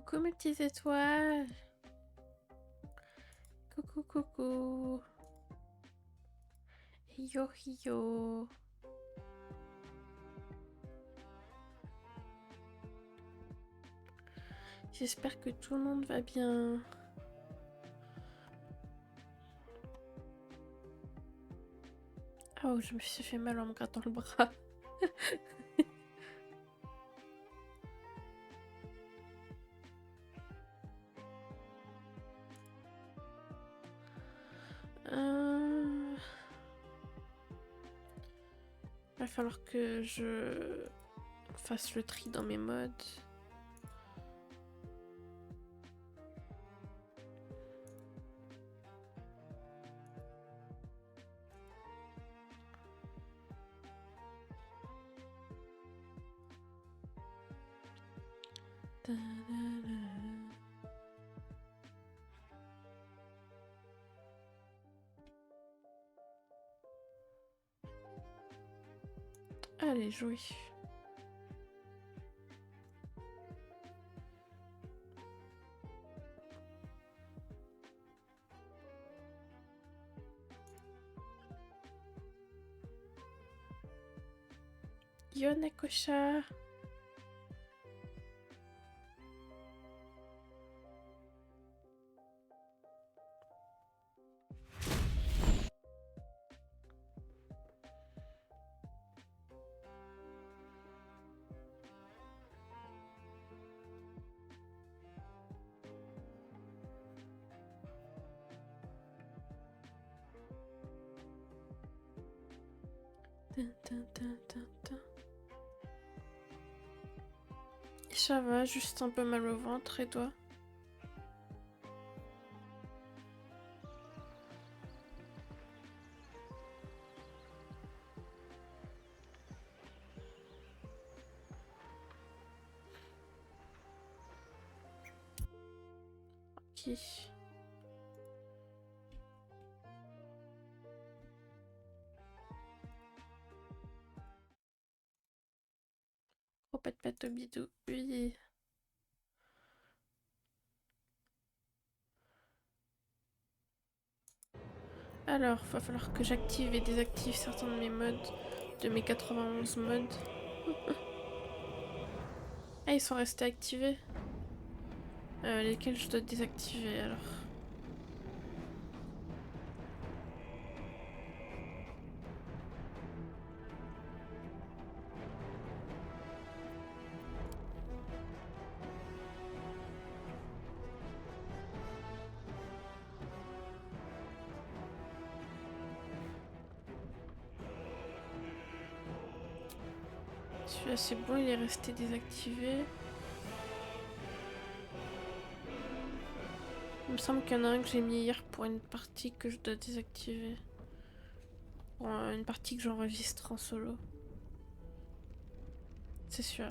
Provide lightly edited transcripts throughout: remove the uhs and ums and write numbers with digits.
Coucou mes petites étoiles. Coucou, coucou. Yo, yo. J'espère que tout le monde va bien. Oh, je me suis fait mal en me grattant le bras. Va falloir que je fasse le tri dans mes modes. Allez, jouer. Yonekosha. Ça va, juste un peu mal au ventre, et toi? Ok. Oh, pas de bidou. Oui. Alors, va falloir que j'active et désactive certains de mes modes, de mes 91 modes. Ah, ils sont restés activés. Lesquels je dois désactiver alors? Celui-là c'est bon, il est resté désactivé. Il me semble qu'il y en a un que j'ai mis hier pour une partie que je dois désactiver. Pour une partie que j'enregistre en solo. C'est sûr.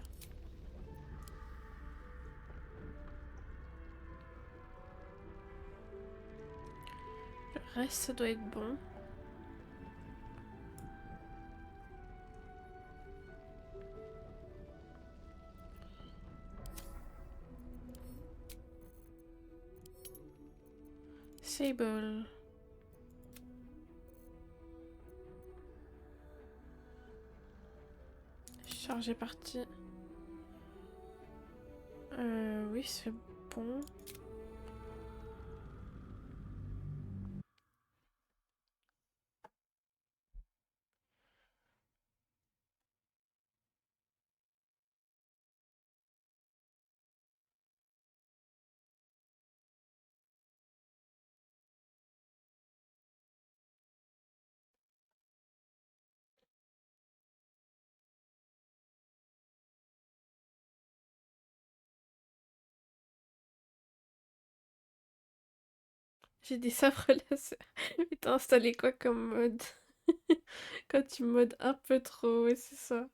Le reste, ça doit être bon. Sable. Chargé parti. Oui, c'est bon. J'ai des sabres laser. Mais t'as installé quoi comme mode? Quand tu modes un peu trop, ouais, c'est ça.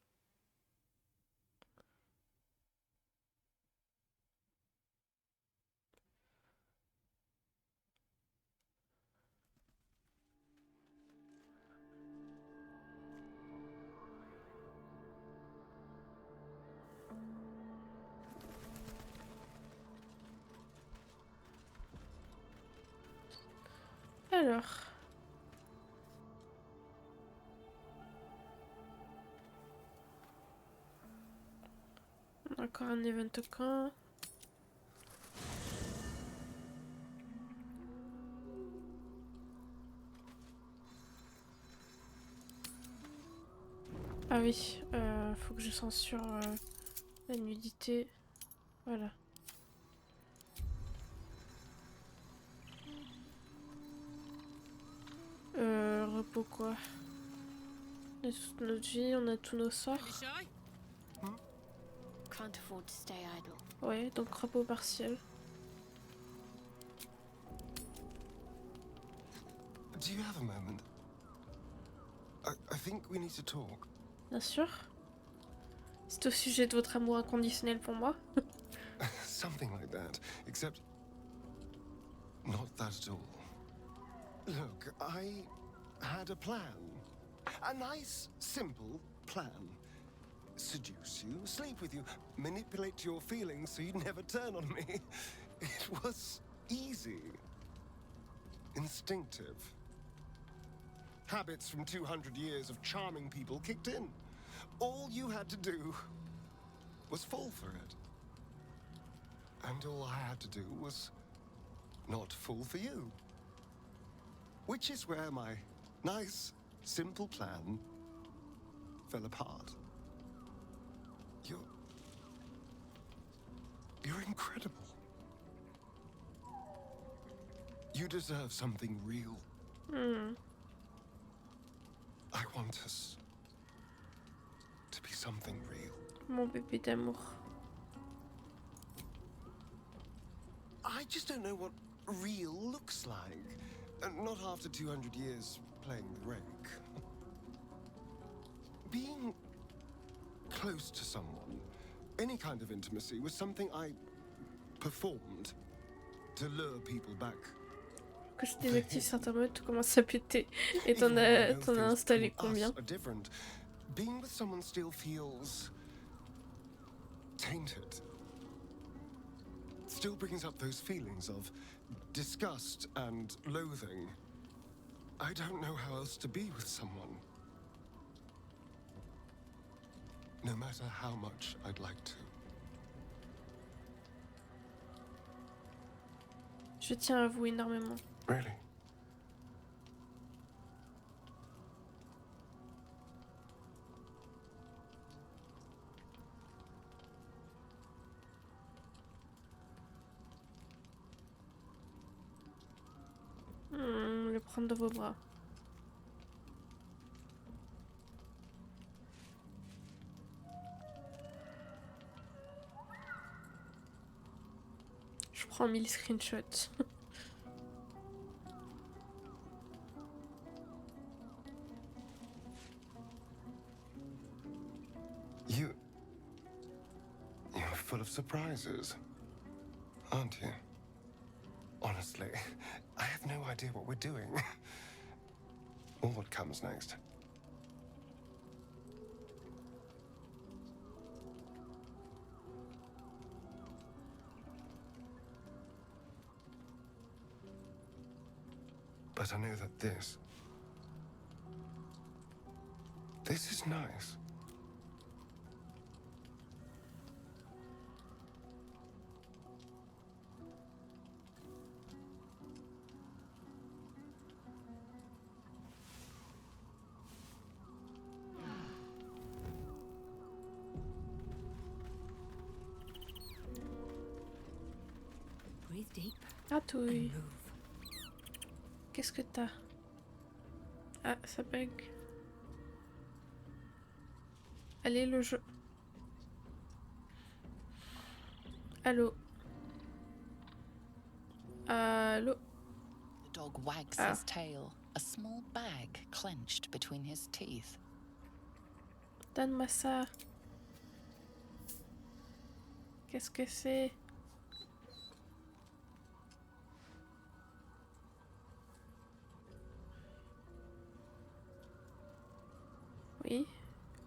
Alors. Encore un event au camp. Ah oui, faut que je censure la nudité. Voilà. Repos quoi. On a toute notre vie, on a tous nos sorts. Can't afford to stay idle. Ouais, donc repos partiel. Do you have a moment? I think we need to talk. Bien sûr. C'est au sujet de votre amour inconditionnel pour moi. Something like that, except not that at all. Look, I had a plan. A nice, simple plan. Seduce you, sleep with you, manipulate your feelings so you'd never turn on me. It was easy. Instinctive. Habits from 200 years of charming people kicked in. All you had to do was fall for it. And all I had to do was not fall for you. Which is where my nice, simple plan fell apart. You're incredible. You deserve something real. I want us to be something real. Mon bébé d'amour. I just don't know what real looks like. Not after 200 years playing the rake. Being close to someone, any kind of intimacy, was something I performed to lure people back. Que je désactive certains modes, tout commence à péter. Et t'en as installé combien? Being with someone still feels tainted. Still brings up those feelings of disgust and loathing. I don't know how else to be with someone. No matter how much I'd like to. Je tiens à vous énormément. Really? Le prendre dans vos bras. Je prends 1000 screenshots. You're full of surprises, aren't you? Honestly, I have no idea what we're doing. Or what comes next. But I know that this is nice. Breathe deep Ah, touille. and move. Qu'est-ce que t'as? Ah, ça bug. Allez, le jeu. Allô? Allô? The dog wags his tail, a small bag clenched between his teeth. Donne-moi ça. Qu'est-ce que c'est? Oui,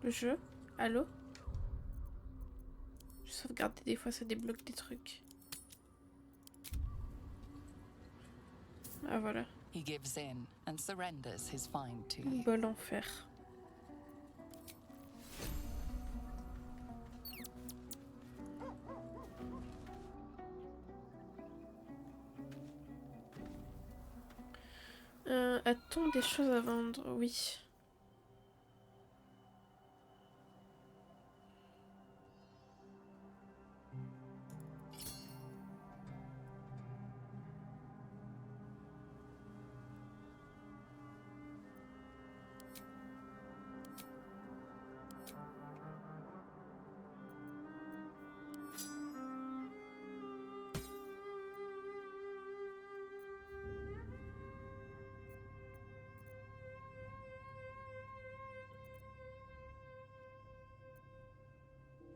le jeu. Allô? Je sauvegarde des fois, ça débloque des trucs. Ah voilà. He gives in and surrenders his find to you. Bol enfer. A-t-on des choses à vendre? Oui.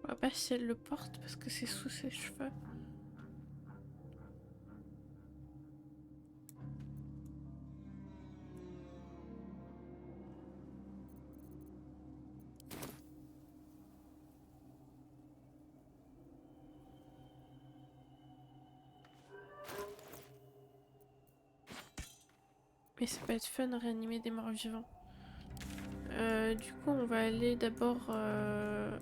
On va pas si elle le porte parce que c'est sous ses cheveux. Mais ça peut être fun à réanimer des morts vivants. Du coup, on va aller d'abord à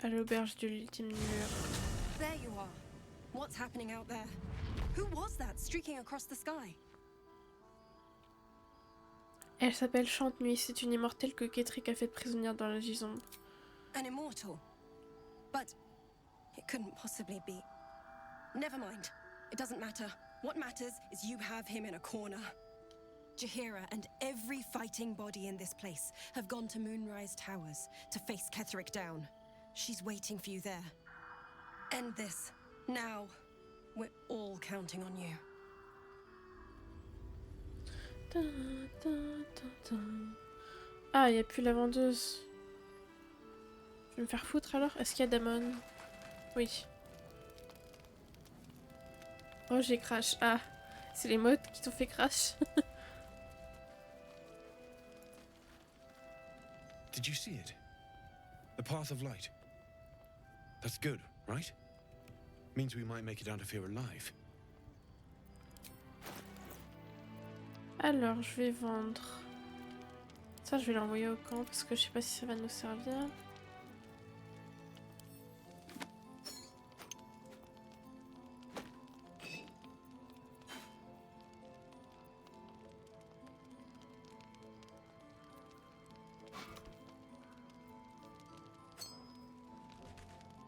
l'auberge de l'ultime lueur. There you are. What's happening out there? Who was that streaking across the sky? Elle s'appelle Chante-Nuit, c'est une immortelle que Ketheric a faite prisonnière dans la gisombre. An immortal. But it couldn't possibly be. Never mind. It doesn't matter. What matters is you have him in a corner. Jaheira and every fighting body in this place have gone to Moonrise Towers to face Ketheric down. She's waiting for you there. End this. Now. We're all counting on you. Ah, il n'y a plus la vendeuse. Je vais me faire foutre alors. Est-ce qu'il y a Damon? Oui. Oh, j'ai crash. Ah, c'est les modes qui t'ont fait crash. Did you see it? The path of light. That's good, right? Means we might make it out of here alive. Alors, je vais vendre. Ça, je vais l'envoyer au camp parce que je sais pas si ça va nous servir.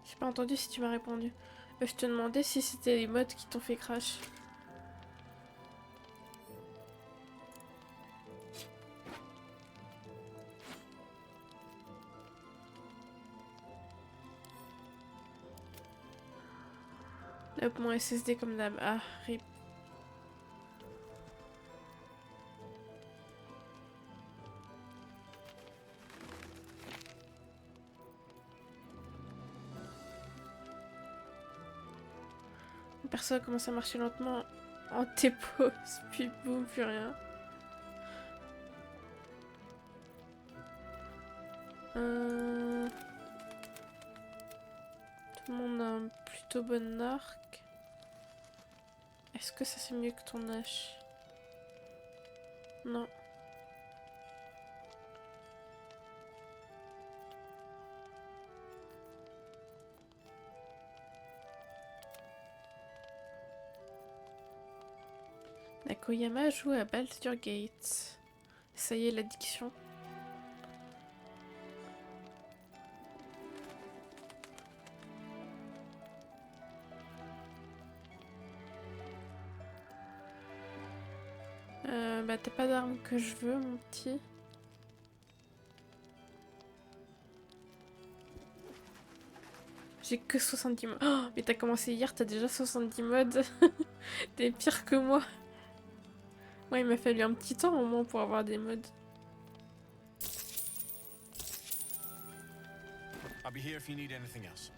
J'ai pas entendu si tu m'as répondu. Je te demandais si c'était les mods qui t'ont fait crash. Hop, mon SSD comme d'hab. Ah, rip. Le perso commence à marcher lentement en T-pose, puis boum, plus rien. Tout le monde a un plutôt bon arc. Est-ce que ça c'est mieux que ton hache? Non. Nakoyama joue à Baldur's Gate. Ça y est, l'addiction. Bah t'as pas d'arme que je veux, mon petit. J'ai que 70 modes. Oh, mais t'as commencé hier, t'as déjà 70 modes. T'es pire que moi. Moi, il m'a fallu un petit temps au moins pour avoir des modes. I'll be here if you need anything else.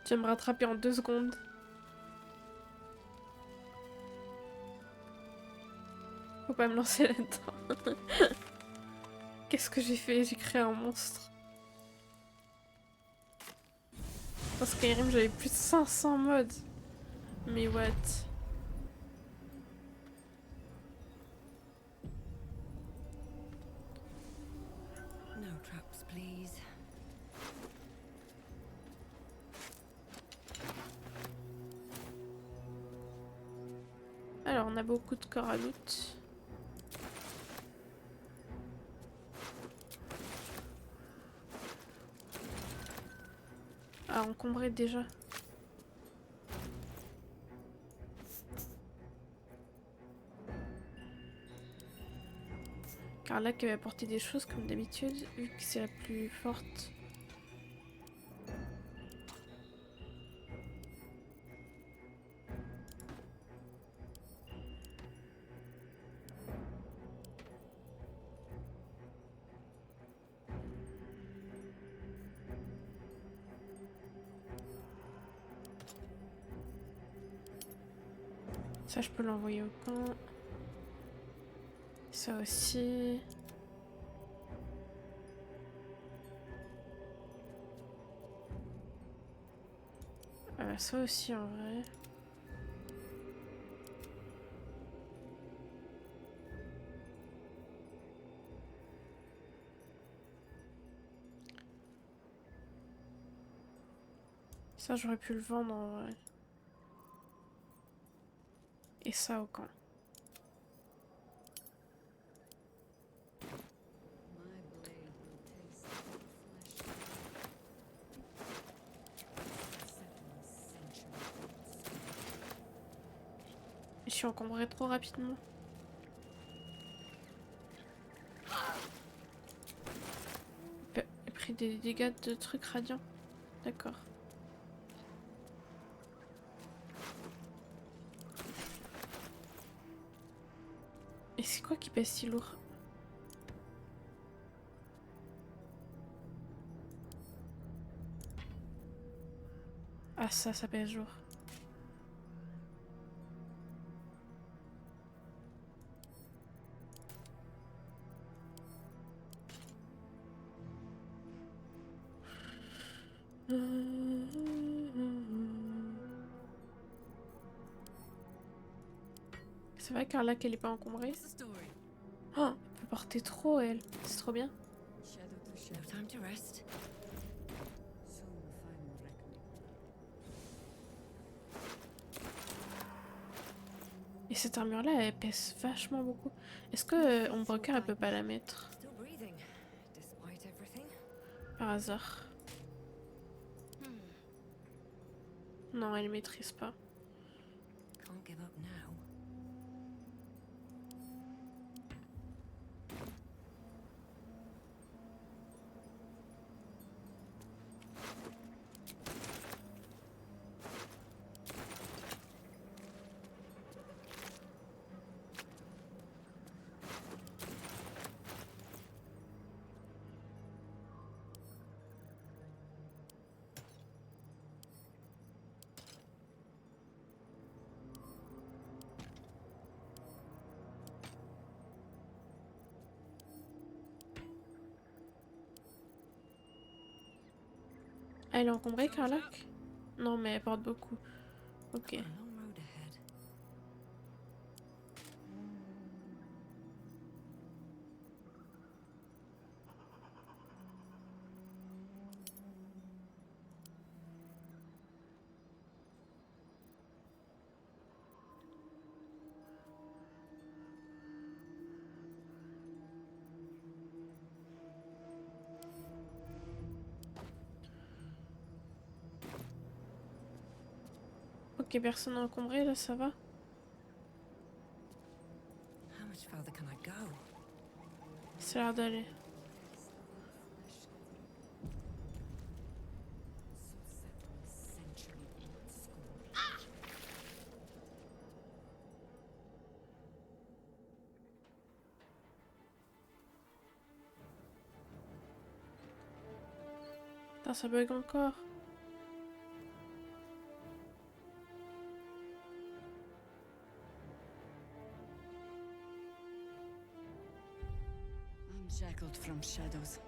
Tu vas me rattraper en 2 secondes. Faut pas me lancer là-dedans. Qu'est-ce que j'ai fait? J'ai créé un monstre. Dans Skyrim, j'avais plus de 500 modes. Mais what? No traps, please. Alors, on a beaucoup de corps à loot. Ah, encombré déjà. Carla qui va apporter des choses comme d'habitude, vu que c'est la plus forte. Ça, je peux l'envoyer au camp. Ça aussi. Ça aussi en vrai. Ça, j'aurais pu le vendre en vrai. Et ça au camp. Je suis encombrée trop rapidement. J'ai pris des dégâts de trucs radiants. D'accord. Et c'est quoi qui pèse si lourd? Ah ça pèse lourd. C'est vrai Carla qu'elle est pas encombrée. Oh, elle peut porter trop elle. C'est trop bien. No time to rest. Et cette armure là elle pèse vachement beaucoup. Est-ce que Ombrecar elle peut pas la mettre Still breathing, despite everything. par hasard? Non, elle maîtrise pas. Can't give up now. Ah, elle est encombrée Carla? Non mais elle porte beaucoup. Ok. A long road ahead. Ok, personne encombré là, ça va? How much further can I go? Ça a l'air d'aller. Putain, ça bug encore. I'm shackled from shadows.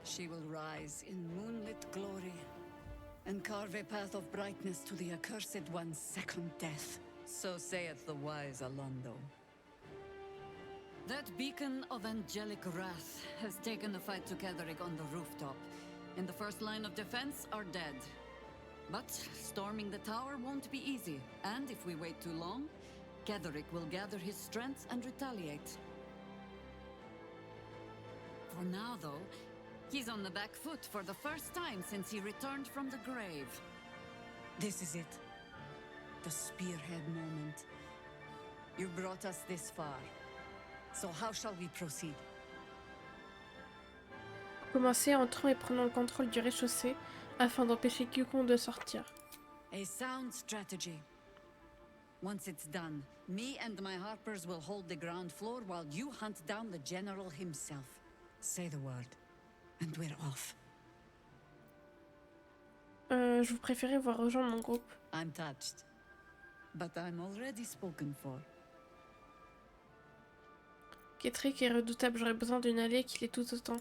She will rise in moonlit glory and carve a path of brightness to the accursed one's second death. So saith the wise Alondo. That beacon of angelic wrath has taken the fight to Ketheric on the rooftop, and the first line of defense are dead. But storming the tower won't be easy, and if we wait too long, Ketheric will gather his strength and retaliate. For now, though, he's on the back foot for the first time since he returned from the grave. This is it. The spearhead moment. You brought us this far. So how shall we proceed? Commencer en entrant et prenant le contrôle du rez-de-chaussée afin d'empêcher quiconque de sortir. A sound strategy. Once it's done, me and my harpers will hold the ground floor while you hunt down the general himself. Say the word, and we're off. Je vous préférais voir rejoindre mon groupe. I'm touched, but I'm already spoken for. Ketheric est redoutable, j'aurais besoin d'une alliée qui l'est tout autant.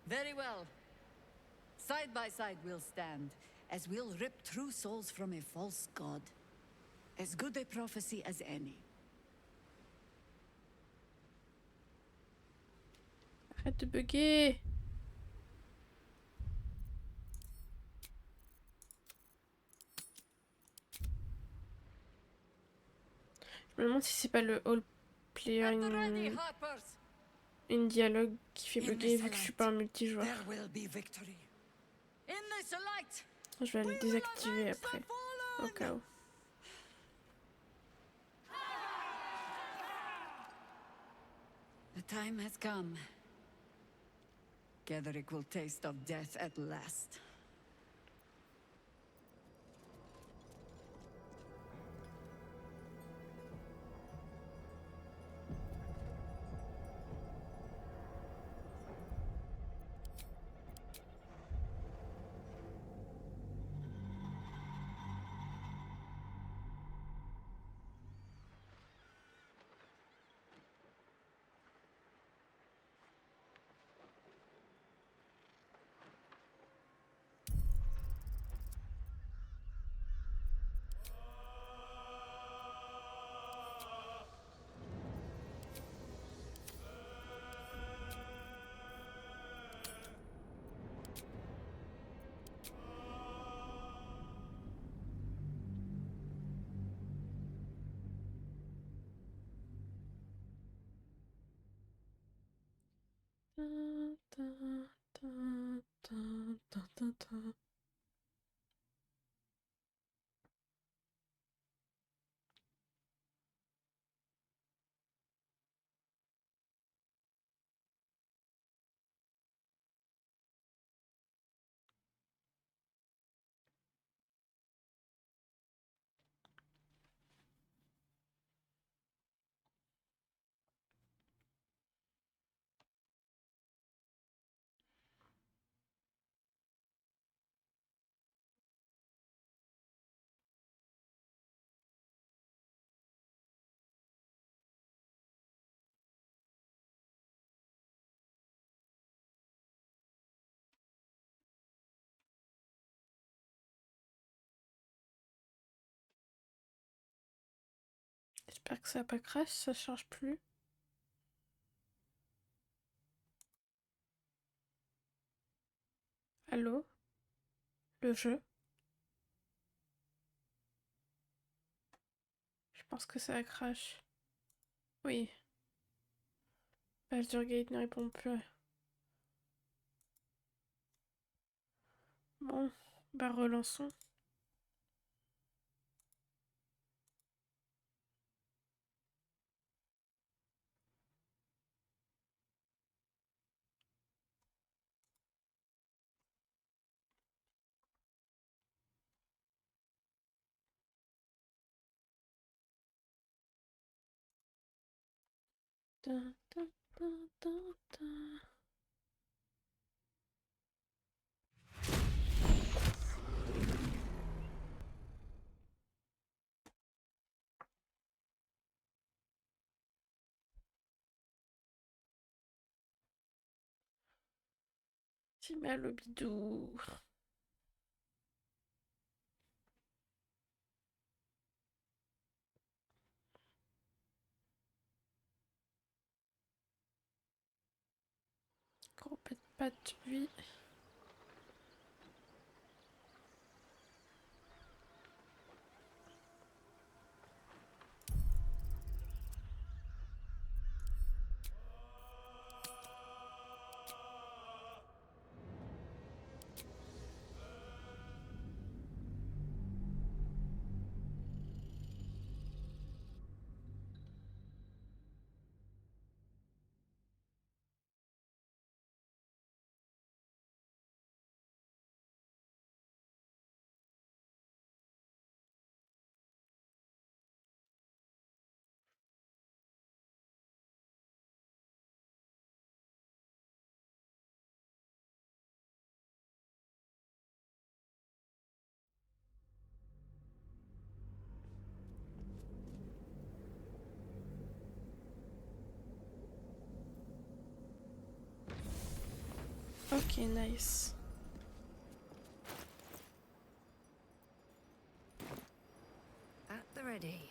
Very well. Side by side we'll stand, as we'll rip true souls from a false god. As good a prophecy as any. Arrête de bugger. Je me demande si c'est pas le All Player At the ready, harpers! in dialogue qui fait bugger vu que je suis pas un multijoueur. There will be victory. In this light, Je vais le désactiver après, au cas où. the time has come. Ketheric will taste of death at last. J'espère que ça va pas crash, ça charge plus. Allô? Le jeu? Je pense que ça crash. Oui. Baldur's Gate ne répond plus. Bon, bah relançons. Ta, ta, ta, ta, ta. J'ai mal au bidou. Gros pas de lui. Ok, nice. At the ready.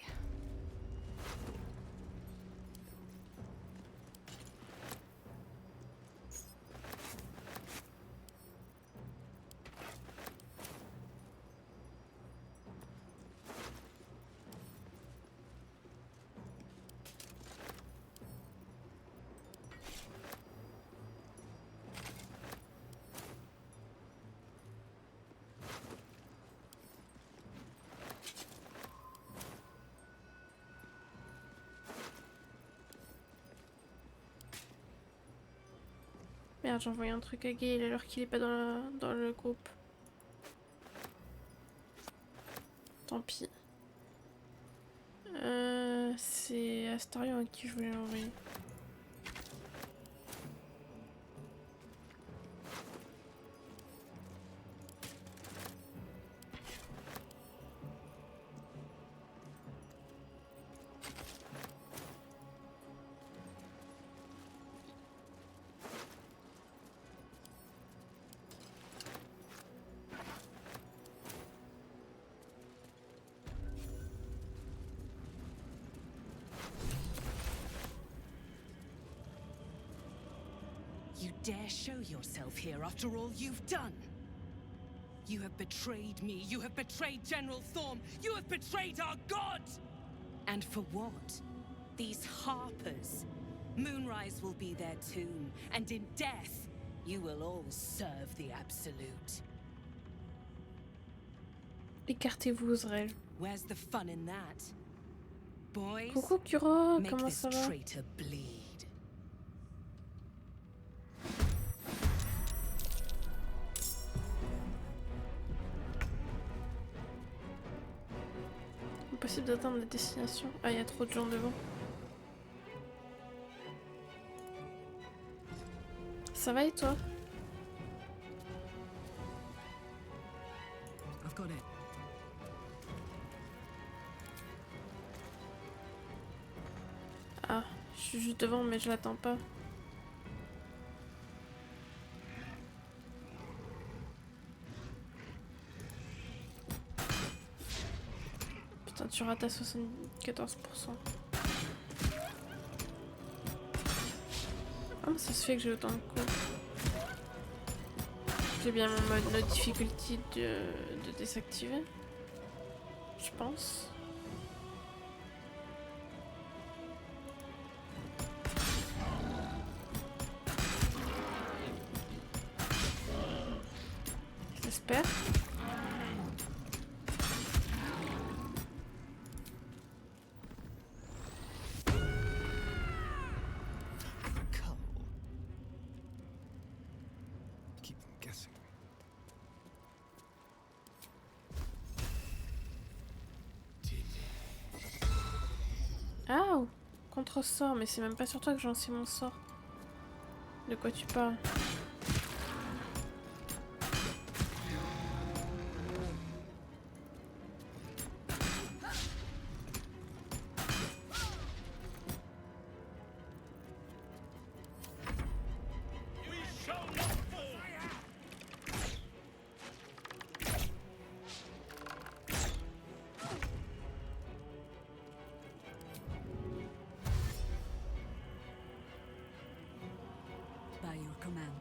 Merde, j'ai envoyé un truc à Gaël alors qu'il est pas dans le groupe. Tant pis. C'est Astarion à qui je voulais l'envoyer. You dare show yourself here after all you've done? You have betrayed me. You have betrayed General Thorm. You have betrayed our god! And for what? These harpers. Moonrise will be their tomb, and in death, you will all serve the Absolute. Écartez-vous, Zrel. Where's the fun in that? Boys, Coucou Kuro, make comment this ça va? traitor bleed. Impossible d'atteindre la destination. Ah, il y a trop de gens devant. Ça va et toi? I've got it. Ah, je suis juste devant mais je l'attends pas. Putain, tu rates à 74%. Ah, mais ça se fait que j'ai autant de coups. J'ai bien mon mode no difficulty de désactiver. Je pense. J'espère. Cull. Keep them guessing. Ah, contre-sort, mais c'est même pas sur toi que j'en sais mon sort. De quoi tu parles? command.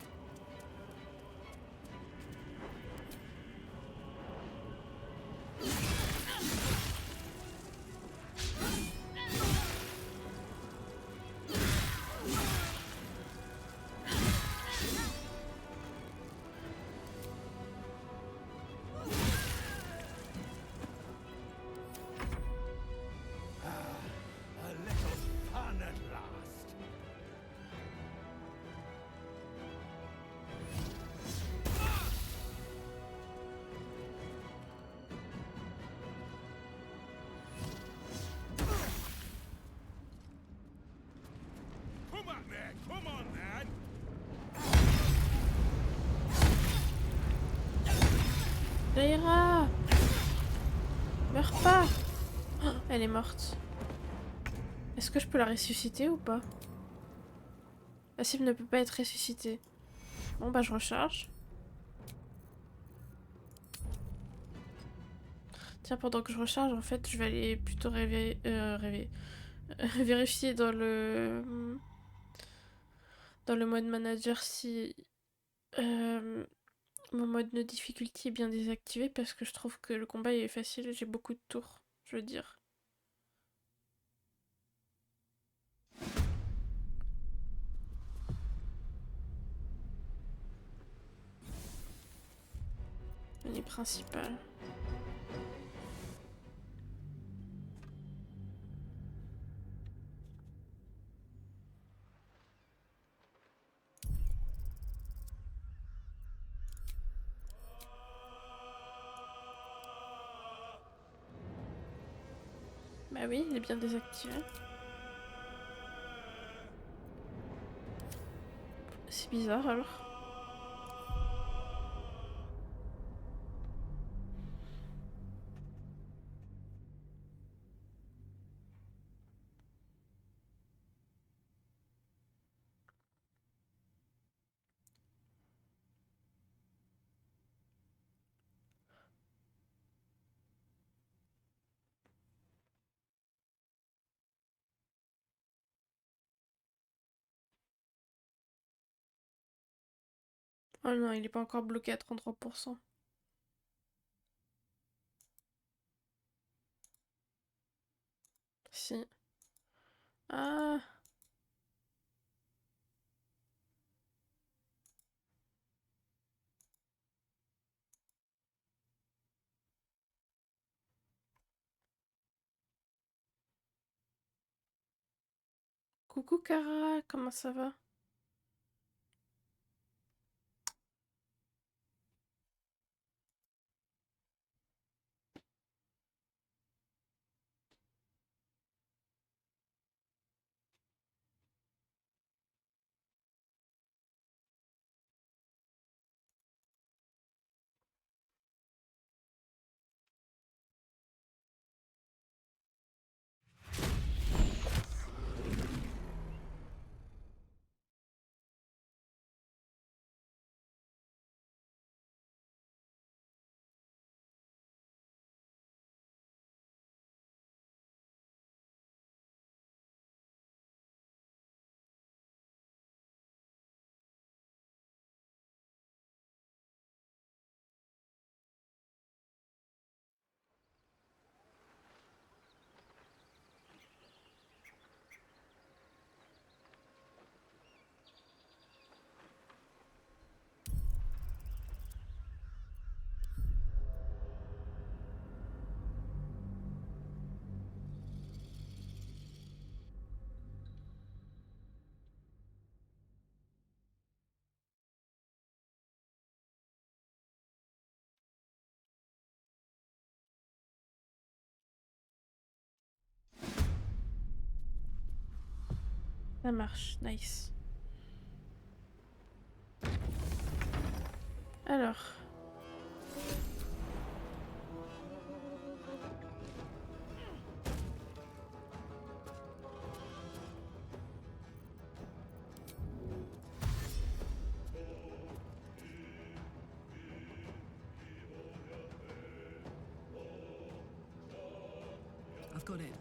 A little fun at last. Come on, man! Come on, man! Jaira! Meurs pas! Oh, elle est morte. Est-ce que je peux la ressusciter ou pas? La cible ne peut pas être ressuscitée. Bon bah je recharge. Tiens, pendant que je recharge, en fait, je vais aller plutôt vérifier dans le mode manager si mon mode no difficulty est bien désactivé parce que je trouve que le combat est facile, j'ai beaucoup de tours, je veux dire. Les principales. Bah oui, il est bien désactivé. C'est bizarre alors. Oh non, il est pas encore bloqué à 33%. Si. Ah. Coucou Kara, comment ça va? Ça marche, nice. Alors. I've got it.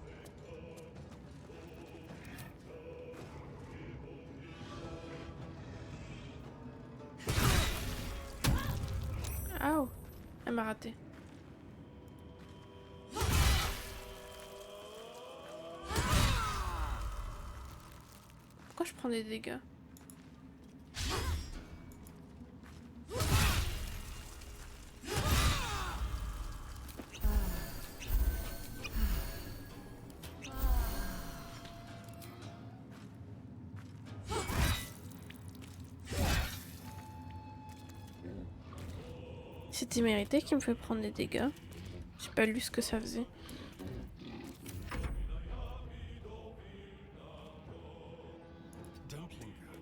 Oh, elle m'a raté. Pourquoi je prends des dégâts? C'était mérité qu'il me fait prendre des dégâts. J'ai pas lu ce que ça faisait. Don't linger.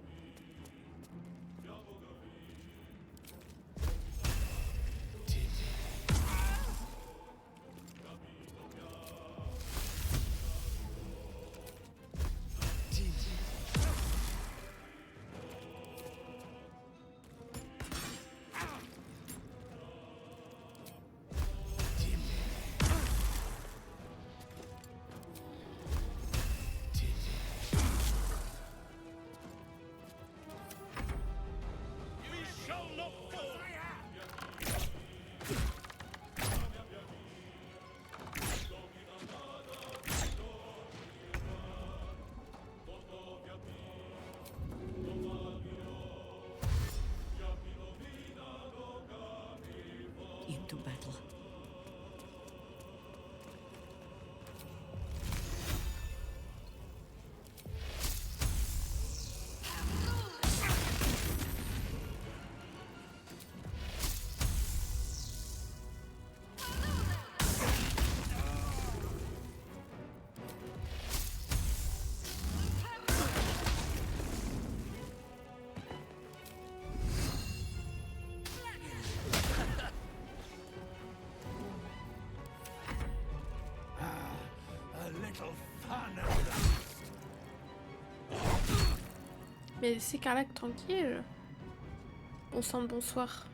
Into battle. Mais c'est Carlac tranquille. Bon sang, bonsoir.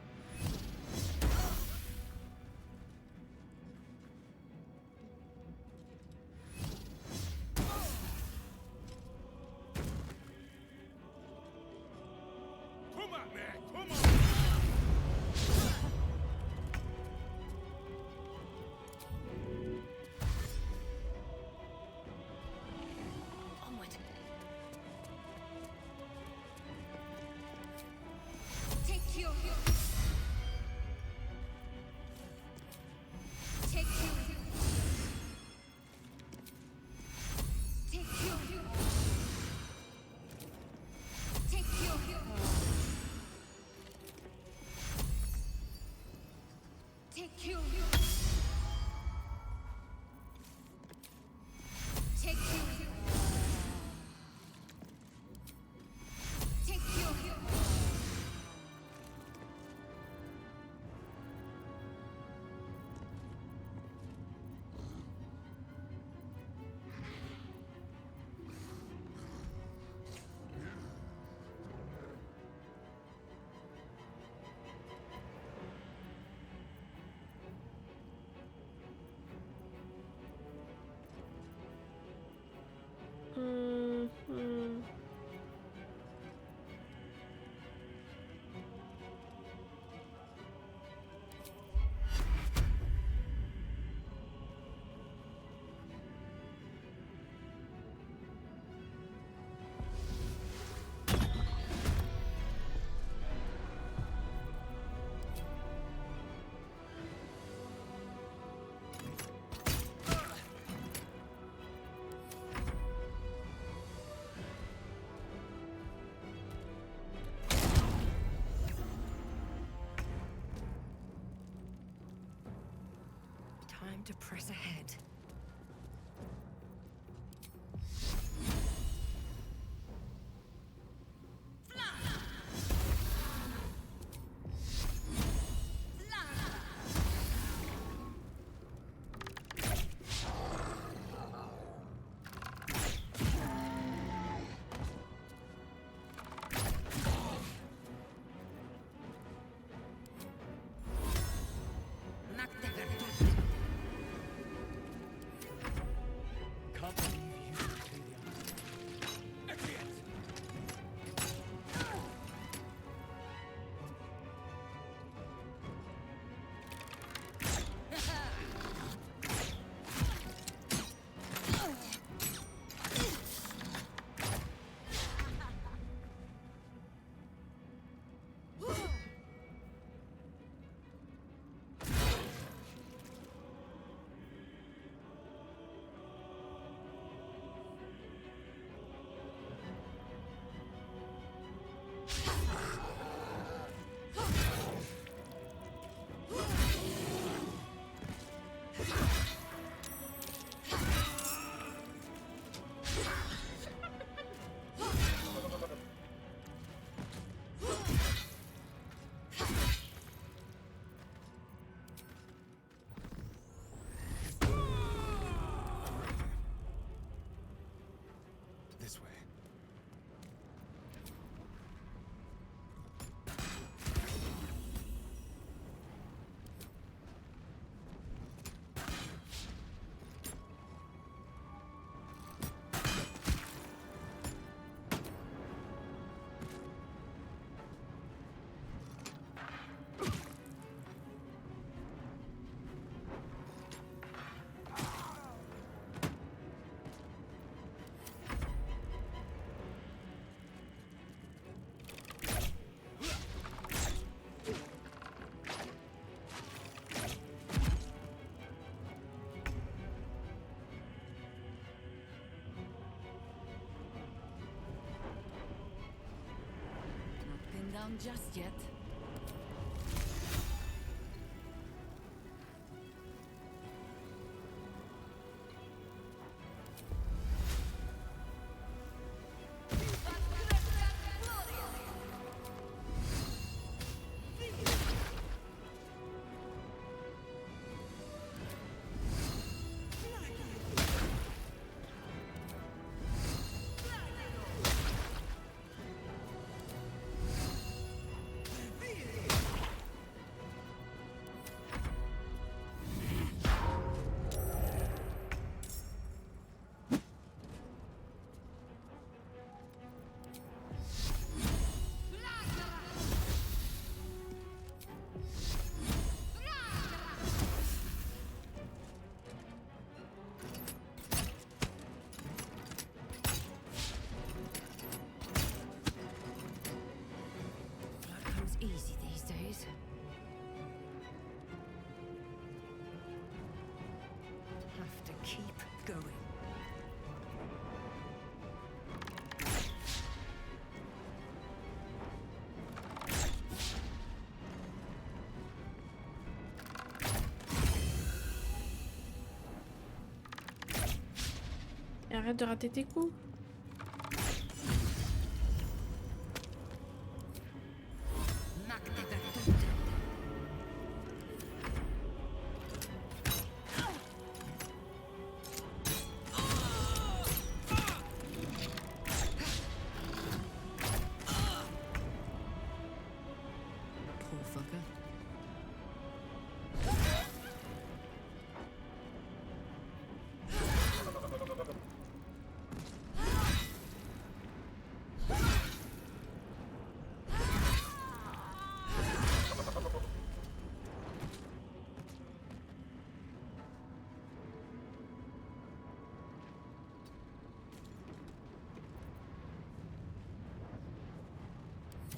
Come at me! Come on! Onward. Take you. Take you. Take you. Take you. Take you. Take you. Take you. Time to press ahead. done just yet. Easy these days. Have to keep going. Et arrête de rater tes coups. Poor fucker.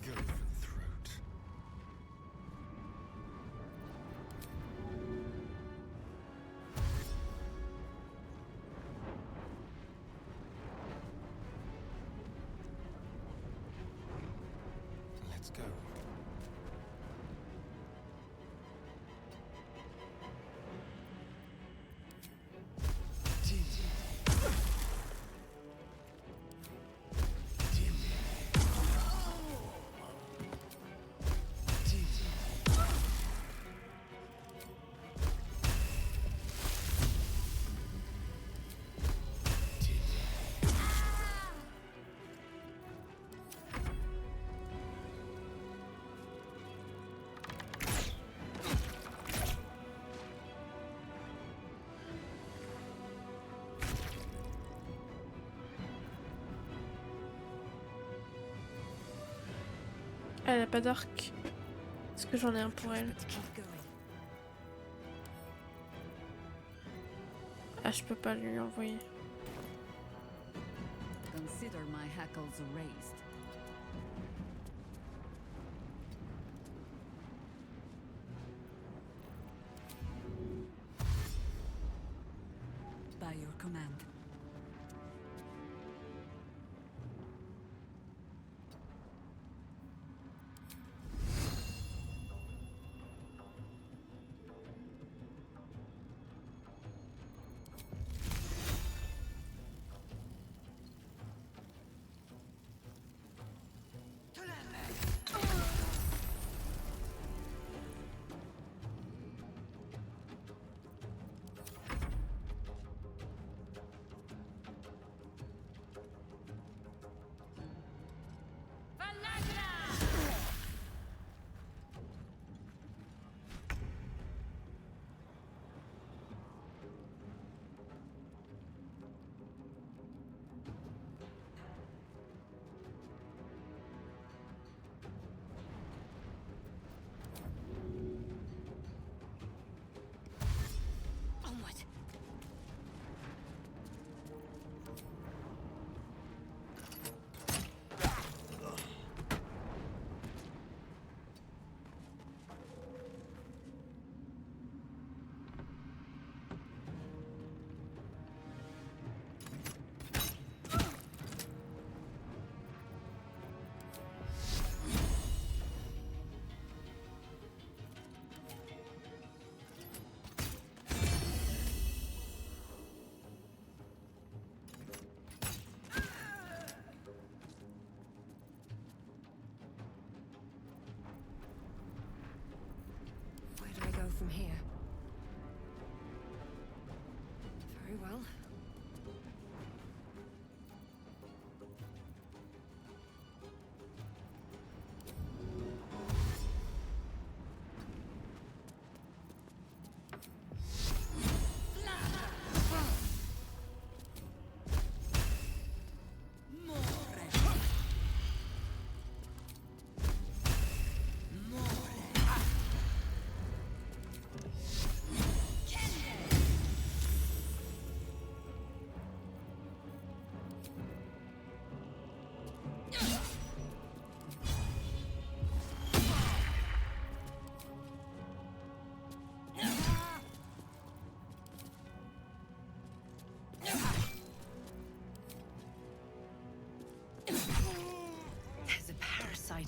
Go for the throat. Let's go. Elle a pas d'arc. Est-ce que j'en ai un pour elle? But to keep going. Ah, je peux pas lui envoyer. Consider my hackles raised. By your command.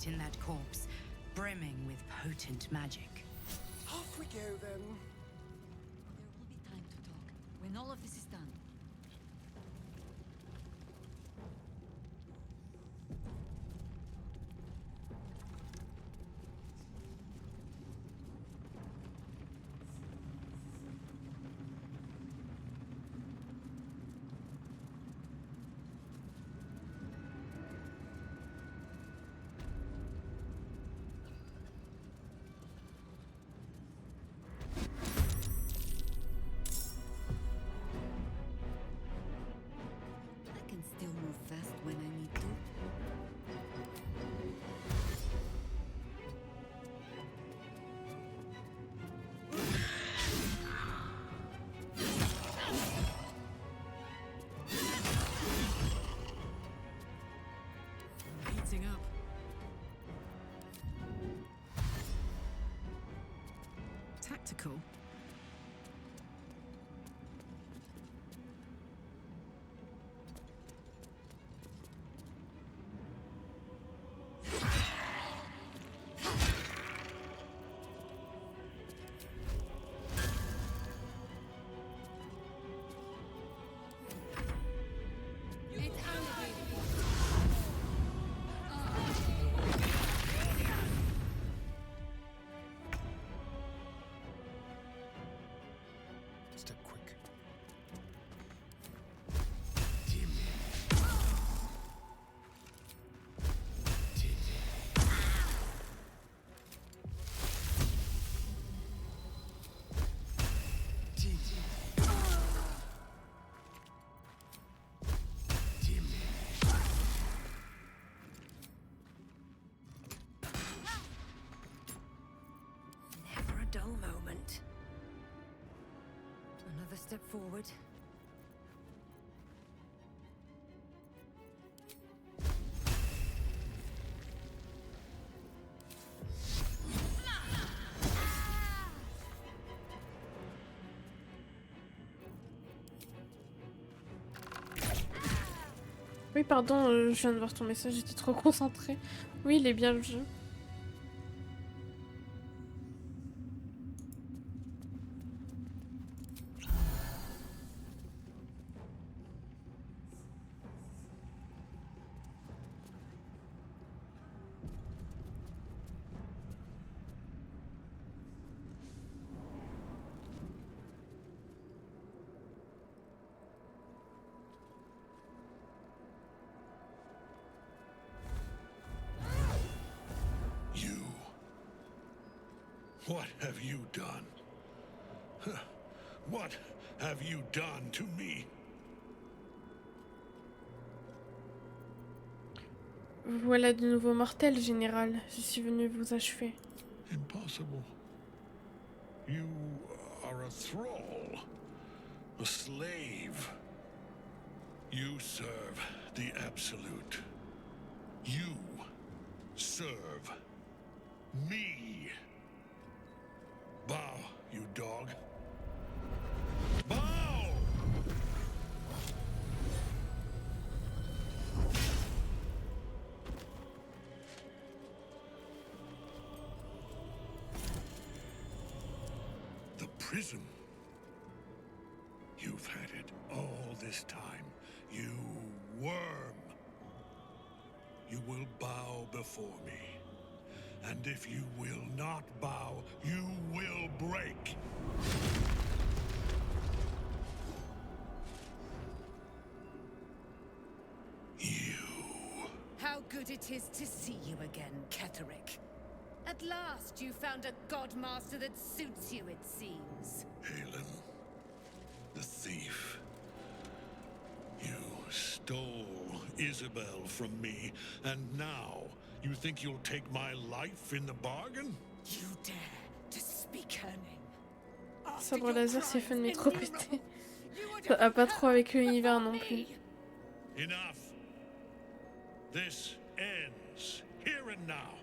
light in that corpse, brimming with potent magic. Off we go then. There will be time to talk when all of this is done. I can still move fast when I need to. Heating up. Tactical. Step quick. Never a dull moment. Another step forward. Oui, pardon, je viens de voir ton message, j'étais trop concentrée. Oui, il est bien le jeu. You. What have you done? Huh. What have you done to me? Voilà de nouveaux mortels, général. Je suis venu vous achever. Impossible. You are a thrall, a slave. You serve the Absolute. You serve me. Bow, you dog. Bow! The prism. You've had it all this time, you worm. You will bow before me. And if you will not bow, you will break. How good it is to see you again, Ketheric. At last you found a godmaster that suits you, it seems. Halen, the thief. You stole Isabel from me, and now you think you'll take my life in the bargain? You dare to speak her name. Sabre laser s'est fait de m'être trop pété. Ça va pas trop avec l'univers non plus. Enough. This ends here and now.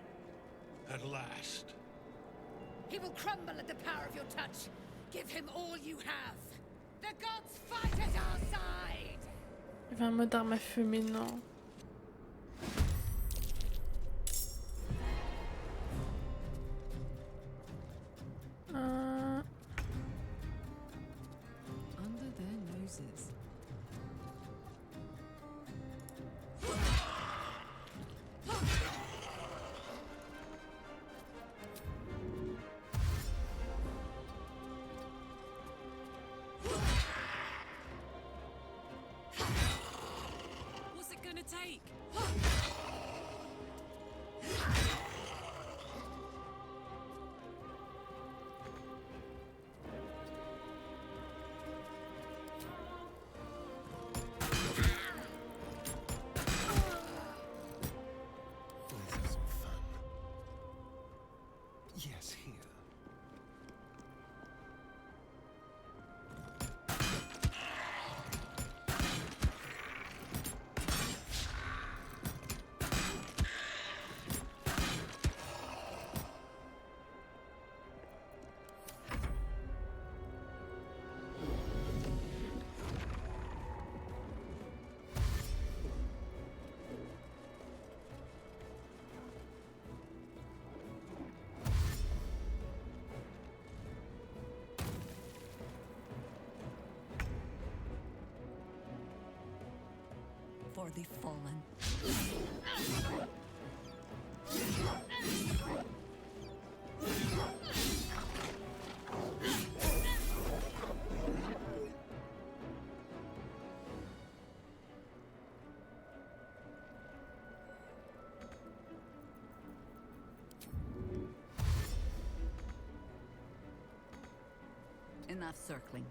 At last. He will crumble at the power of your touch. Give him all you have. The gods fight at our side. Il y avait un mode arme à feu, mais non. bruises. What's it gonna take? Let's have some fun. Yes, here. For the fallen. Enough circling.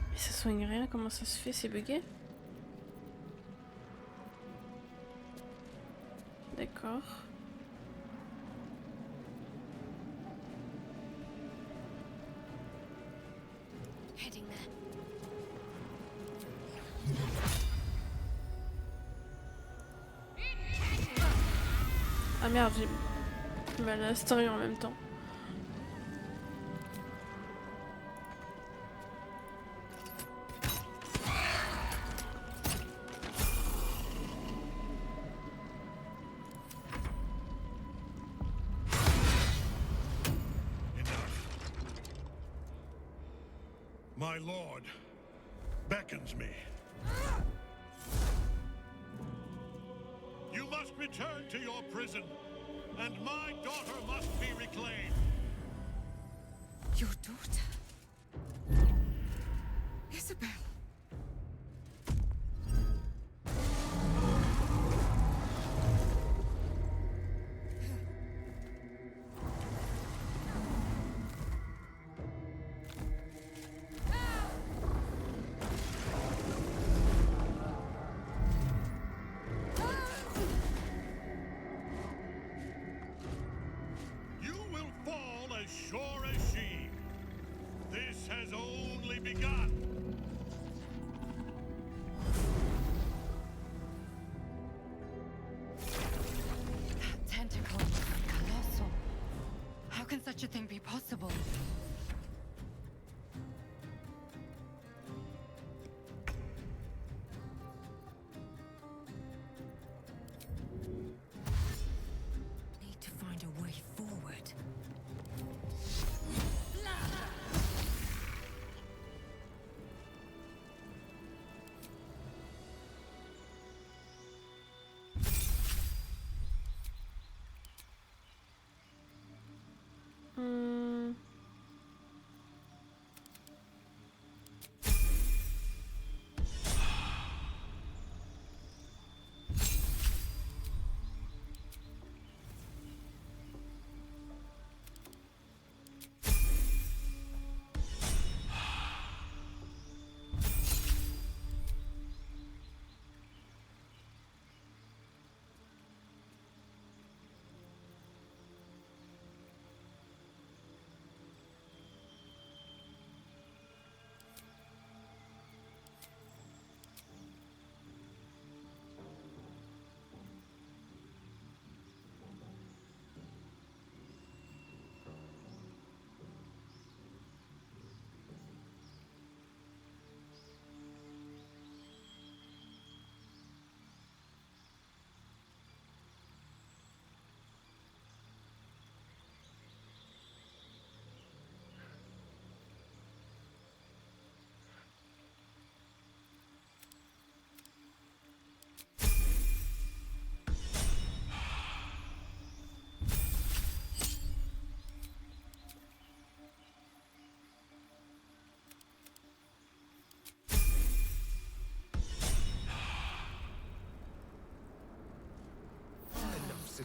Mais ça soigne rien, comment ça se fait? C'est bugué? D'accord. Heading there. Ah merde, j'ai mal à la story en même temps. My lord beckons me. You must return to your prison, and my daughter must be reclaimed. Your daughter? Isabel. You will fall as sure as she. This has only begun. That tentacle was colossal. How can such a thing be possible? Need to find a way forward.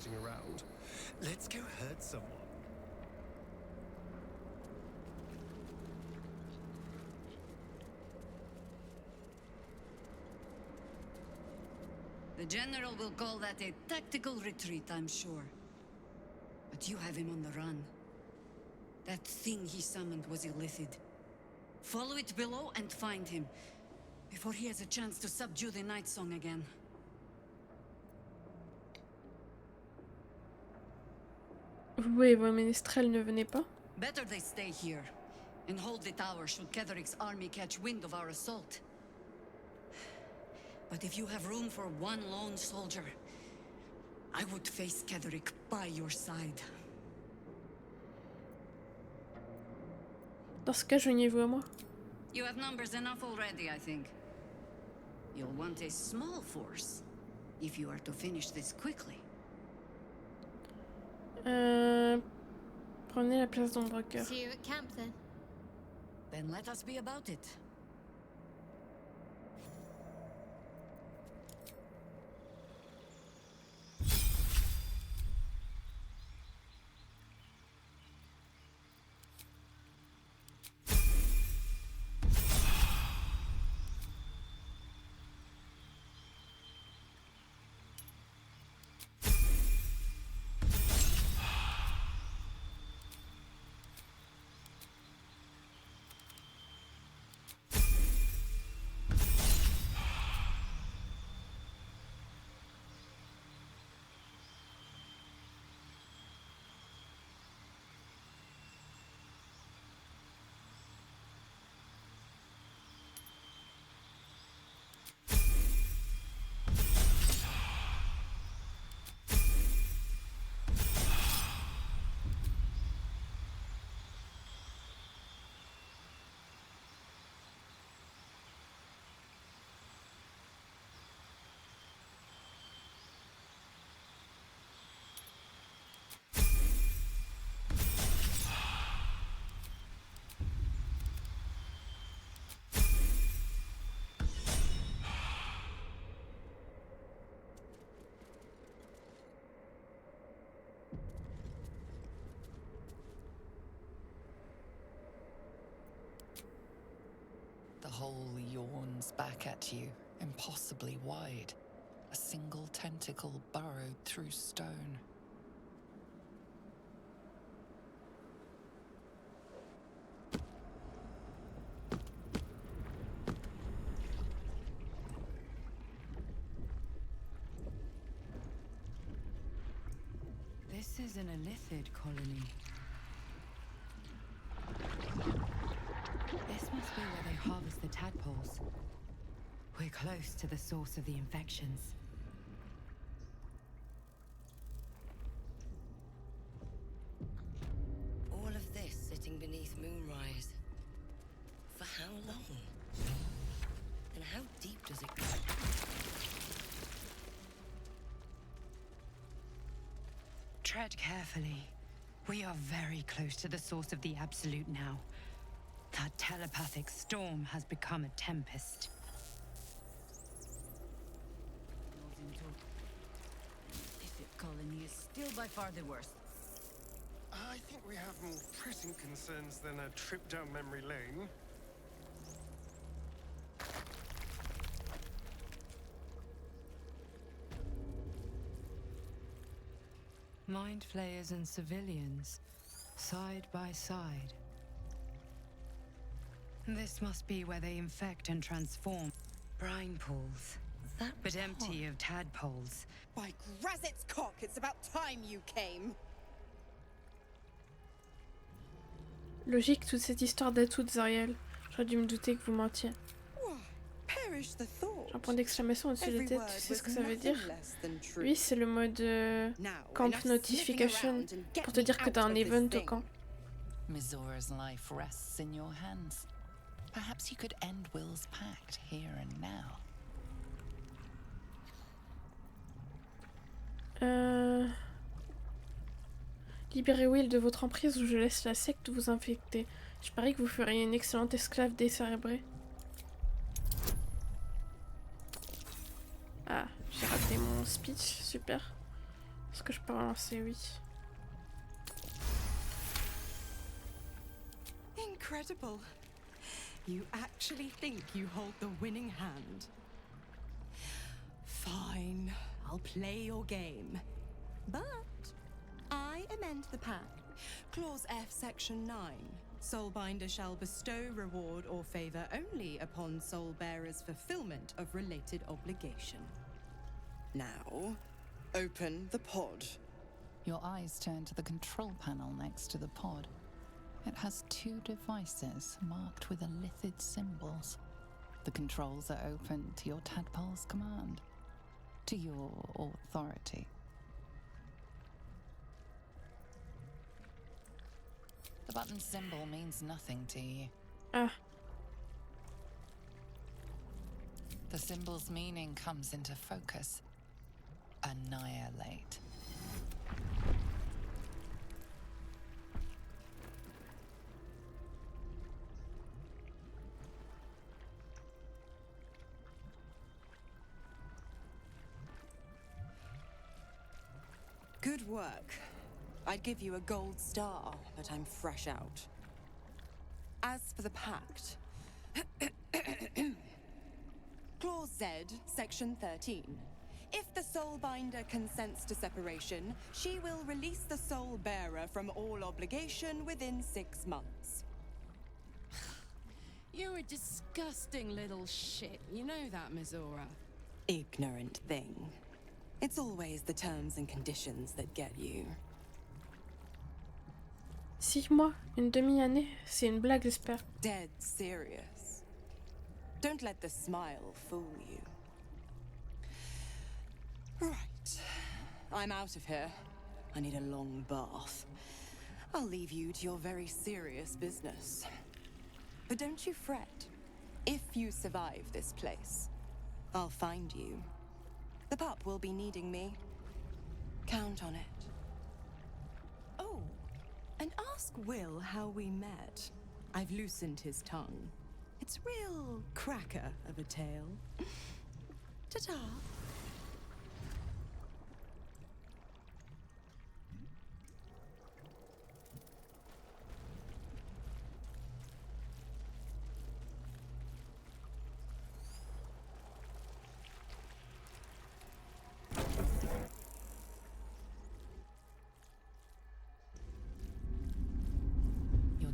sitting around. Let's go hurt someone. The General will call that a tactical retreat, I'm sure. But you have him on the run. That thing he summoned was illithid. Follow it below and find him, before he has a chance to subdue the Night Song again. Oui, vos ménestrels ne venaient pas. Better they stay here, and hold the tower should Ketheric's army catch wind of our assault. But if you have room for one lone soldier, I would face Ketheric by your side. Dans ce cas, joignez-vous à moi. You have numbers enough already, I think. You'll want a small force, if you are to finish this quickly. Prenez la place d'Ombrecoeur. See you at camp then. Then let us be about it. The hole yawns back at you, impossibly wide. A single tentacle burrowed through stone. This is an illithid colony. This must be where they harvest the tadpoles. We're close to the source of the infections. All of this sitting beneath Moonrise. For how long? And how deep does it go? Tread carefully. We are very close to the source of the Absolute now. That telepathic storm has become a tempest. Illithid colony is still by far the worst. I think we have more pressing concerns than a trip down memory lane. Mind flayers and civilians, side by side. This must be where they infect and transform. Brine pools, but empty of tadpoles. By Grazit's cock, it's about time you came. Logique, toute cette histoire d'atoute, Zariel. J'aurais dû me douter que vous mentiez. Perish the thought. J'ai un point d'exclamation au-dessus de la tête, tu sais ce que ça veut dire? Oui, c'est le mode camp notification pour te dire que t'as un event au camp. Mizora's life rests in your hands. Perhaps you could end Will's pact here and now. Libérez Will de votre emprise ou je laisse la secte vous infecter. Je parie que vous feriez une excellente esclave décérébrée. Ah, j'ai raté mon speech, super. Est-ce que je peux relancer? Oui. Incredible. You actually think you hold the winning hand. Fine, I'll play your game. But I amend the pact. Clause F, Section 9. Soulbinder shall bestow reward or favor only upon soul bearers' fulfillment of related obligation. Now, open the pod. Your eyes turn to the control panel next to the pod. It has 2 devices marked with illithid symbols. The controls are open to your tadpole's command, to your authority. The button symbol means nothing to you. The symbol's meaning comes into focus. Annihilate. Good work. I'd give you a gold star, but I'm fresh out. As for the pact... Clause Z, Section 13. If the Soulbinder consents to separation, she will release the Soul Bearer from all obligation within 6 months. You're a disgusting little shit. You know that, Mizora. Ignorant thing. It's always the terms and conditions that get you. 6 mois, une demi-année, c'est une blague, j'espère. Dead serious. Don't let the smile fool you. Right. I'm out of here. I need a long bath. I'll leave you to your very serious business. But don't you fret. If you survive this place, I'll find you. The pup will be needing me. Count on it. Oh, and ask Will how we met. I've loosened his tongue. It's real cracker of a tale. Ta-ta.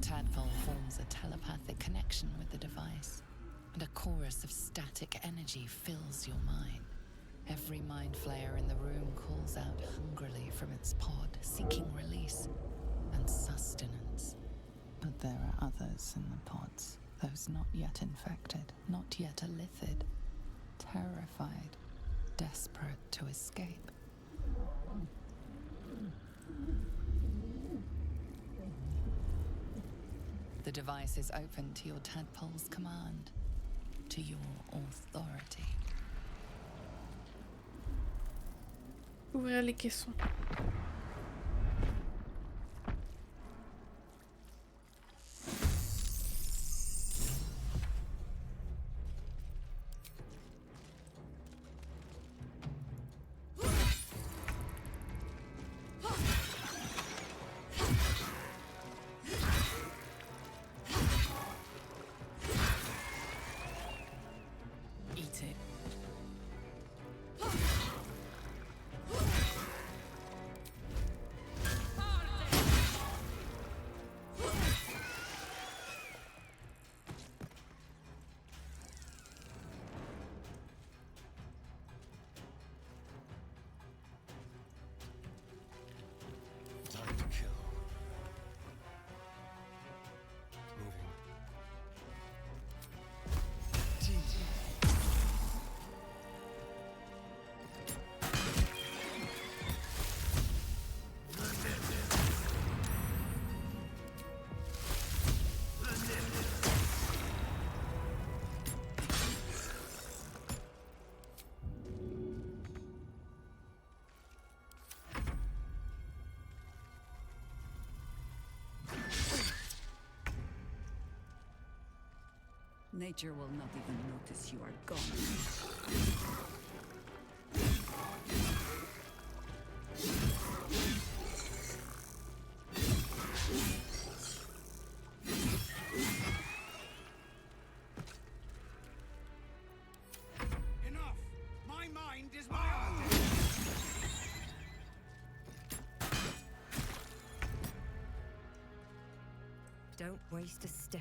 Tadpole forms a telepathic connection with the device, and a chorus of static energy fills your mind. Every mind flayer in the room calls out hungrily from its pod, seeking release and sustenance. But there are others in the pods, those not yet infected, not yet illithid, terrified, desperate to escape. The device is open to your tadpole's command, to your authority. Ouvrir les caissons. Time to kill. Moving. Nature will not even notice you are gone. Don't waste a step.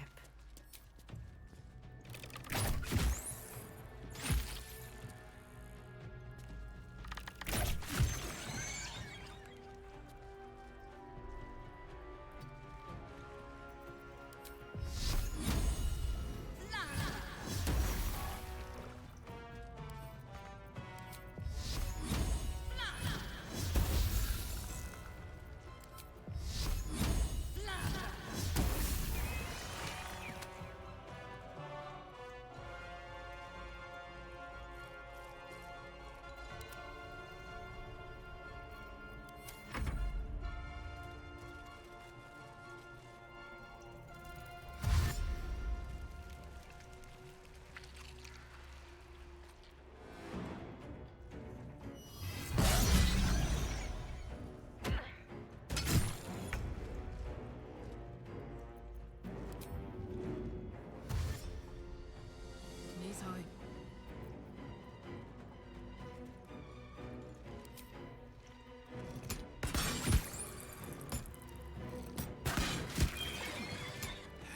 Knees high.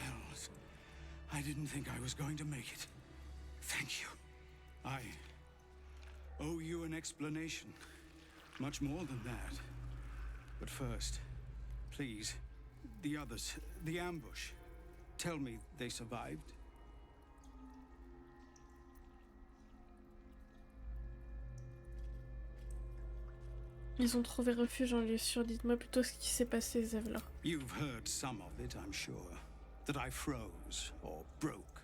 Hells. I didn't think I was going to make it. Thank you. I owe you an explanation. Much more than that. But first, please, the others, the ambush. Tell me they survived. Ils ont trouvé refuge en lieu sûr. Dites-moi plutôt ce qui s'est passé, Zevla. You've heard some of it, I'm sure. That I froze, or broke,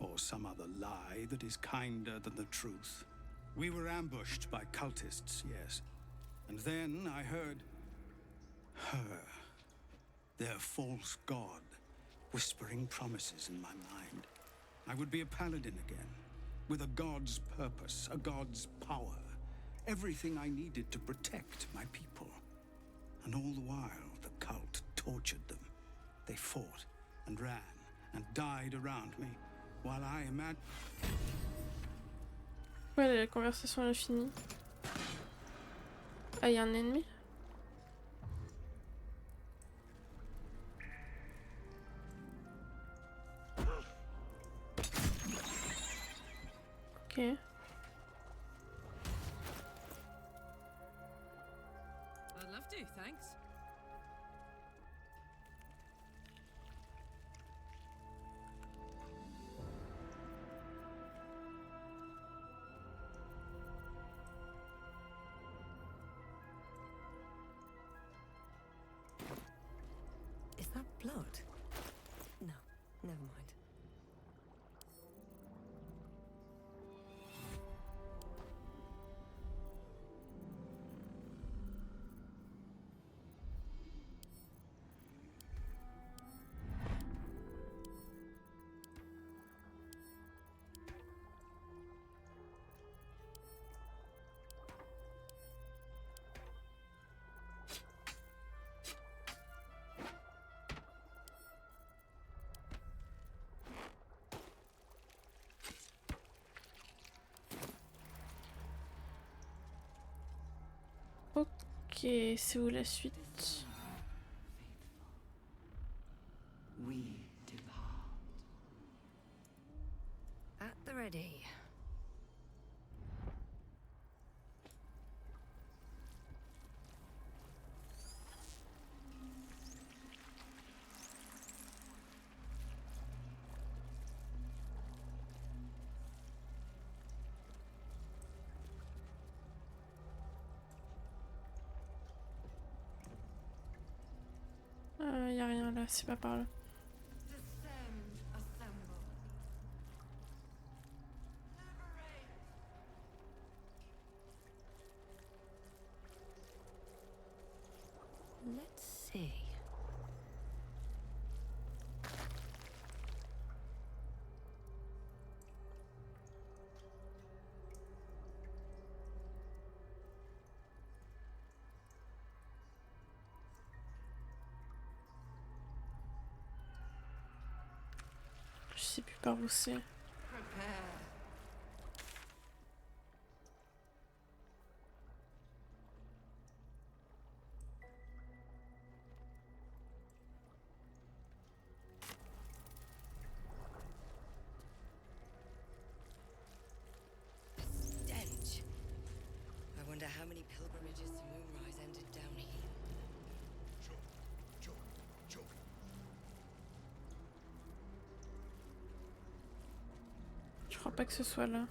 or some other lie that is kinder than the truth. We were ambushed by cultists, yes. And then I heard her, their false god, whispering promises in my mind. I would be a paladin again, with a god's purpose, a god's power. Everything I needed to protect my people. And all the while, the cult tortured them. They fought and ran and died around me, while I imagined... Voilà, la conversation à l'infini. Ah, il y a un ennemi? Ok. I'd love to, thanks. Is that blood? No, never mind. Ok, c'est où la suite? We depart. At the ready. Y a rien là, c'est pas par là. Let's see. Je sais plus par où c'est. crois pas que ce soit là.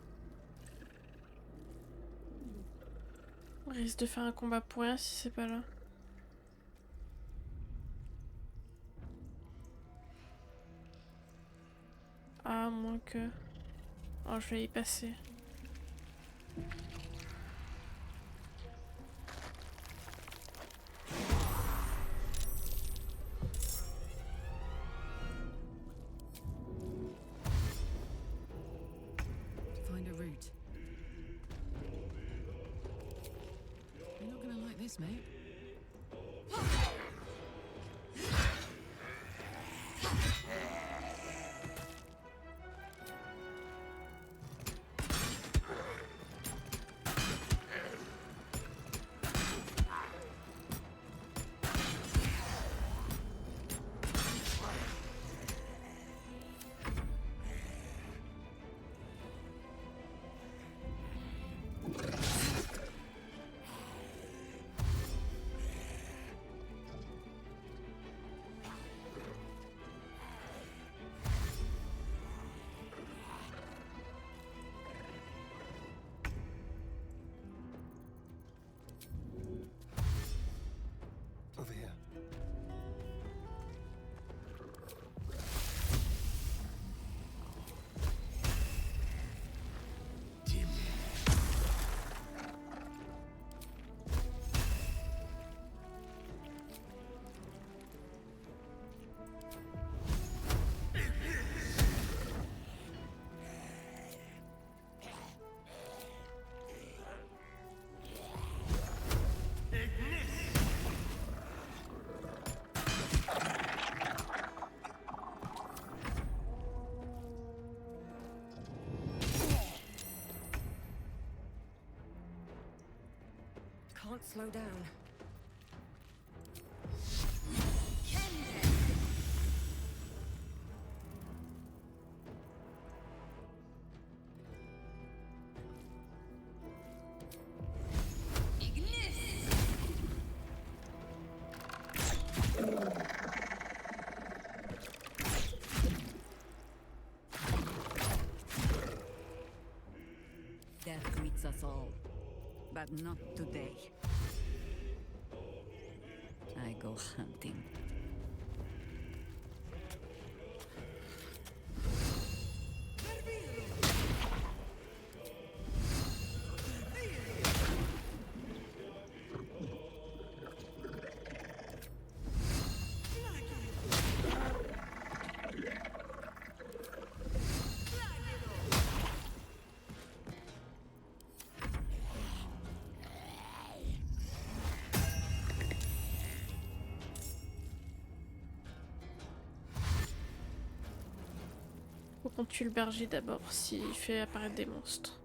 On risque de faire un combat pour rien si c'est pas là. Ah, moins que... Oh, je vais y passer. Find a route. You're not gonna like this, mate. Over here. Can't slow down. Death greets us all. But not today. I go hunting. Faut qu'on tue le berger d'abord s'il fait apparaître des monstres.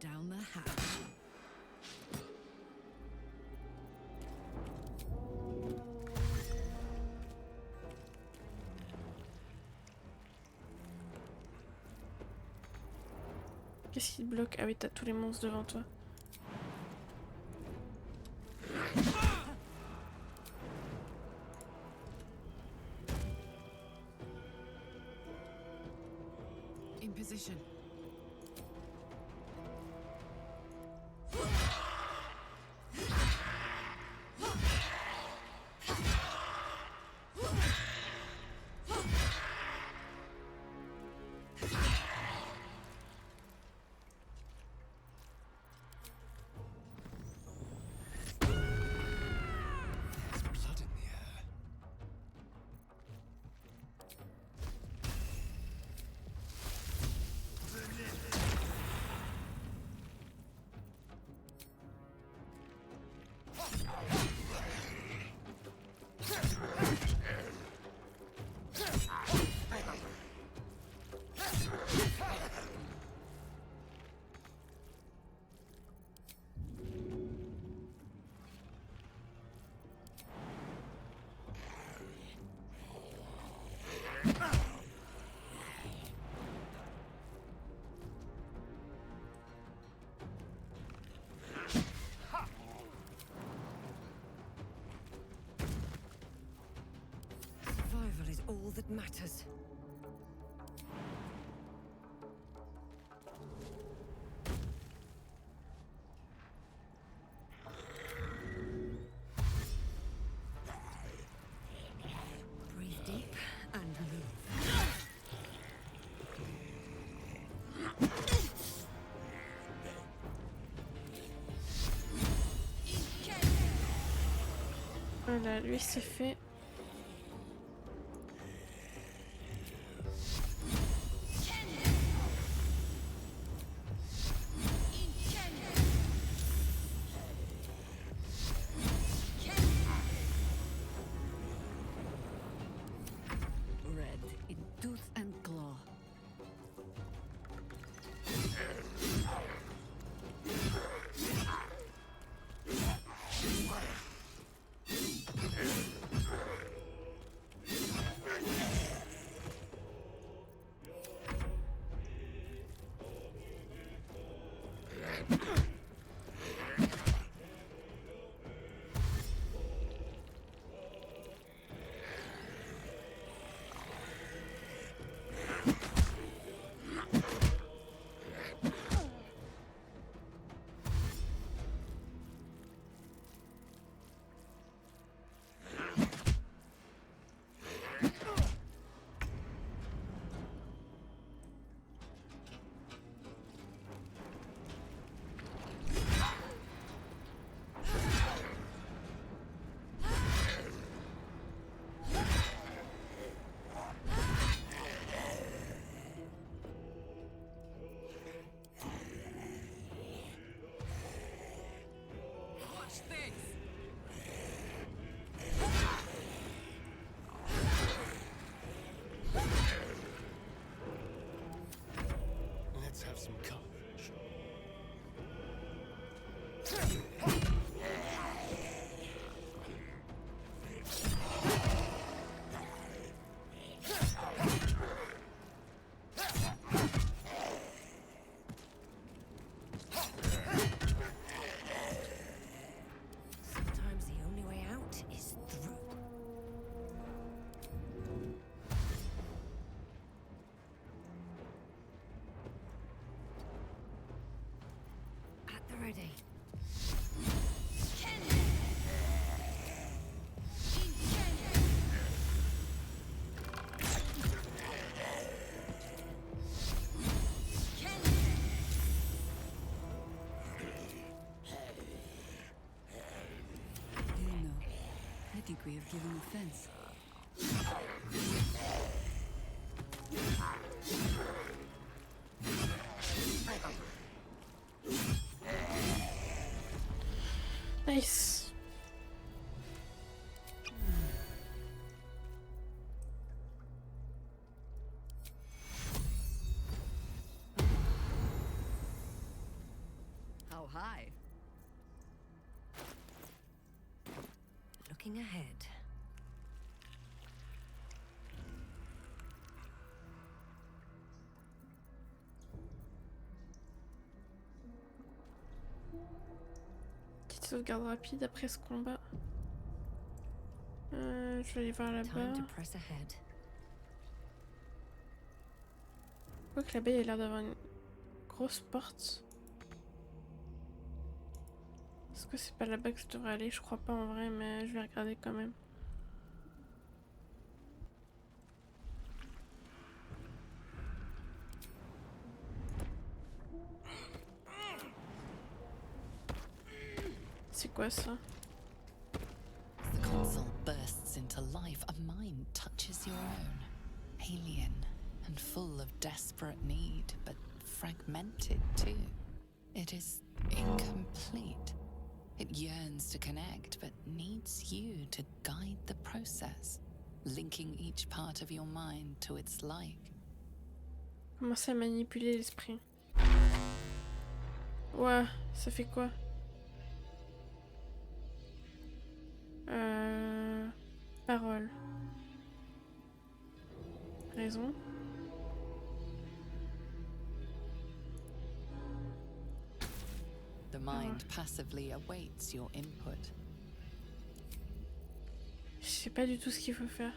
Down the hatch. Qu'est-ce qui te bloque? Ah oui, t'as tous les monstres devant toi. In position. matters. Breathe deep and move. Voilà, lui c'est fait. Red in tooth and claw. Let's have some courage. Sometimes the only way out is through. At the ready. You know, I think we have given offense. Nice. How high? Looking ahead. Petite sauvegarde rapide après ce combat. Je vais aller voir là-bas. Time to press ahead. Je vois que là-bas il y a l'air d'avoir une grosse porte. Est-ce que c'est pas là-bas que je devrais aller? Je crois pas en vrai, mais je vais regarder quand même. C'est quoi ça? As the console bursts into life, a mind touches your own. Alien and full of desperate need, but fragmented too. It is incomplete. It yearns to connect, but needs you to guide the process, linking each part of your mind to its like. Commencer à manipuler l'esprit. Ouais, ça fait quoi? Parole. Raison. The mind passively awaits your input. Je sais pas du tout ce qu'il faut faire.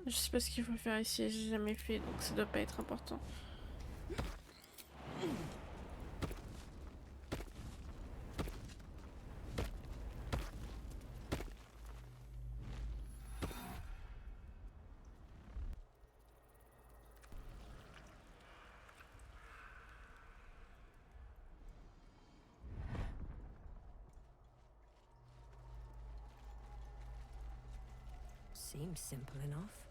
Je sais pas ce qu'il faut faire ici, j'ai jamais fait, donc ça doit pas être important. Seems simple enough.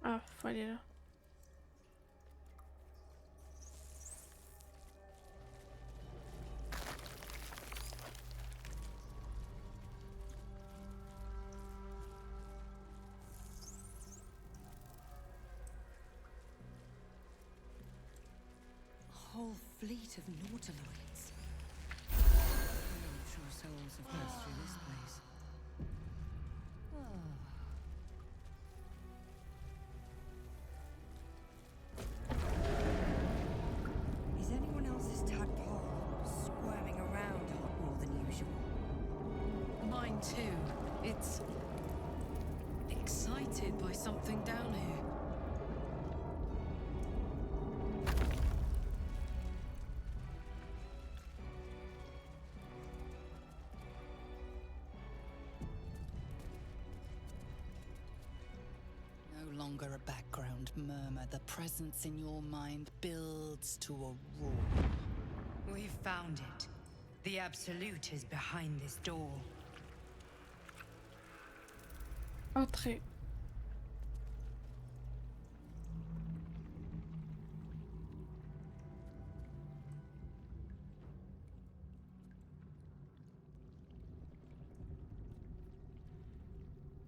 Ah, faut aller là. Whole fleet of nautiloids. Many true souls have passed through this place. Is anyone else's tadpole squirming around a lot more than usual? Mine too. It's excited by something down here. No longer a background murmur. The presence in your mind builds to a roar. We've found it. The Absolute is behind this door. Entrez.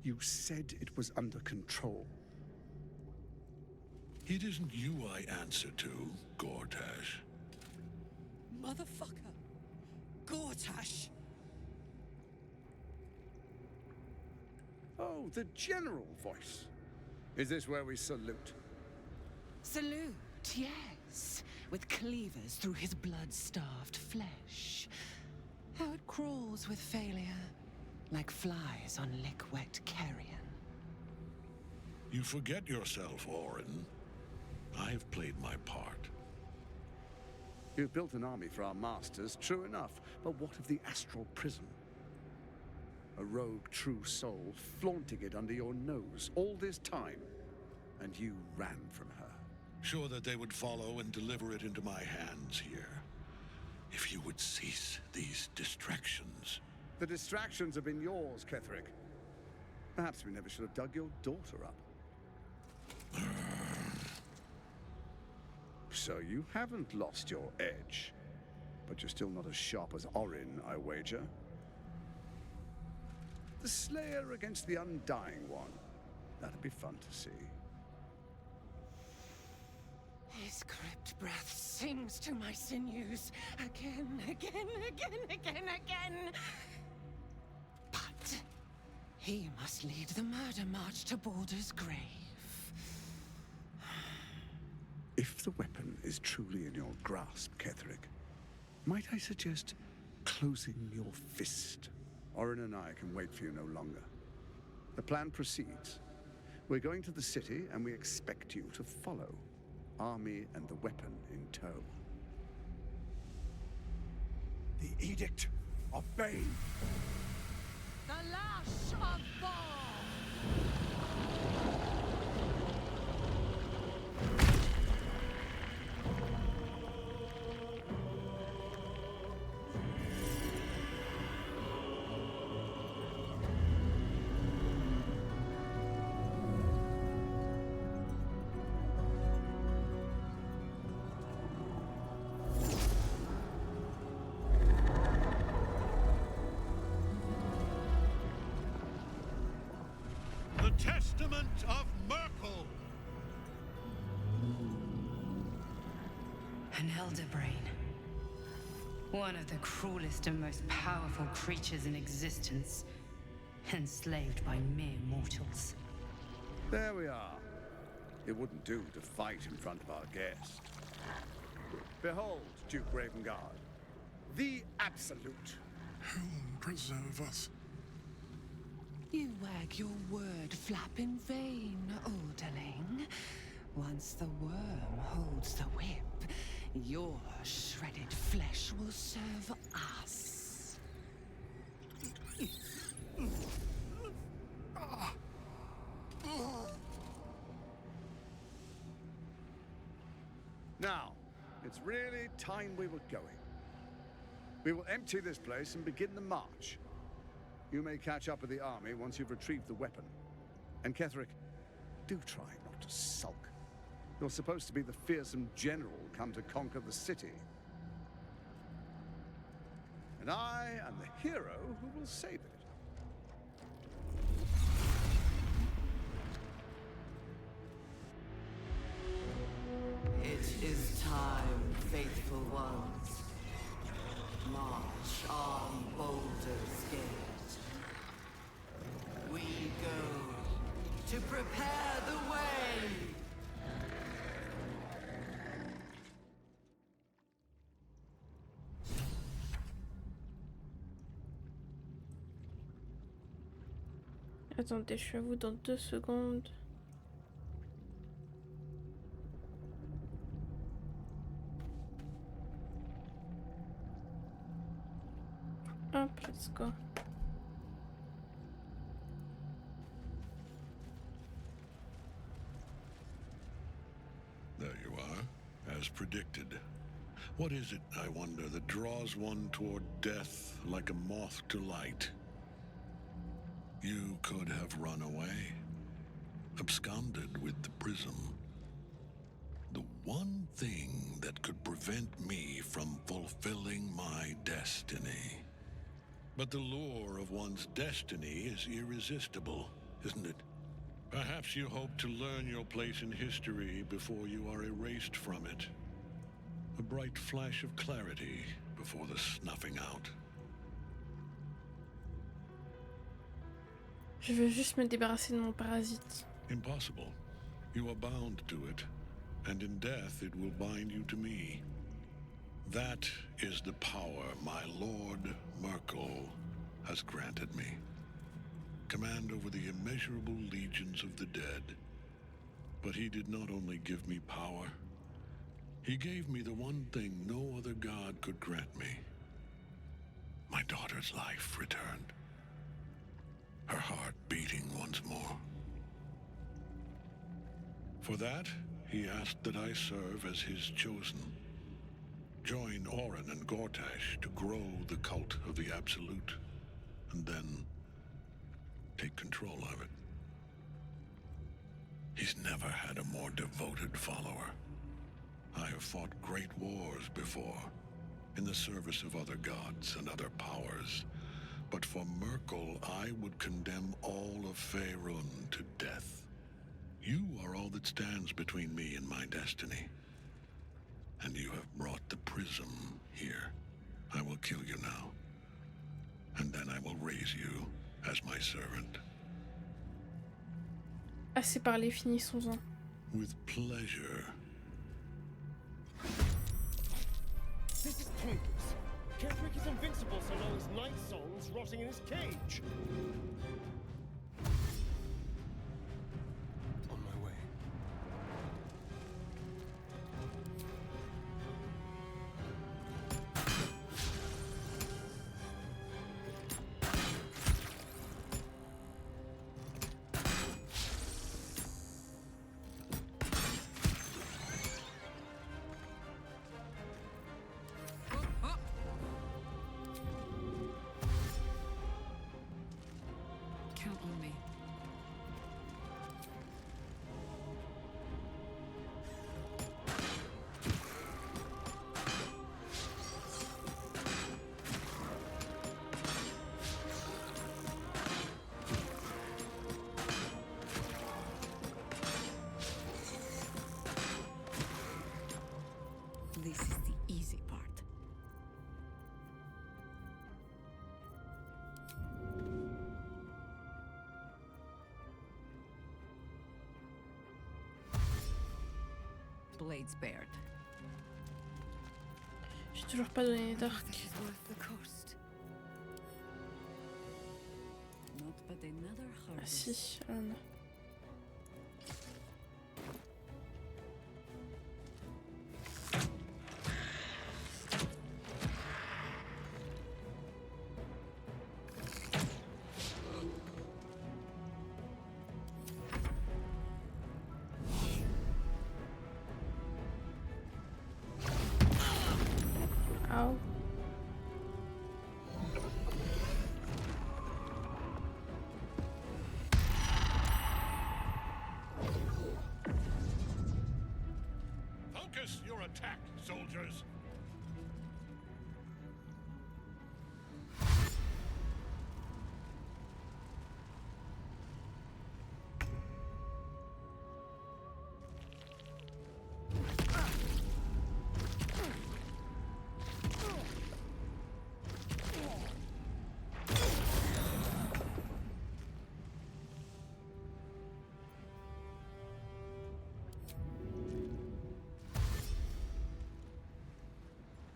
You said it was under control. It isn't you I answer to, Gortash. Motherfucker! Gortash! Oh, the general voice. Is this where we salute? Salute, yes. With cleavers through his blood-starved flesh. How it crawls with failure. Like flies on lick-wet carrion. You forget yourself, Orin. I have played my part. You've built an army for our masters, true enough. But what of the astral prison? A rogue true soul flaunting it under your nose all this time. And you ran from her. Sure that they would follow and deliver it into my hands here. If you would cease these distractions. The distractions have been yours, Ketheric. Perhaps we never should have dug your daughter up. So you haven't lost your edge. But you're still not as sharp as Orin, I wager. The Slayer against the Undying One. That'd be fun to see. His crypt breath sings to my sinews. Again, again, again, again, again. But he must lead the murder march to Baldur's grave. If the weapon is truly in your grasp, Ketheric, might I suggest closing your fist? Orin and I can wait for you no longer. The plan proceeds. We're going to the city, and we expect you to follow. Army and the weapon in tow. The Edict of Bane. The Lash of Thorm! Testament of Merkel! An elder brain. One of the cruelest and most powerful creatures in existence, enslaved by mere mortals. There we are. It wouldn't do to fight in front of our guest. Behold, Duke Ravengard, the Absolute. Helm preserve us. You wag your word flap in vain, Alderling. Once the worm holds the whip, your shredded flesh will serve us. Now, it's really time we were going. We will empty this place and begin the march. You may catch up with the army once you've retrieved the weapon. And Ketheric, do try not to sulk. You're supposed to be the fearsome general come to conquer the city. And I am the hero who will save it. It is time, faithful ones. March on Baldur's Gate. We go to prepare the way. Attendez, je suis à vous dans 2 secondes. Hop, let's go. There you are, as predicted. What is it, I wonder, that draws one toward death like a moth to light? You could have run away, absconded with the prism. The one thing that could prevent me from fulfilling my destiny. But the lure of one's destiny is irresistible, isn't it? Perhaps you hope to learn your place in history before you are erased from it. A bright flash of clarity before the snuffing out. Je veux juste me débarrasser de mon parasite. Impossible. You are bound to it, and in death it will bind you to me. That is the power my Lord Merkel has granted me. Command over the immeasurable legions of the dead. But he did not only give me power, he gave me the one thing no other god could grant me. My daughter's life returned. Her heart beating once more. For that, he asked that I serve as his chosen. Join Orin and Gortash to grow the cult of the Absolute, and then take control of it. He's never had a more devoted follower. I have fought great wars before, in the service of other gods and other powers. But for Merkel, I would condemn all of Faerun to death. You are all that stands between me and my destiny. And you have brought the prism here. I will kill you now. And then I will raise you as my servant. Assez parlé, finissons-en. With pleasure. This is pointless. Ketheric is invincible so long as Night Song's rotting in his cage. On my way. Count on me. This is the easy part. blades bared. J'ai toujours pas donné d'arc. Not but another Ah harvest. si, ah non. Ow. Focus your attack, soldiers!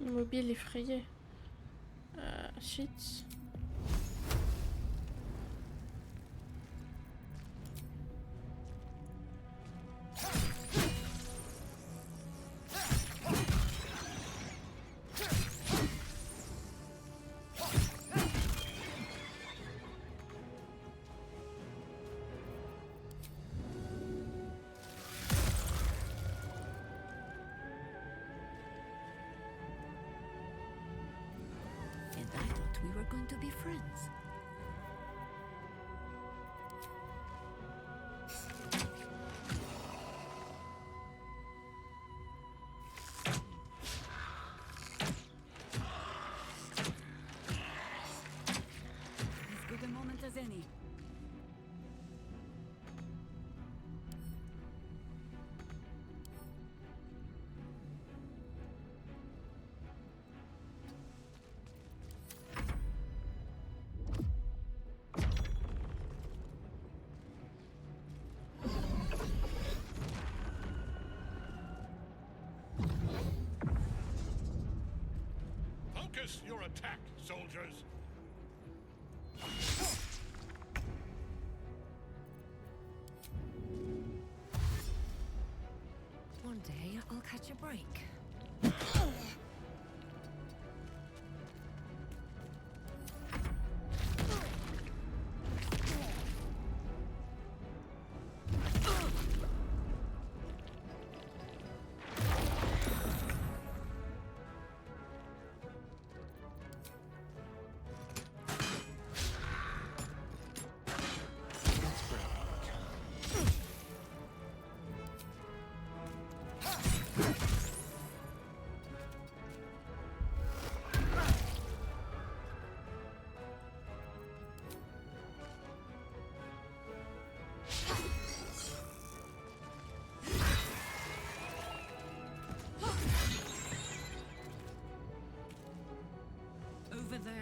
Immobile effrayé. Shit. And I thought we were going to be friends. As good a moment as any. Focus your attack, soldiers! One day I'll catch a break. Over there.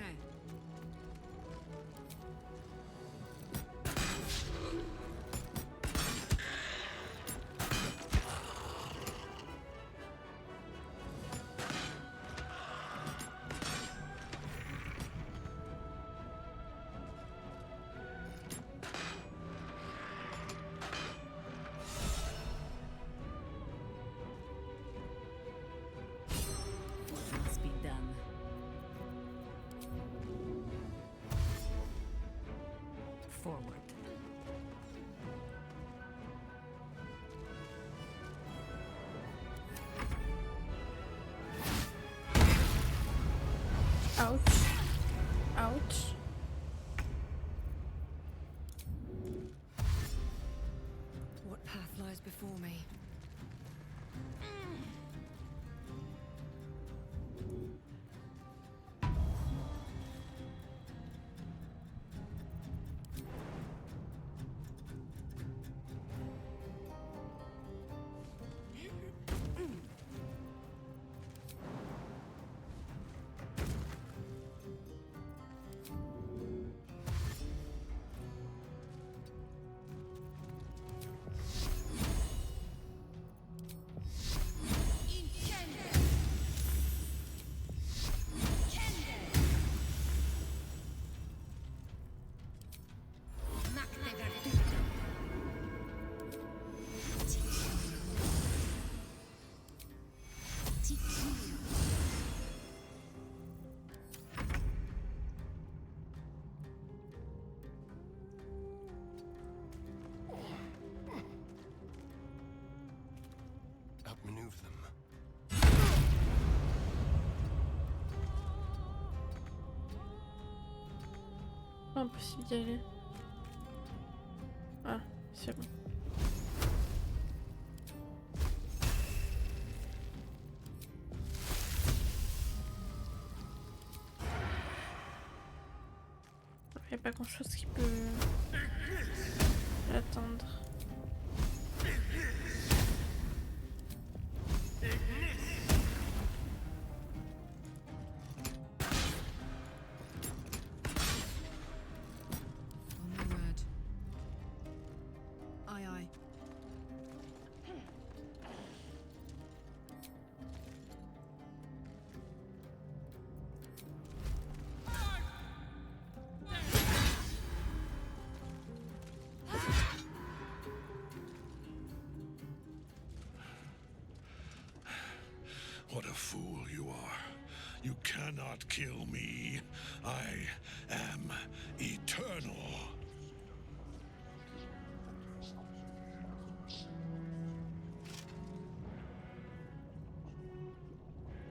What must be done? Forward. Ouch. Ouch. What path lies before me? impossible d'y aller. Ah, c'est bon. Il n'y a pas grand chose qui peut l'attendre. What a fool you are. You cannot kill me. I am eternal.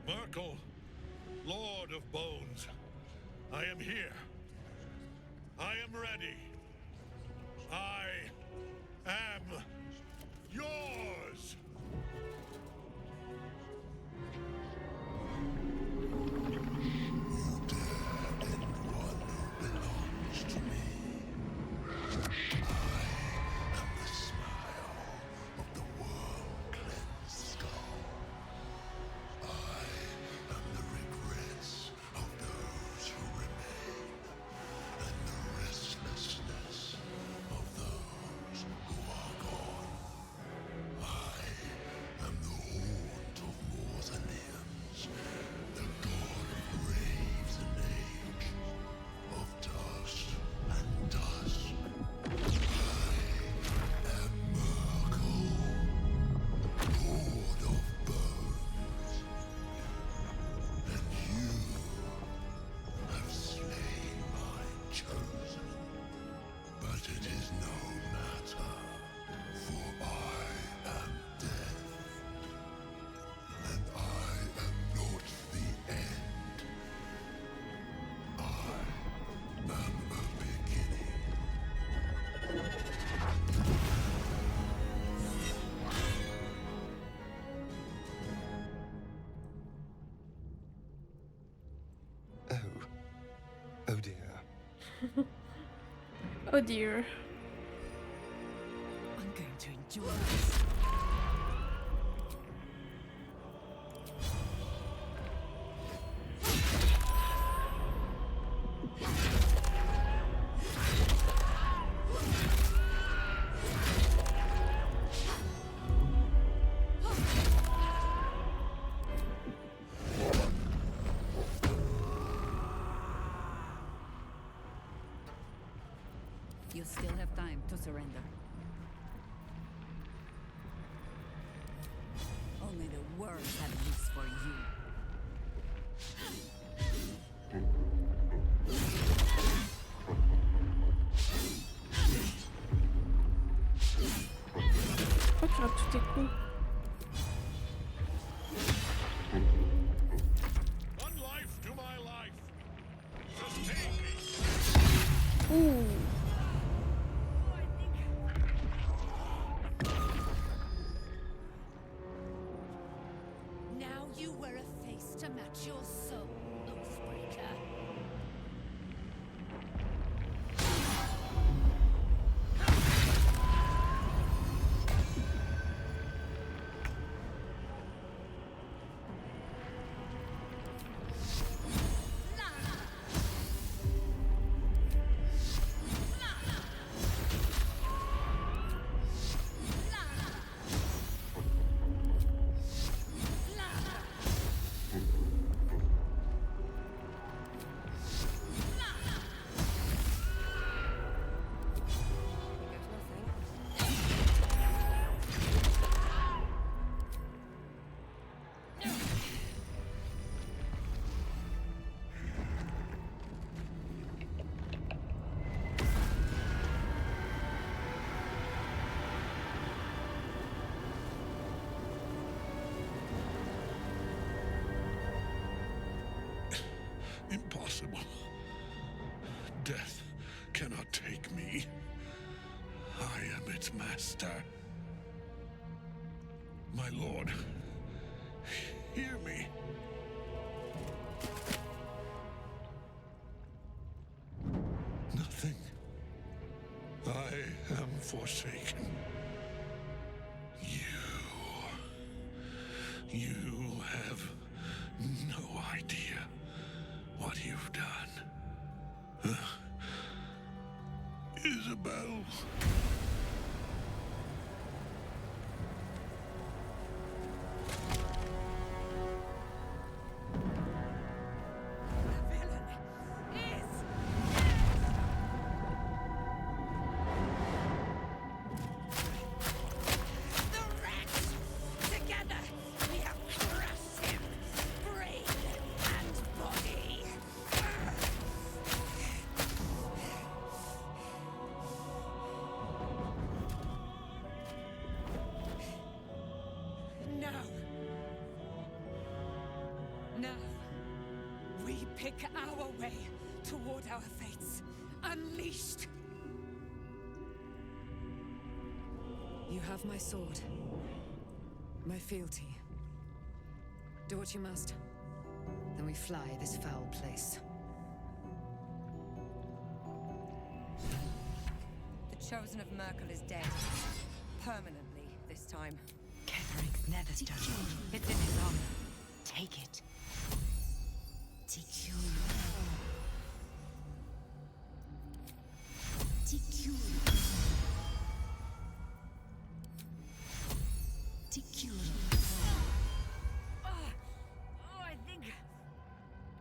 Merkel, Lord of Bones, I am here. I am ready. I am yours. Oh dear. Oh dear. I'm going to enjoy this. You still have time to surrender. Only the worms have use for you. Pourquoi tu rates tous tes coups? One life to my life. Sustain me. Ouh. Now you wear a face to match your soul, Oathbreaker. Impossible. Death cannot take me. I am its master. My lord, hear me. Nothing. I am forsaken. You have no idea what you've done. Isabel. Now, we pick our way toward our fates. Unleashed! You have my sword. My fealty. Do what you must. Then we fly this foul place. The Chosen of Merkel is dead. Permanently, this time. Ketheric's netherstone. It's in his armor. Take it. TQ. TQ. TQ. Oh, I think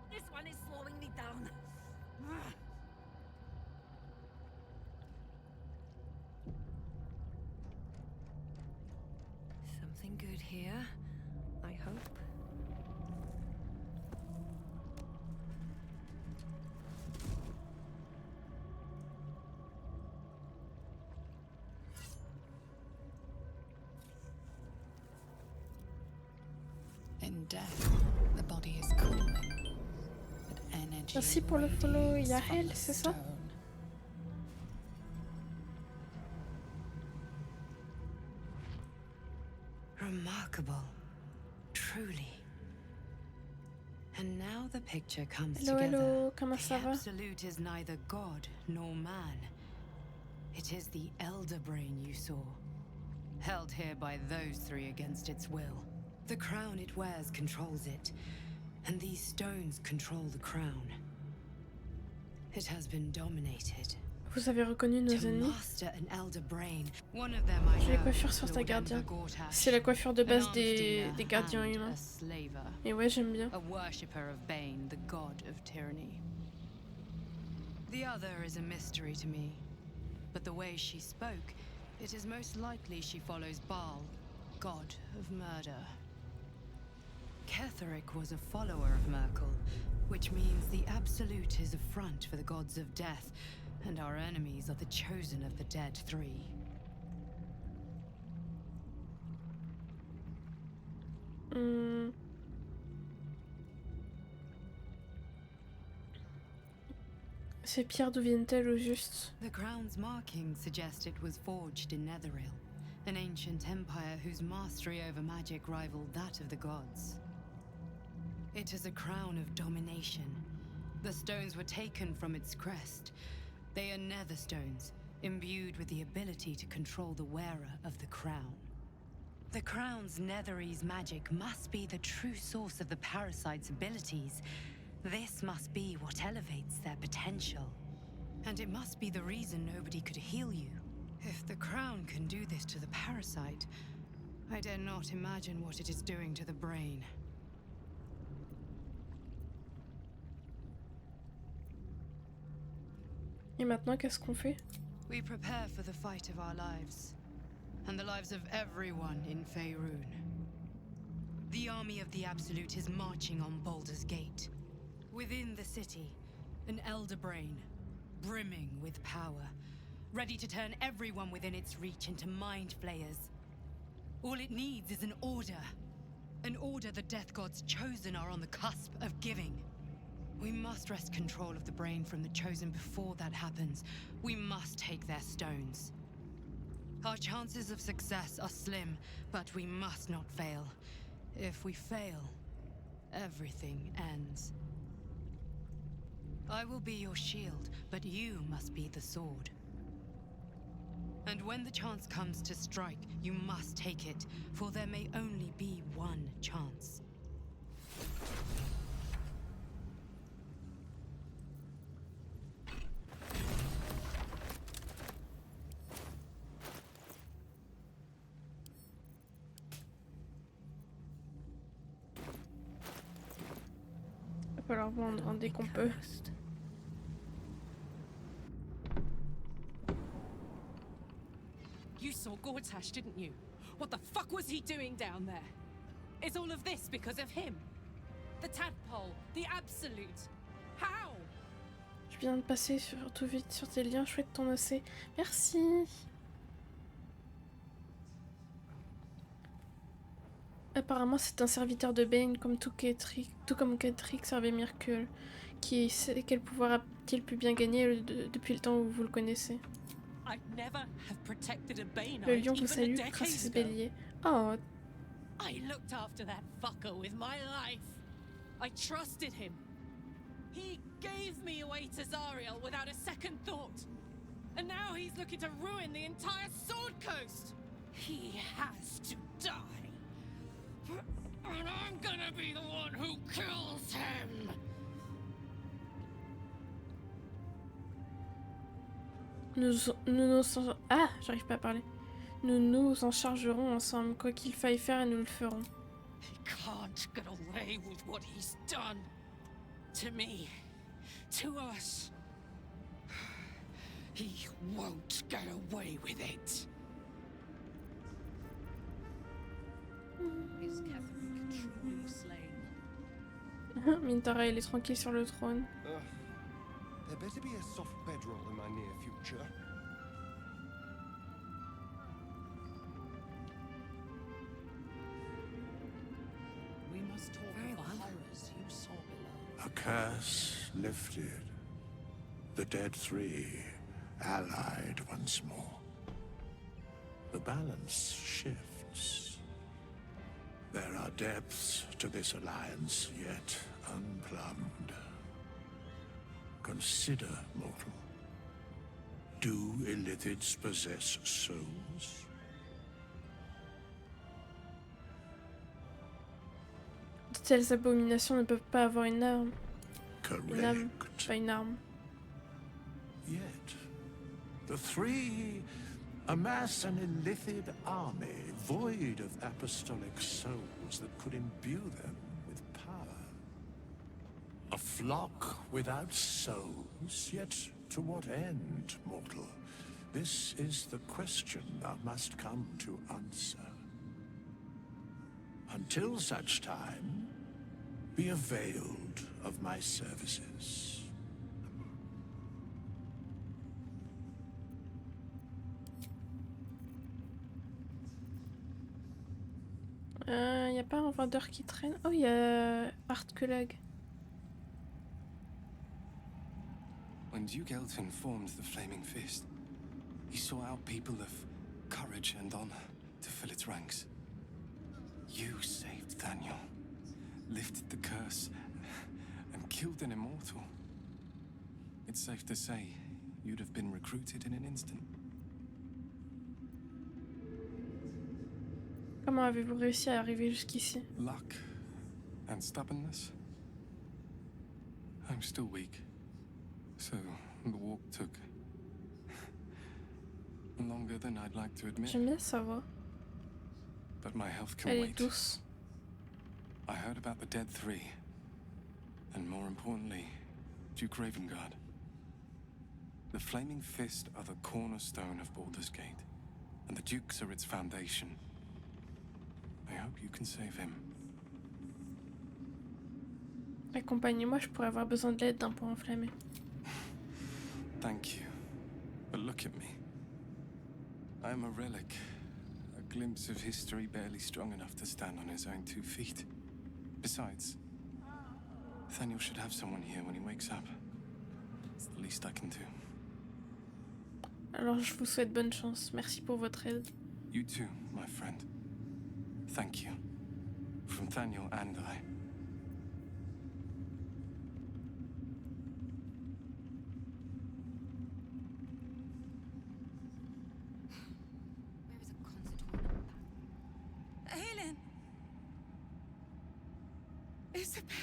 this one is slowing me down. Something good here, I hope. In death, the body is cooling, but energy Merci pour le follow, radiates from Yael, the c'est ça? stone. Remarkable. Truly. And now the picture comes Hello, together. hello, comment The ça va? Absolute is neither god nor man. It is the Elder Brain you saw. Held here by those three against its will. The crown it wears controls it. And these stones control the crown. It has been dominated. Vous avez reconnu nos ennemis? J'ai la coiffure sur ta gardienne. C'est la coiffure de base des gardiens humains. Et ouais, j'aime bien. A worshipper of Bane, the god of tyranny. The other is a mystery to me. But the way she spoke, it is most likely she follows Baal, god of murder. Ketheric was a follower of Merkel, which means the Absolute is a front for the gods of death, and our enemies are the chosen of the Dead Three. Ces pierres d'où viennent-elles au juste? The crown's markings suggest it was forged in Netheril, an ancient empire whose mastery over magic rivaled that of the gods. It is a crown of domination. The stones were taken from its crest. They are nether stones, imbued with the ability to control the wearer of the crown. The crown's Netherese magic must be the true source of the parasite's abilities. This must be what elevates their potential. And it must be the reason nobody could heal you. If the crown can do this to the parasite, I dare not imagine what it is doing to the brain. Et maintenant, qu'est-ce qu'on fait? We prepare for the fight of our lives, and the lives of everyone in Faerun. The army of the Absolute is marching on Baldur's Gate. Within the city, an Elder Brain, brimming with power, ready to turn everyone within its reach into mind flayers. All it needs is an order the Death God's chosen are on the cusp of giving. We must wrest control of the brain from the Chosen before that happens. We must take their stones. Our chances of success are slim, but we must not fail. If we fail, everything ends. I will be your shield, but you must be the sword. And when the chance comes to strike, you must take it, for there may only be one chance. On peut leur vendre dès qu'on peut. You saw Gortash, didn't you? What the fuck was he doing down there? Is all of this because of him? The tadpole, the absolute. How? Je viens de passer tout vite sur tes liens, chouette ton OC. Merci. Apparemment, c'est un serviteur de Bane, comme tout comme Ketheric servait Myrkul. Qui sait quel pouvoir a-t-il pu bien gagner depuis le temps où vous le connaissez? Le lion vous salue, princesse bélier. Oh. I looked after that fucker with my life. I trusted him. He gave me away to Zariel without a second thought. And now he's looking to ruin the entire Sword Coast. He has to die. And I'm gonna be the one who kills him. J'arrive pas à parler. Nous nous en chargerons ensemble, quoi qu'il faille faire, et nous le ferons. He can't get away with what he's done. To me. To us. He won't get away with it. Is Ketheric truly slain? Mintara, il est tranquille sur le trône. There better be a soft bedroll in my near future. We must talk of the horrors you saw below. A curse lifted. The dead three allied once more. The balance shifts. There are depths to this alliance yet unplumbed. Consider, mortal. Do illithids possess souls? De telles abominations ne peuvent pas avoir une âme. Une âme, Correct. pas une arme. Yet, the three amass an illithid army void of apostolic souls that could imbue them with power. A flock without souls, yet to what end, mortal? This is the question thou must come to answer. Until such time, be availed of my services. Y a pas un vendeur qui traîne? Oh, y a Artkelag. When Duke Elton formed the Flaming Fist, he sought out people of courage and honor to fill its ranks. You saved Daniel, lifted the curse, and killed an immortal. It's safe to say you'd have been recruited in an instant. Comment avez-vous réussi à arriver jusqu'ici? Luck and stubbornness. I'm still weak, so the walk took longer than I'd like to admit. J'aime bien sa voix. But my health can Elle est wait. douce. I heard about the Dead Three, and more importantly, Duke Ravengard. The Flaming Fist are the cornerstone of Baldur's Gate, and the Dukes are its foundation. I hope you can save him. Accompagnez-moi, je pourrais avoir besoin de l'aide d'un point enflammé. Thank you. But look at me. I am a relic. A glimpse of history barely strong enough to stand on his own 2 feet. Besides, Nathaniel should have someone here when he wakes up. It's the least I can do. Alors je vous souhaite bonne chance. Merci pour votre aide. You too, my friend. Thank you. From Nathaniel and I. Aelin! Isabel!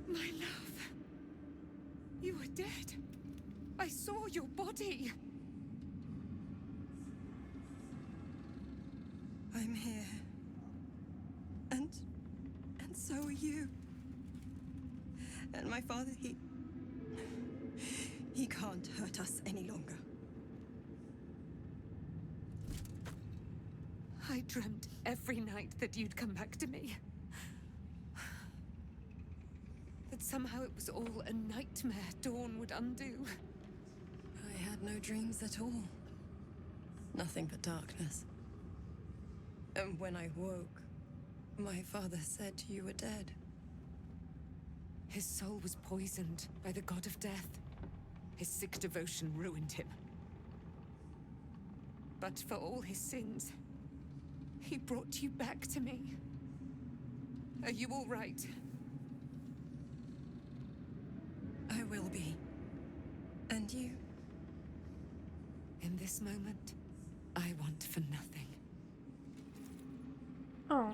My love. You were dead. I saw your body. I'm here. And so are you. And my father, he can't hurt us any longer. I dreamt every night that you'd come back to me. That somehow it was all a nightmare Dawn would undo. I had no dreams at all. Nothing but darkness. And when I woke, my father said you were dead. His soul was poisoned by the god of death. His sick devotion ruined him. But for all his sins, he brought you back to me. Are you all right? I will be. And you? In this moment, I want for nothing. Oh.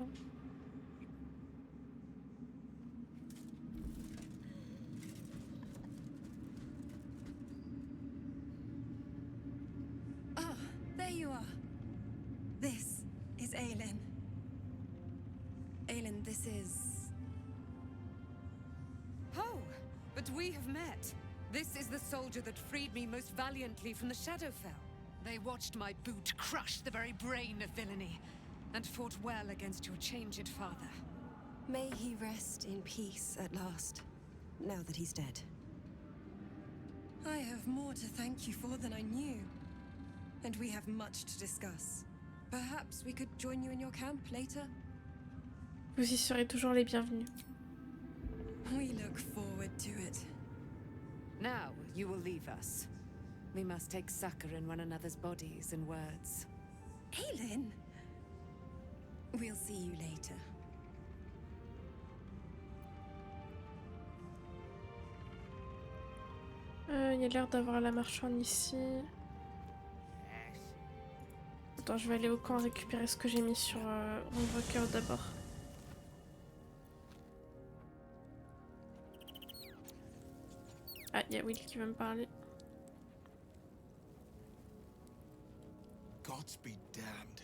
Ah, there you are. This is Aelin. Aelin, this is... Oh, but we have met. This is the soldier that freed me most valiantly from the Shadowfell. They watched my boot crush the very brain of villainy, and fought well against your changed father. May he rest in peace at last, now that he's dead. I have more to thank you for than I knew. And we have much to discuss. Perhaps we could join you in your camp later? Vous y serez toujours les bienvenus. We look forward to it. Now, you will leave us. We must take succor in one another's bodies and words. Aelin! We'll see you later. Il y a l'air d'avoir la marchande ici. Attends, je vais aller au camp récupérer ce que j'ai mis sur Runebreaker d'abord. Ah, il y a Will qui veut me parler. Gods be damned.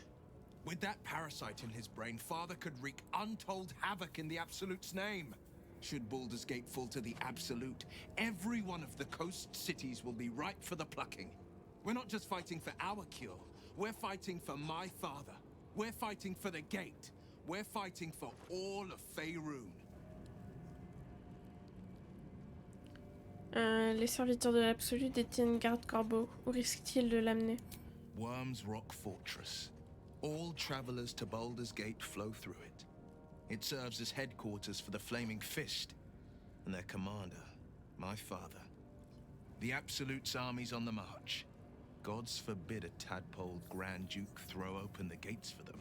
With that parasite in his brain, Father could wreak untold havoc in the Absolute's name. Should Baldur's Gate fall to the Absolute, every one of the coast cities will be ripe for the plucking. We're not just fighting for our cure, we're fighting for my father. We're fighting for the Gate. We're fighting for all of Faerun. Les serviteurs de l'Absolu détiennent Garde Corbeau. Où risquent-ils de l'amener? Worm's Rock Fortress. All travelers to Baldur's Gate flow through it. It serves as headquarters for the Flaming Fist, and their commander, my father. The Absolute's army's on the march. Gods forbid a tadpole Grand Duke throw open the gates for them.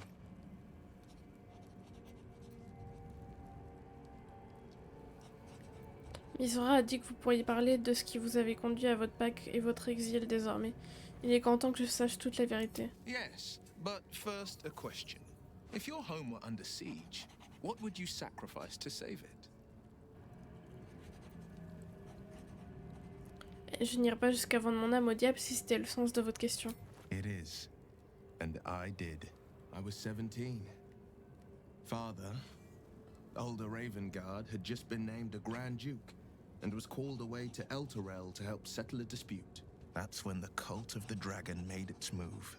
Isora a dit que vous pourriez parler de ce qui vous avait conduit à votre pacte et votre exil désormais. Il est grand temps que je sache toute la vérité. Yes, but first a question. If your home were under siege, what would you sacrifice to save it? Je n'irai pas jusqu'à vendre mon âme au diable si c'était le sens de votre question. It is. And I did. I was 17. Father, older Ravengard, had just been named a Grand Duke and was called away to Elturel to help settle a dispute. That's when the cult of the dragon made its move.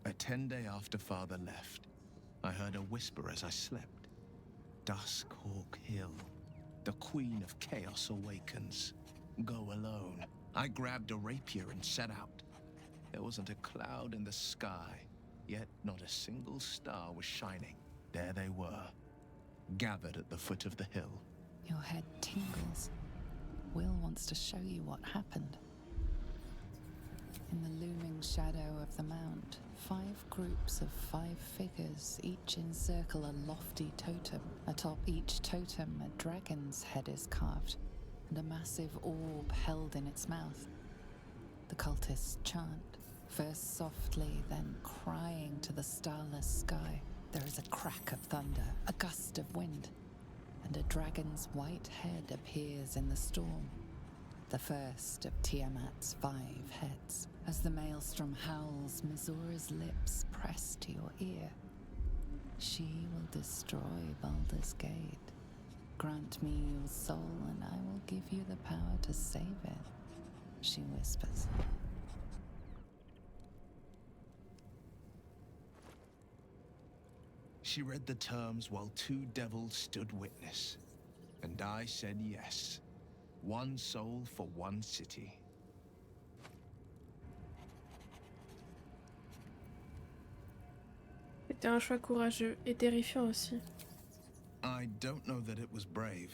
A 10-day after Father left, I heard a whisper as I slept. Duskhawk Hill. The Queen of Chaos awakens. Go alone. I grabbed a rapier and set out. There wasn't a cloud in the sky, yet not a single star was shining. There they were, gathered at the foot of the hill. Your head tingles. Will wants to show you what happened. In the looming shadow of the mound, 5 groups of 5 figures each encircle a lofty totem. Atop each totem, a dragon's head is carved, and a massive orb held in its mouth. The cultists chant, first softly, then crying to the starless sky. There is a crack of thunder, a gust of wind, and a dragon's white head appears in the storm. The first of Tiamat's 5 heads. As the maelstrom howls, Mizura's lips press to your ear. She will destroy Baldur's Gate. Grant me your soul and I will give you the power to save it, she whispers. She read the terms while 2 devils stood witness, and I said yes. 1 soul for 1 city. C'était un choix courageux et terrifiant aussi. I don't know that it was brave.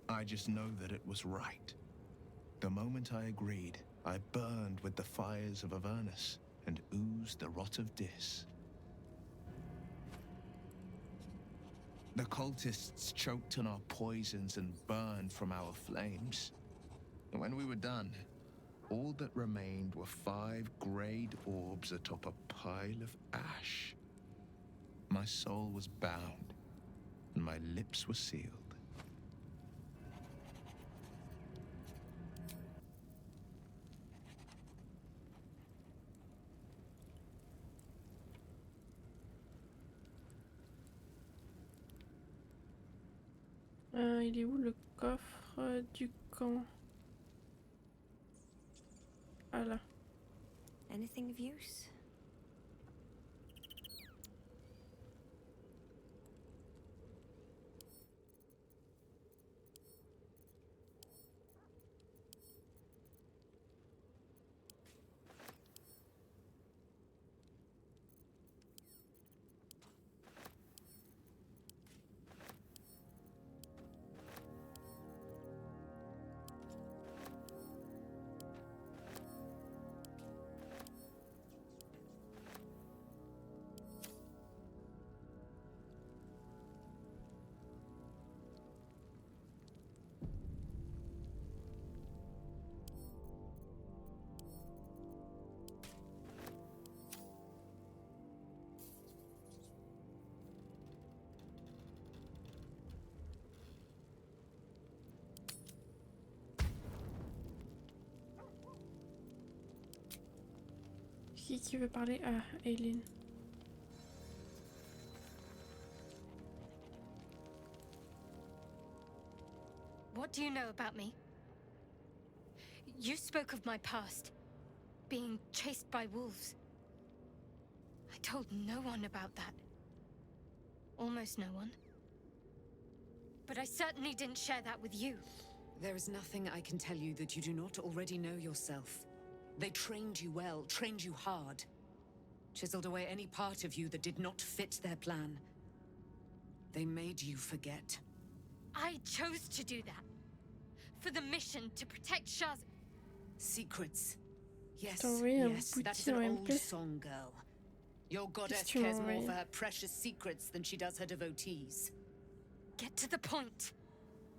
I just know that it was right. The moment I agreed, I burned with the fires of Avernus and oozed the rot of Dis. The cultists choked on our poisons and burned from our flames. And when we were done, all that remained were 5 greyed orbs atop a pile of ash. My soul was bound, and my lips were sealed. Il est où le coffre du camp? Ah là. Anything of use? Qui veut parler? Ah, Aileen. What do you know about me? You spoke of my past, being chased by wolves. I told no one about that. Almost no one. But I certainly didn't share that with you. There is nothing I can tell you that you do not already know yourself. They trained you well, trained you hard. Chiseled away any part of you that did not fit their plan. They made you forget. I chose to do that. For the mission to protect Shaz. Secrets. Yes, Story, yes, that is an old song, girl. Your goddess cares more for her precious secrets than she does her devotees. Get to the point.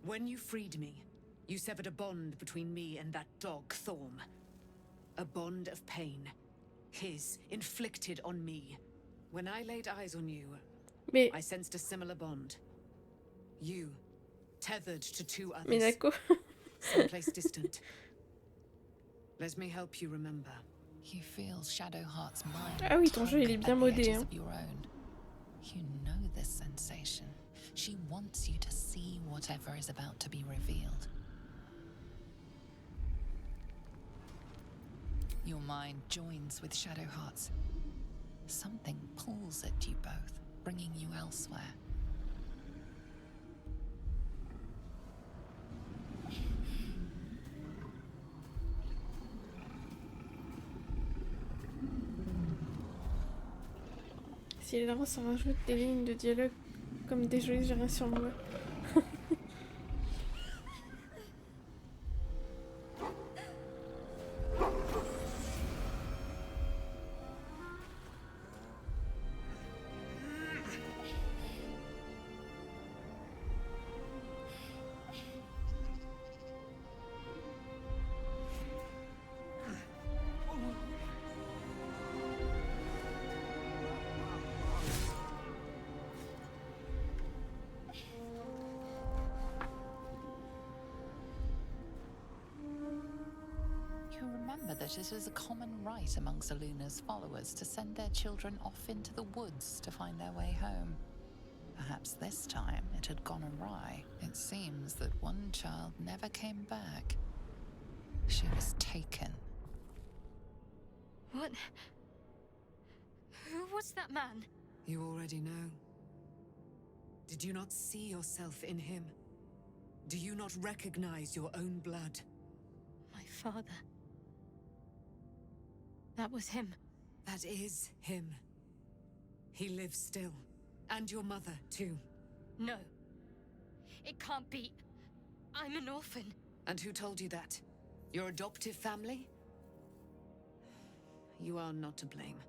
When you freed me, you severed a bond between me and that dog, Thorm. A bond of pain. His, inflicted on me. When I laid eyes on you, I sensed a similar bond. You, tethered to 2 others. Mais d'accord. Someplace distant. Let me help you remember. You feel Shadowheart's mind. Ah oui, ton jeu il est bien modé, hein. You know this sensation. She wants you to see whatever is about to be revealed. Your mind joins with Shadowheart's. Something pulls at you both, bringing you elsewhere. Si là, ça rajoute des lignes de dialogue comme désolé, j'ai rien sur moi. You remember that it is a common rite amongst Aluna's followers to send their children off into the woods to find their way home. Perhaps this time it had gone awry. It seems that one child never came back. She was taken. What? Who was that man? You already know. Did you not see yourself in him? Do you not recognize your own blood? My father. That was him. That is him. He lives still. And your mother, too. No. It can't be. I'm an orphan. And who told you that? Your adoptive family? You are not to blame.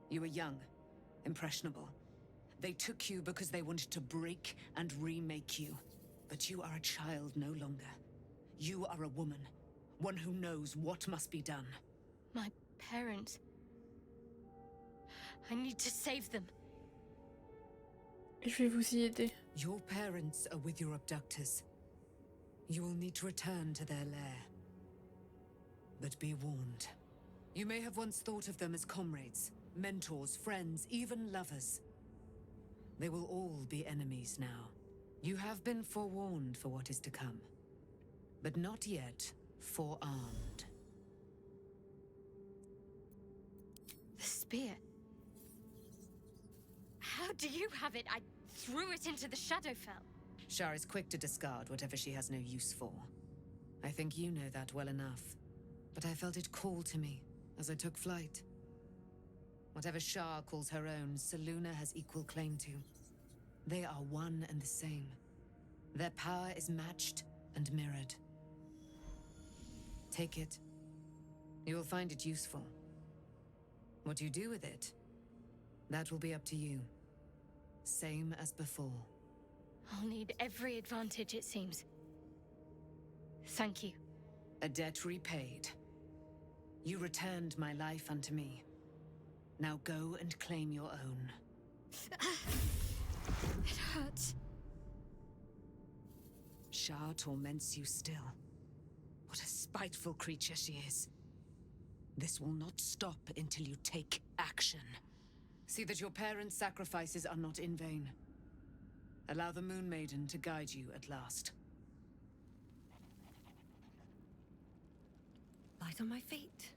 You were young, impressionable. They took you because they wanted to break and remake you. But you are a child no longer. You are a woman. One who knows what must be done. My parents. I need to save them. Je vais vous y aider. Your parents are with your abductors. You will need to return to their lair. But be warned. You may have once thought of them as comrades, mentors, friends, even lovers. They will all be enemies now. You have been forewarned for what is to come, but not yet forearmed. The spear. How do you have it? I threw it into the Shadowfell. Shar is quick to discard whatever she has no use for. I think you know that well enough. But I felt it call to me as I took flight. Whatever Shar calls her own, Selûne has equal claim to. They are one and the same. Their power is matched and mirrored. Take it. You will find it useful. What you do with it, that will be up to you. Same as before. I'll need every advantage, it seems. Thank you. A debt repaid. You returned my life unto me. Now go and claim your own. It hurts. Shar torments you still. What a spiteful creature she is. This will not stop until you take action. See that your parents' sacrifices are not in vain. Allow the Moon Maiden to guide you at last. Light on my feet.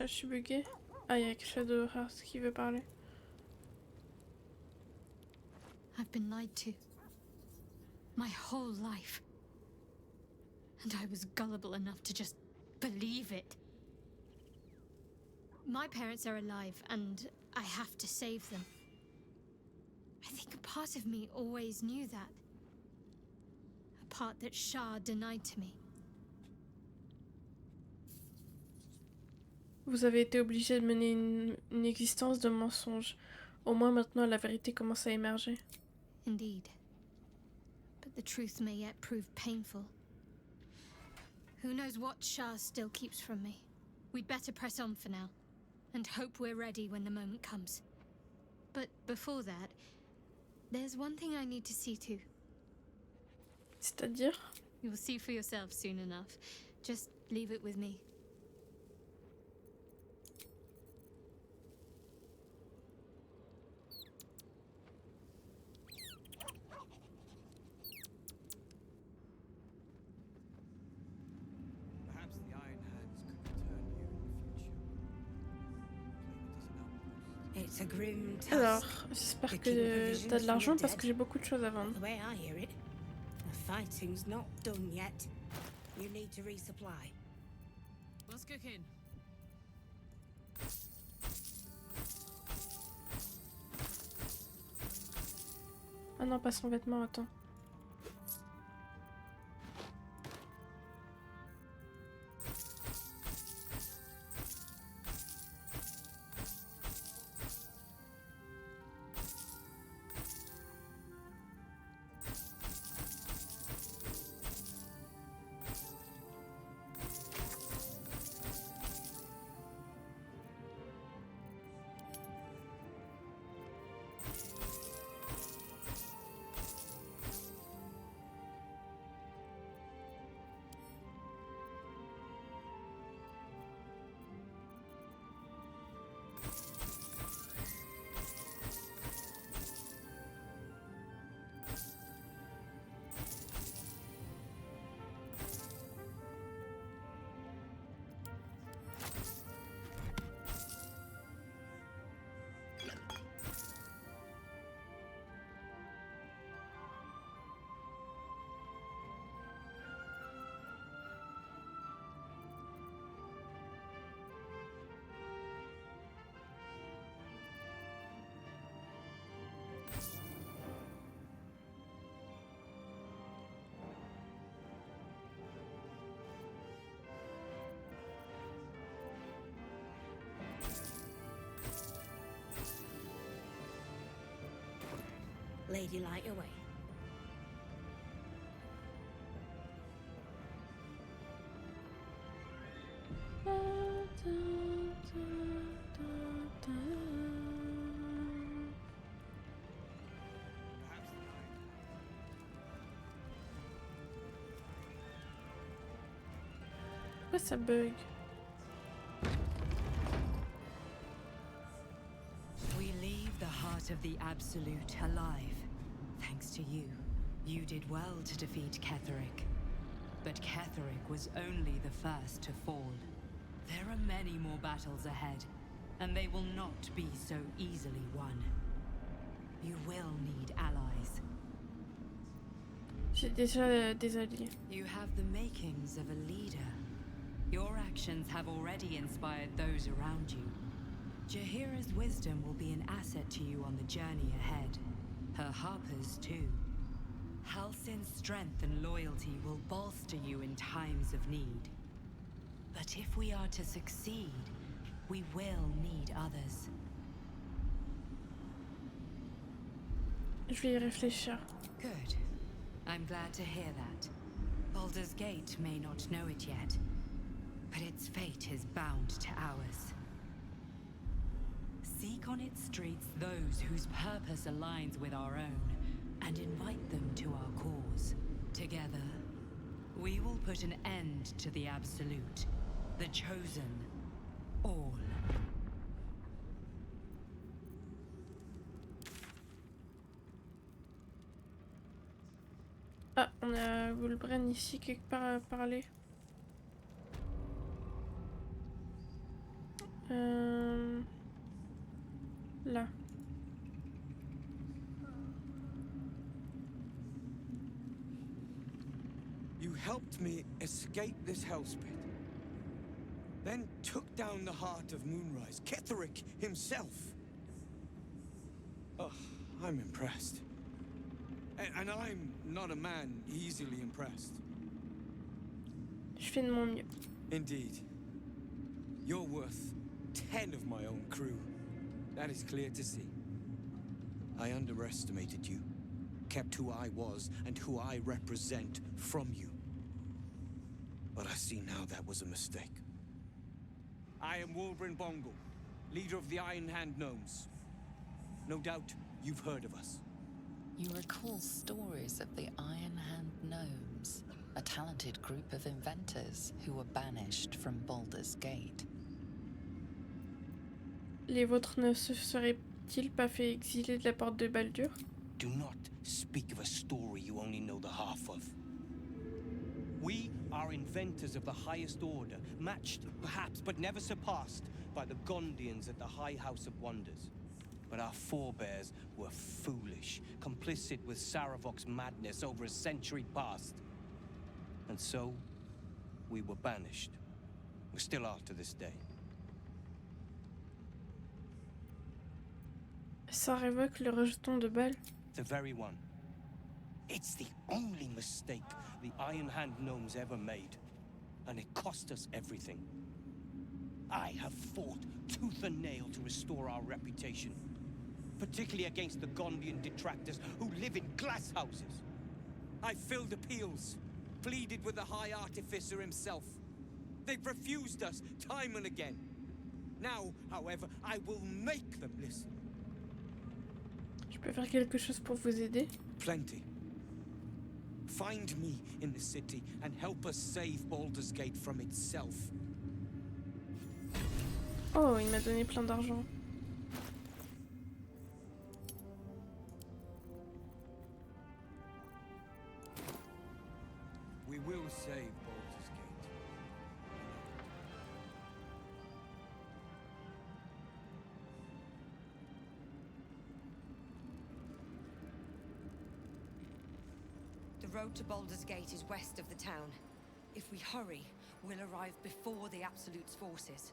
Je suis buguée. Ah, il y a Shadowheart qui veut parler. I've been lied to. My whole life. And I was gullible enough to just believe it. My parents are alive, and I have to save them. I think a part of me always knew that. A part that Shar denied to me. Vous avez été obligé de mener une existence de mensonges. Au moins maintenant la vérité commence à émerger. Indeed. But the truth may yet prove painful. Who knows what Shar still keeps from me? We'd better press on for now, and hope we're ready when the moment comes. But before that, there's one thing I need to see to. C'est-à-dire? You'll see for yourself soon enough. Just leave it with me. It's a grim Alors, task. j'espère Picking que provisions t'as de from l'argent the parce dead. que j'ai beaucoup de choses à vendre. The way I hear it, the fighting's not done yet. You need to resupply. What's cooking? Ah non, pas son vêtement, attends. Lady, light away. Pourquoi ça bug? We leave the heart of the Absolute alive. Thanks to you. You did well to defeat Ketheric. But Ketheric was only the first to fall. There are many more battles ahead, and they will not be so easily won. You will need allies. J'ai déjà des alliés. You have the makings of a leader. Your actions have already inspired those around you. Jahira's wisdom will be an asset to you on the journey ahead. Her harpers, too. Halsin's strength and loyalty will bolster you in times of need. But if we are to succeed, we will need others. Je vais y réfléchir. Good. I'm glad to hear that. Baldur's Gate may not know it yet, but its fate is bound to ours. Seek on its streets those whose purpose aligns with our own, and invite them to our cause. Together, we will put an end to the Absolute, the Chosen, all. Ah, on a Wolbren ici quelque part à parler. Là. You helped me escape this hellspit. Then took down the heart of Moonrise, Ketheric himself. Oh, I'm impressed. And I'm not a man easily impressed. Je fais de mon mieux. Indeed. You're worth 10 of my own crew. That is clear to see. I underestimated you. Kept who I was and who I represent from you. But I see now that was a mistake. I am Wolbren Bongal, leader of the Iron Hand Gnomes. No doubt you've heard of us. You recall stories of the Iron Hand Gnomes, a talented group of inventors who were banished from Baldur's Gate. Les vôtres ne se seraient-ils pas fait exiler de la porte de Baldur? Do not speak of a story you only know the half of. We are inventors of the highest order, matched, perhaps, but never surpassed by the Gondians at the High House of Wonders. But our forebears were foolish, complicit with Saravok's madness over a century past. And so, we were banished. We still are to this day. Ça révoque le rejeton de balles. The very one. It's the only mistake the Iron Hand gnomes ever made. And it cost us everything. I have fought tooth and nail to restore our reputation. Particularly against the Gondian detractors who live in glass houses. I filled appeals, pleaded with the High Artificer himself. They've refused us time and again. Now, however, I will make them listen. Je peux faire quelque chose pour vous aider? Plenty. Find me in the city and help us save Baldur's Gate from itself. Oh, il m'a donné plein d'argent. We will save Baldur's Gate. The road to Baldur's Gate is west of the town. If we hurry, we'll arrive before the Absolute's forces.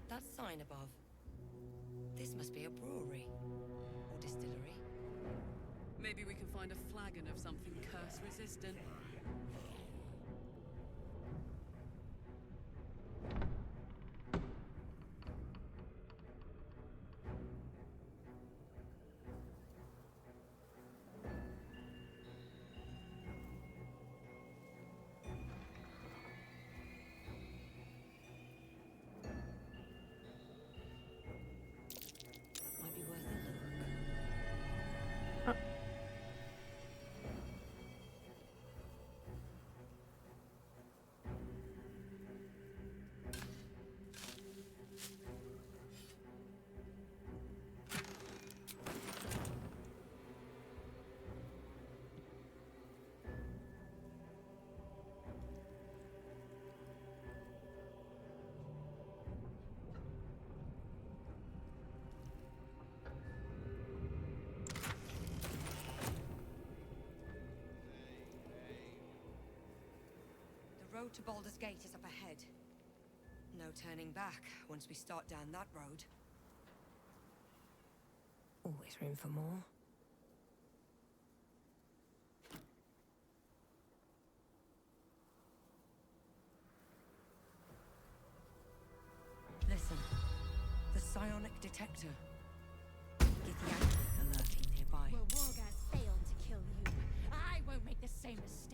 That sign above. This must be a brewery. Or distillery. Maybe we can find a flagon of something curse-resistant. Might be worth a look. The road to Baldur's Gate is up ahead. No turning back once we start down that road. Always room for more. Listen. The psionic detector. Ketheric lurking nearby. Will Wargaz fail to kill you, I won't make the same mistake.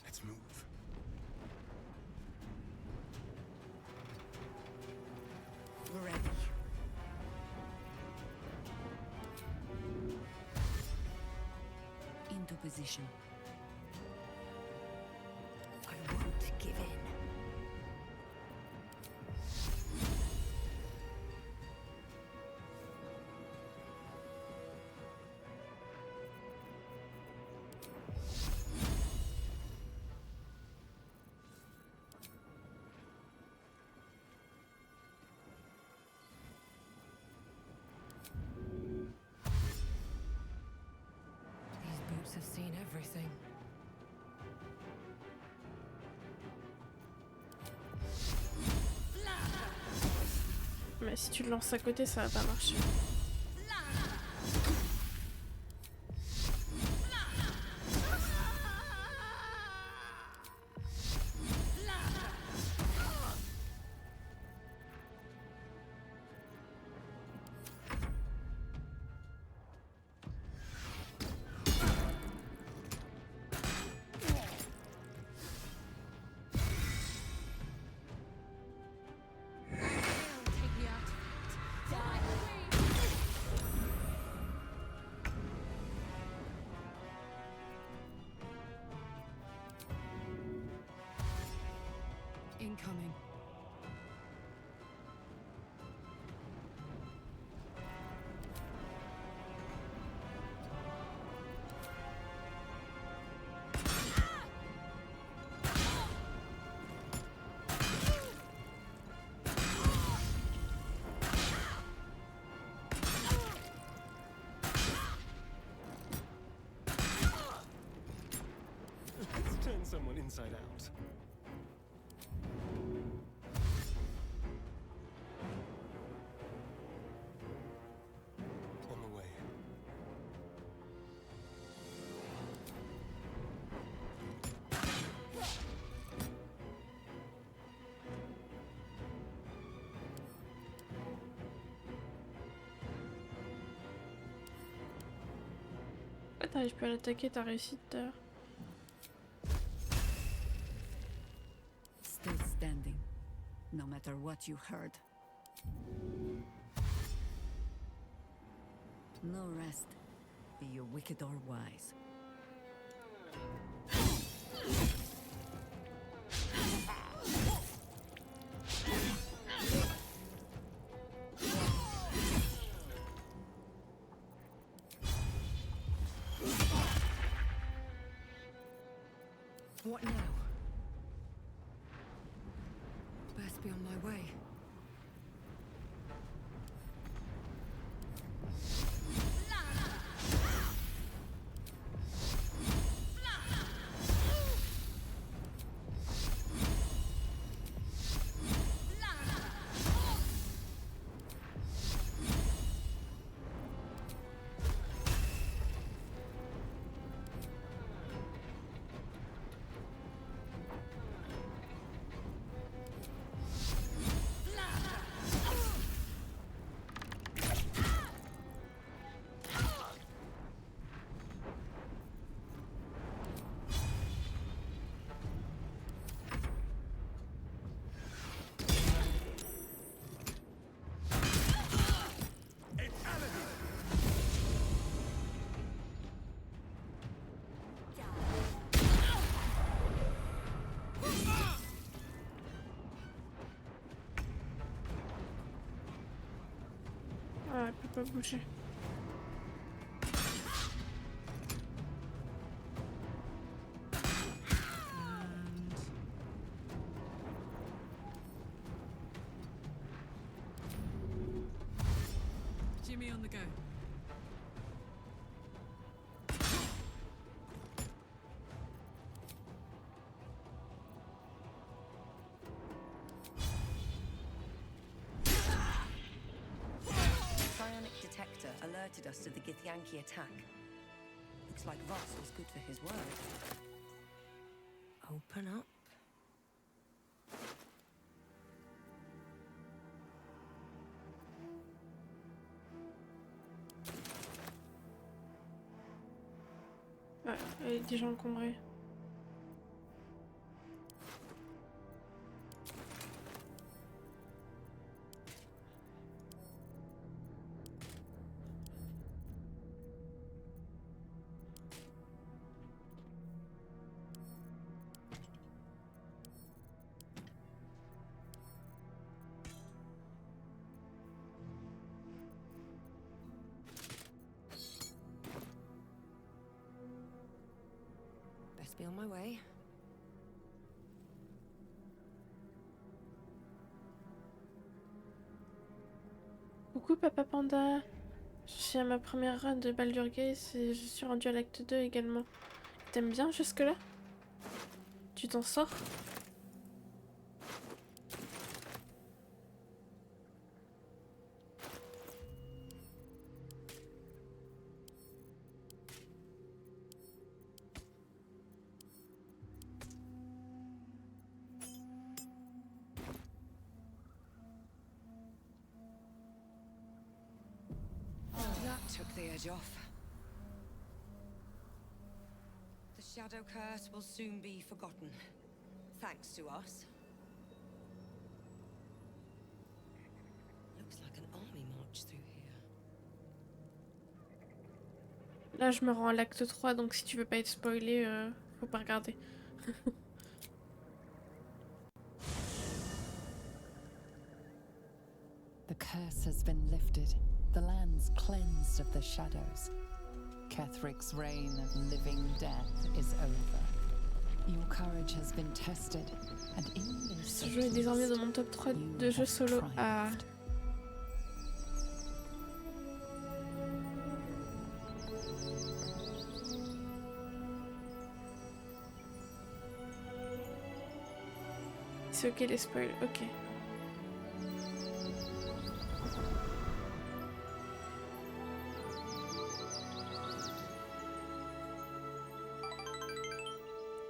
Let's move. We're ready. Into position. I won't give in. These boots have seen everything. Mais si tu le lances à côté, ça va pas marcher. inside out. On the way. T'arrives plus à l'attaquer, t'as réussi tout à l'heure. Still standing, no matter what you heard. No rest, be you wicked or wise. What now? Best be on my way. Ah, elle peut pas bouger. Jimmy on the go. Psionic detector alerted us to the Githyanki attack. Looks like Voss was good for his word. Open up. Ouais, elle est déjà encombrée. Best be on my way. Coucou Papa Panda. Je suis à ma première run de Baldur's Gate et je suis rendue à l'acte 2 également. T'aimes bien jusque-là? Tu t'en sors? That took the edge off. The shadow curse will soon be forgotten. Thanks to us. Looks like an army march through here. Là, je me rends à l'acte 3, donc si tu veux pas être spoilé, faut pas regarder. The curse has been lifted. The land's cleansed of the shadows. Ketheric's reign of living death is over. Your courage has been tested, and in this Ce jeu est désormais dans mon top 3 de jeux solo. Ah. C'est ok les spoils, ok.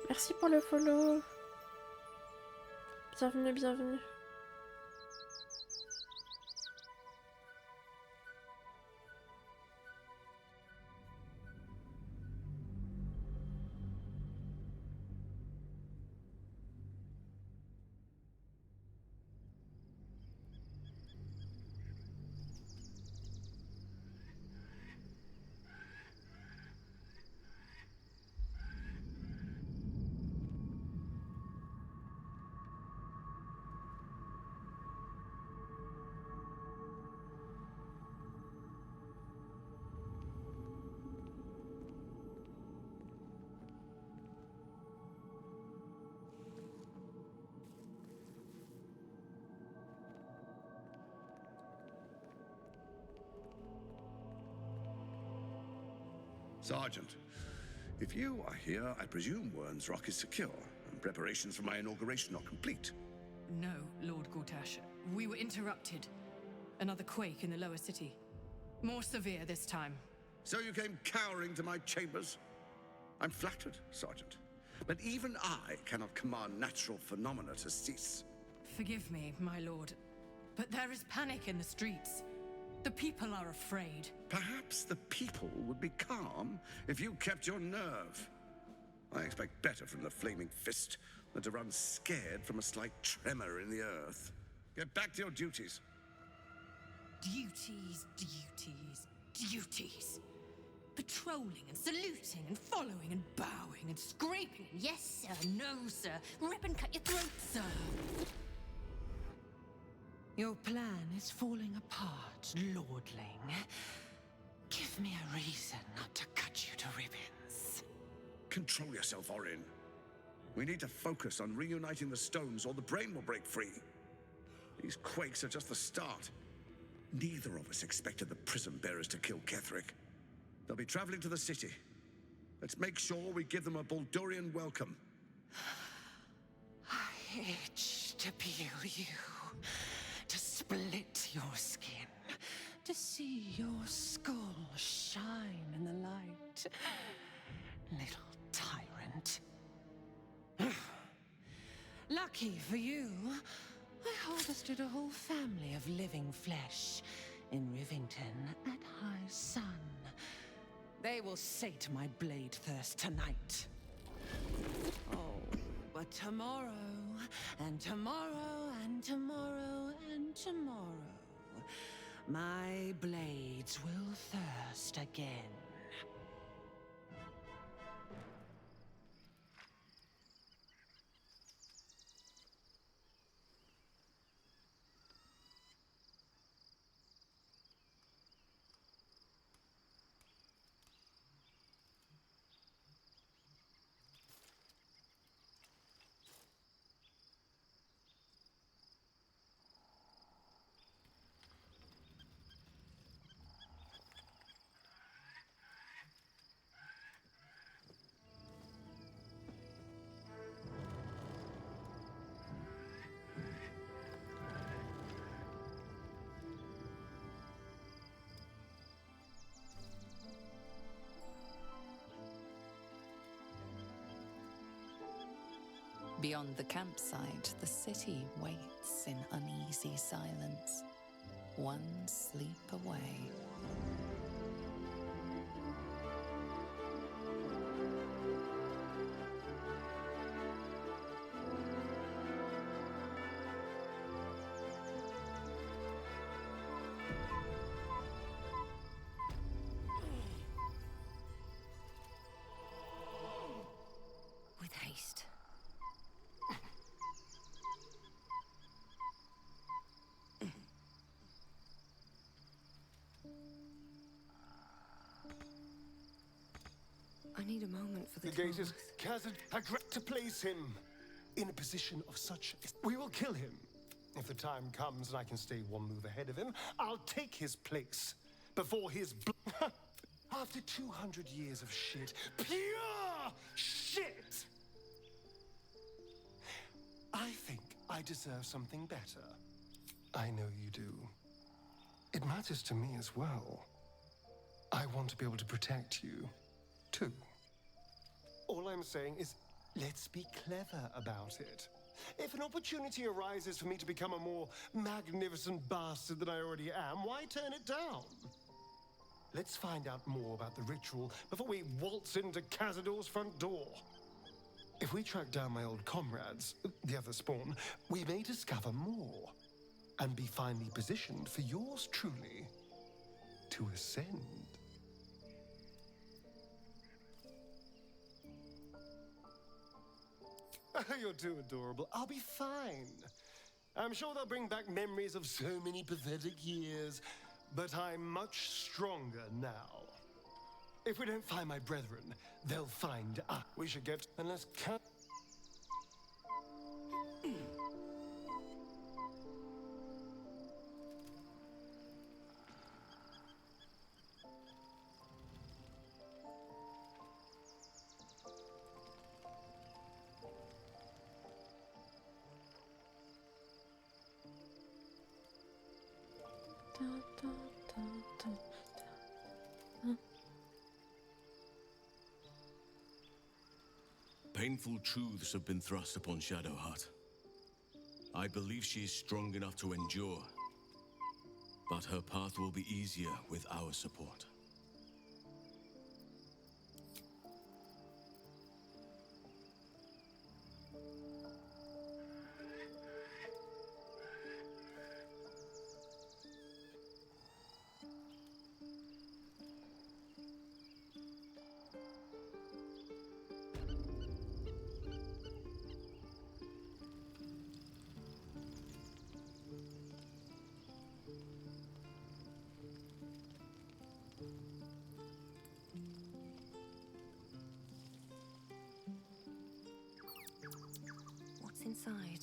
Merci pour le follow. Bienvenue, bienvenue. Sergeant, if you are here, I presume Wern's Rock is secure, and preparations for my inauguration are complete. No, Lord Gortash. We were interrupted. Another quake in the lower city. More severe this time. So you came cowering to my chambers? I'm flattered, Sergeant. But even I cannot command natural phenomena to cease. Forgive me, my lord, but there is panic in the streets. The people are afraid. Perhaps the people would be calm if you kept your nerve. I expect better from the Flaming Fist than to run scared from a slight tremor in the earth. Get back to your duties. Duties, duties, duties. Patrolling and saluting and following and bowing and scraping. Yes, sir. No, sir. Rip and cut your throat, sir. Your plan is falling apart, lordling. Give me a reason not to cut you to ribbons. Control yourself, Orin. We need to focus on reuniting the stones or the brain will break free. These quakes are just the start. Neither of us expected the Prism Bearers to kill Ketheric. They'll be traveling to the city. Let's make sure we give them a Baldurian welcome. I itch to peel you, to split your skin, to see your skull shine in the light. Little tyrant. Lucky for you, I harvested a whole family of living flesh in Rivington at high sun. They will sate my blade thirst tonight. Oh, but tomorrow, and tomorrow, and tomorrow, and tomorrow, my blades will thirst again. Beyond the campsite, the city waits in uneasy silence, one sleep away. With haste. I need a moment for the gate is gathered to place him in a position of such. We will kill him. If the time comes and I can stay one move ahead of him, I'll take his place before his After 200 years of shit, pure shit, I think I deserve something better. I know you do. It matters to me as well. I want to be able to protect you, too. All I'm saying is, let's be clever about it. If an opportunity arises for me to become a more magnificent bastard than I already am, why turn it down? Let's find out more about the ritual before we waltz into Cazador's front door. If we track down my old comrades, the other spawn, we may discover more and be finally positioned for yours truly to ascend. You're too adorable. I'll be fine. I'm sure they'll bring back memories of so many pathetic years, but I'm much stronger now. If we don't find my brethren, they'll find us. We should get... Unless... Painful truths have been thrust upon Shadowheart. I believe she is strong enough to endure, but her path will be easier with our support. What's inside?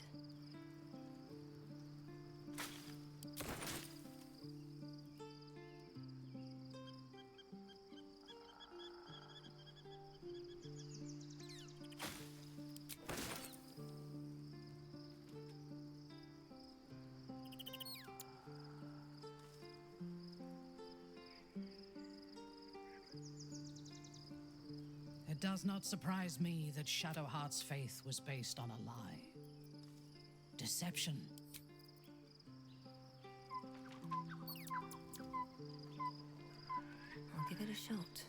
It does not surprise me that Shadowheart's faith was based on a lie. Deception. I'll give it a shot.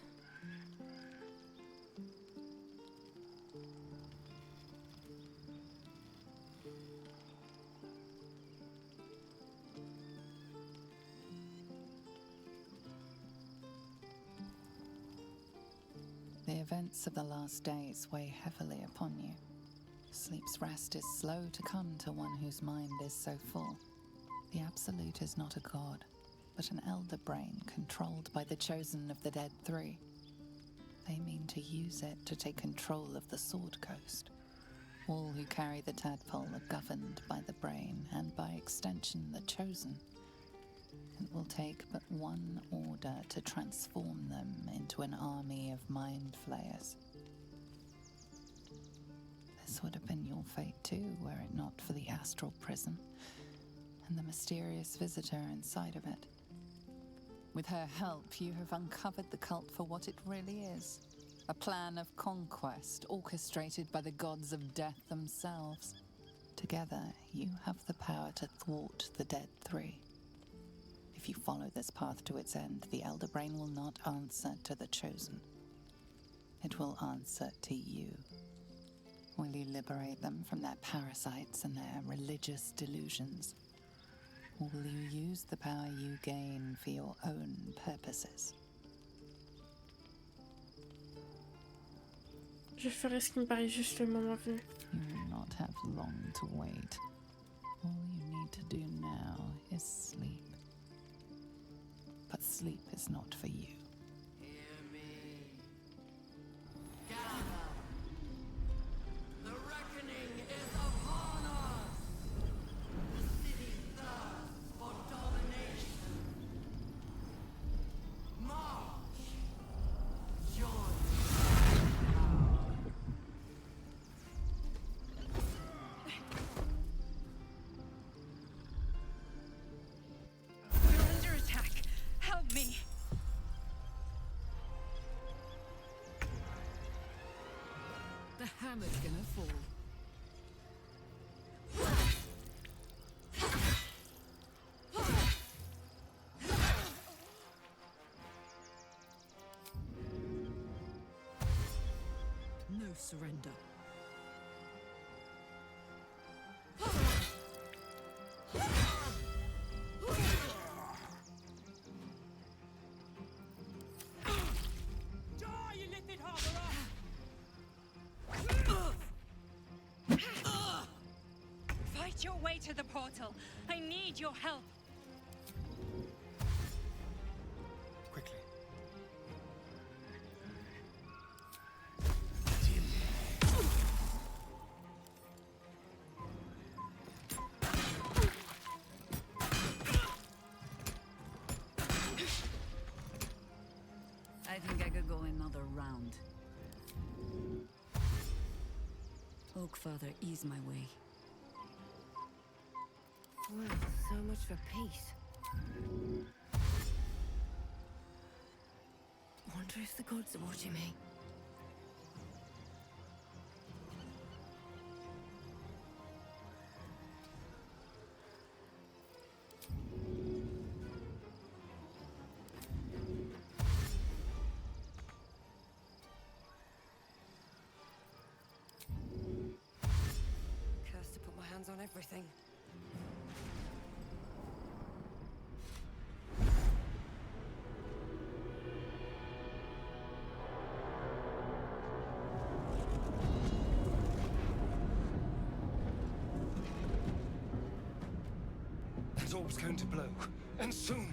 The events of the last days weigh heavily upon you. Sleep's rest is slow to come to one whose mind is so full. The Absolute is not a god, but an elder brain controlled by the chosen of the Dead Three. They mean to use it to take control of the Sword Coast. All who carry the tadpole are governed by the brain, and by extension the chosen. It will take but one order to transform them into an army of mind flayers. This would have been your fate too, were it not for the astral prison and the mysterious visitor inside of it. With her help, you have uncovered the cult for what it really is. A plan of conquest orchestrated by the gods of death themselves. Together, you have the power to thwart the Dead Three. If you follow this path to its end, the Elder Brain will not answer to the Chosen. It will answer to you. Will you liberate them from their parasites and their religious delusions? Or will you use the power you gain for your own purposes? Je ferai ce qui me paraît juste le moment venu. You will not have long to wait. All you need to do now is sleep. But sleep is not for you. The reckoning is upon us! The city thirsts for domination. March! Join hammer's gonna fall. No surrender. Die, you lifted harborer! Fight your way to the portal. I need your help. Quickly. I think I could go another round. Oakfather, ease my way. Well, so much for peace. Wonder if the gods are watching me. Cursed to put my hands on everything. That orb's going to blow, and soon.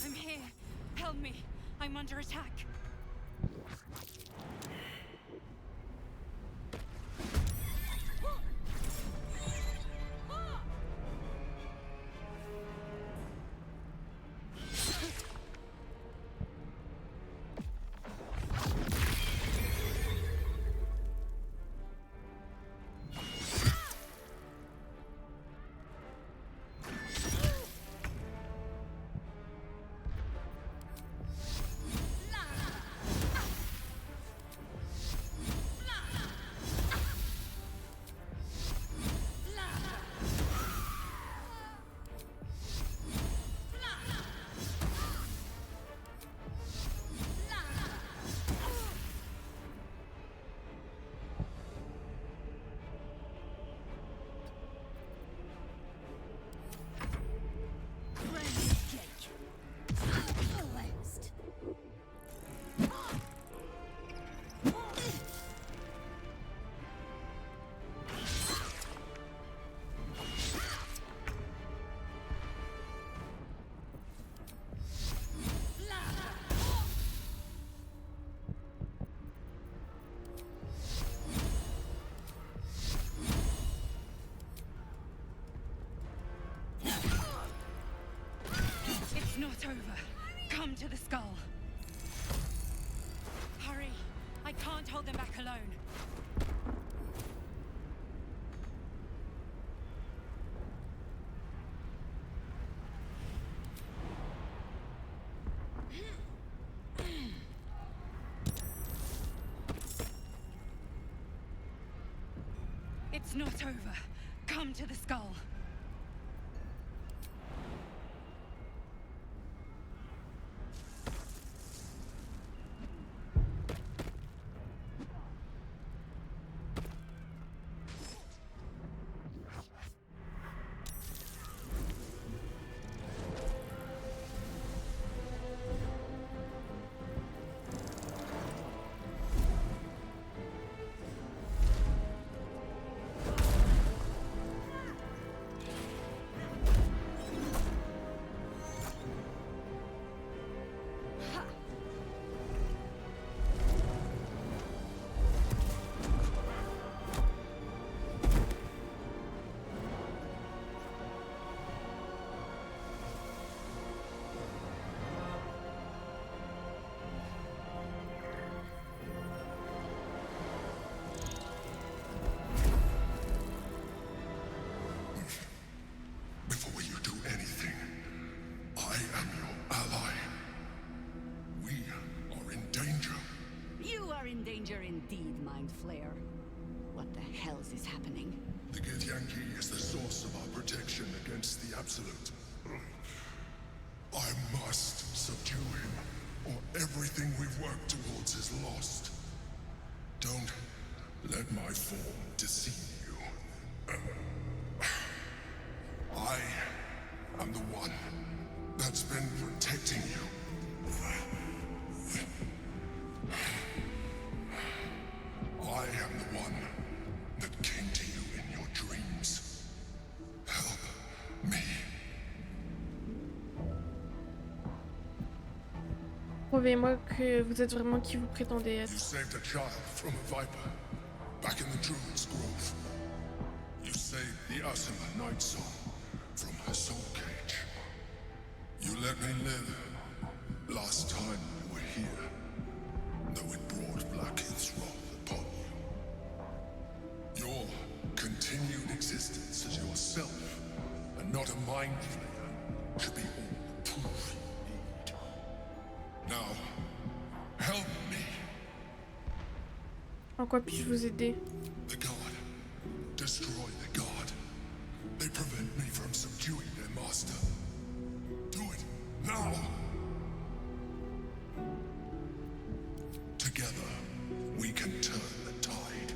I'm here. Help me. I'm under attack. It's not over. Come to the skull. Hurry. I can't hold them back alone. It's not over. Come to the skull. danger indeed, Mind Flayer. What the hells is happening? The Githyanki is the source of our protection against the Absolute. I must subdue him, or everything we've worked towards is lost. Don't let my form deceive you. I am the one that's been protecting you. I am the one that came to you in your dreams. Help me. Prouvez-moi que vous êtes vraiment qui vous prétendez être. You saved a child from a viper back in the Druid's Grove. You saved the Asima Night Song from her soul cage. You let me live last time we were here, though it brought Blackheath's wrath upon you. Your continued existence as yourself, and not a mind flayer, should be all the proof you need. Now, help me. En quoi puis-je vous aider? The God. Destroy the God. They prevent me from subduing their master. Do it now. Together, we can turn the tide.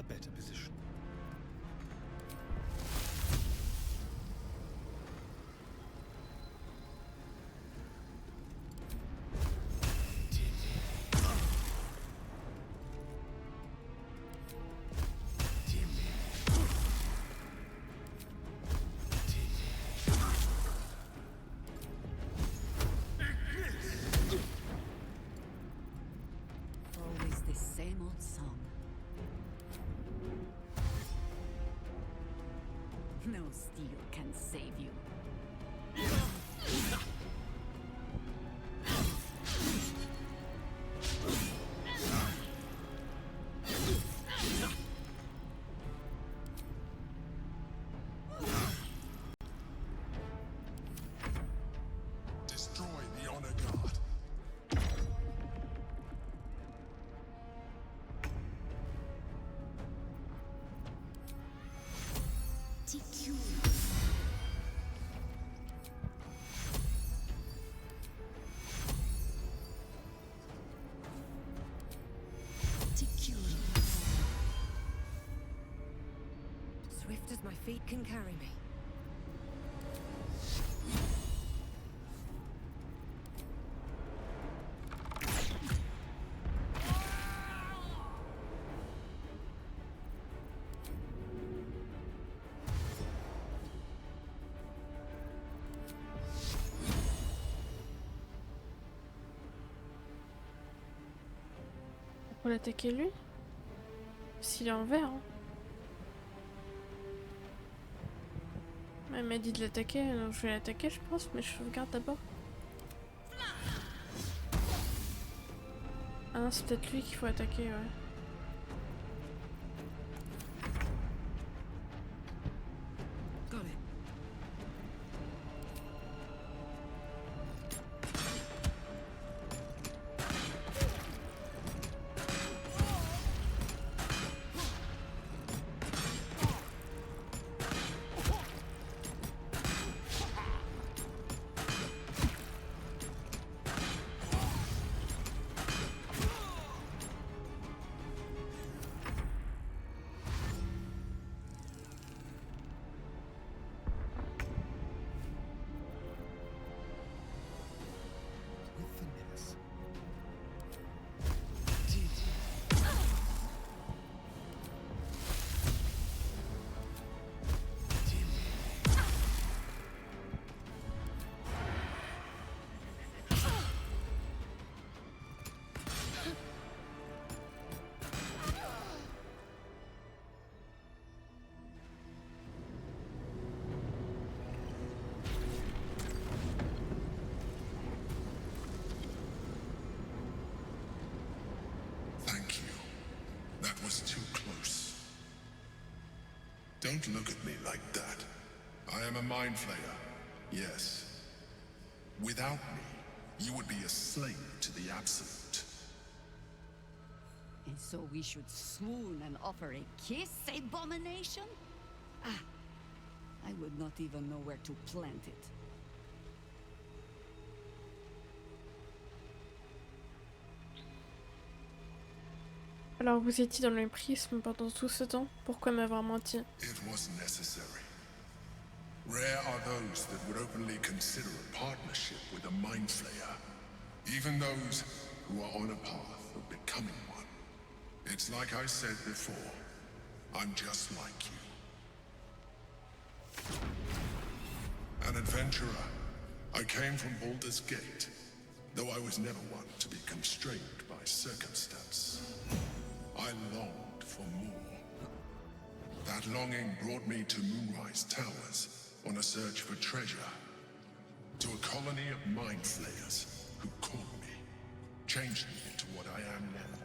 Better position. Always the same old song. No steel can save you. Destroy the Honor Guard. Swift as my feet can carry me. Pour l'attaquer lui? S'il est en vert. Hein. Elle m'a dit de l'attaquer, donc je vais l'attaquer je pense, mais je sauvegarde d'abord. Ah non, c'est peut-être lui qu'il faut attaquer, ouais. Got it. Don't look at me like that. I am a mind flayer, yes. Without me, you would be a slave to the Absolute. And so we should swoon and offer a kiss, abomination? Ah, I would not even know where to plant it. Alors vous étiez dans le prisme pendant tout ce temps? Pourquoi m'avoir menti? It was necessary. Rare are those that would openly consider a partnership with a mind flayer. Even those who are on a path of becoming one. It's like I said before, I'm just like you. An adventurer. I came from Baldur's Gate, though I was never one to be constrained by circumstance. I longed for more. That longing brought me to Moonrise Towers on a search for treasure. To a colony of mind flayers who caught me, changed me into what I am now.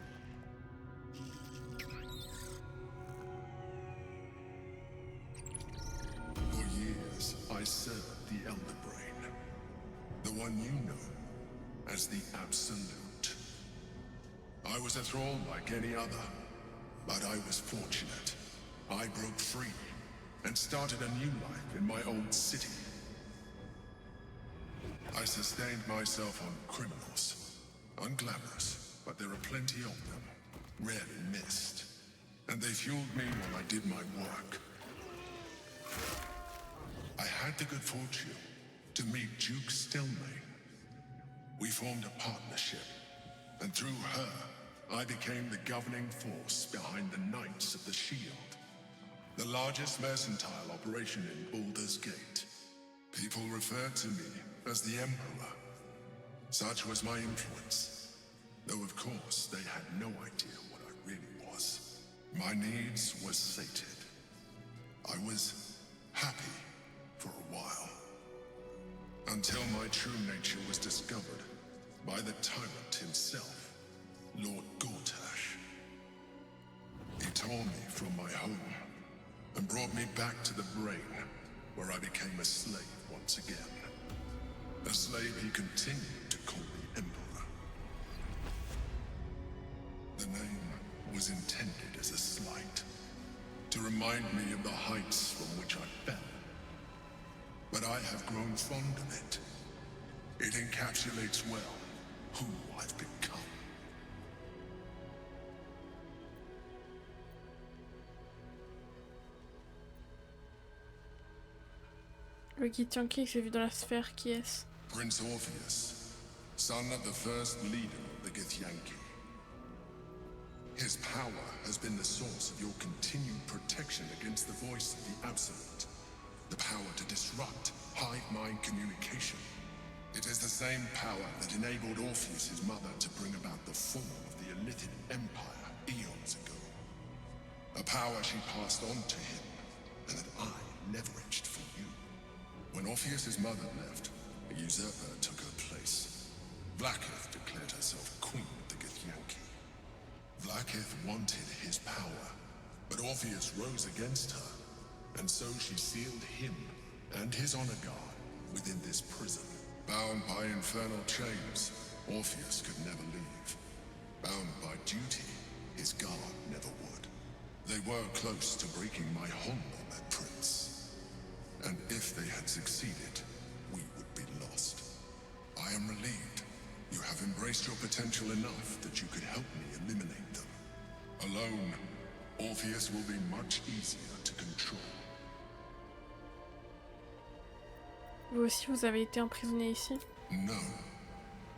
For years, I served the Elder Brain. The one you know as the Absolute. I was a thrall like any other, but I was fortunate. I broke free and started a new life in my old city. I sustained myself on criminals. Unglamorous, but there are plenty of them. Rarely missed. And they fueled me while I did my work. I had the good fortune to meet Duke Stelmane. We formed a partnership, and through her, I became the governing force behind the Knights of the Shield. The largest mercantile operation in Baldur's Gate. People referred to me as the Emperor. Such was my influence. Though of course, they had no idea what I really was. My needs were sated. I was happy for a while. Until my true nature was discovered by the tyrant himself, Lord Gortash. He tore me from my home and brought me back to the Brain, where I became a slave once again. A slave he continued to call the Emperor. The name was intended as a slight, to remind me of the heights from which I fell. But I have grown fond of it. It encapsulates well who I've become. Le Githyanki que j'ai vu dans la sphère, qui est-ce? Prince Orpheus, son of the first leader of the Githyanki. His power has been the source of your continued protection against the voice of the Absolute. The power to disrupt hive mind communication. It is the same power that enabled Orpheus's mother to bring about the fall of the Elithian Empire eons ago. A power she passed on to him, and that I leveraged for you. When Orpheus's mother left, a usurper took her place. Vlaakith declared herself queen of the Githyanki. Vlaakith wanted his power, but Orpheus rose against her, and so she sealed him and his honor guard within this prison. Bound by infernal chains, Orpheus could never leave. Bound by duty, his guard never would. They were close to breaking my hold on that prince. And if they had succeeded, we would be lost. I am relieved. You have embraced your potential enough that you could help me eliminate them. Alone, Orpheus will be much easier to control. Vous aussi, vous avez été emprisonné ici? No.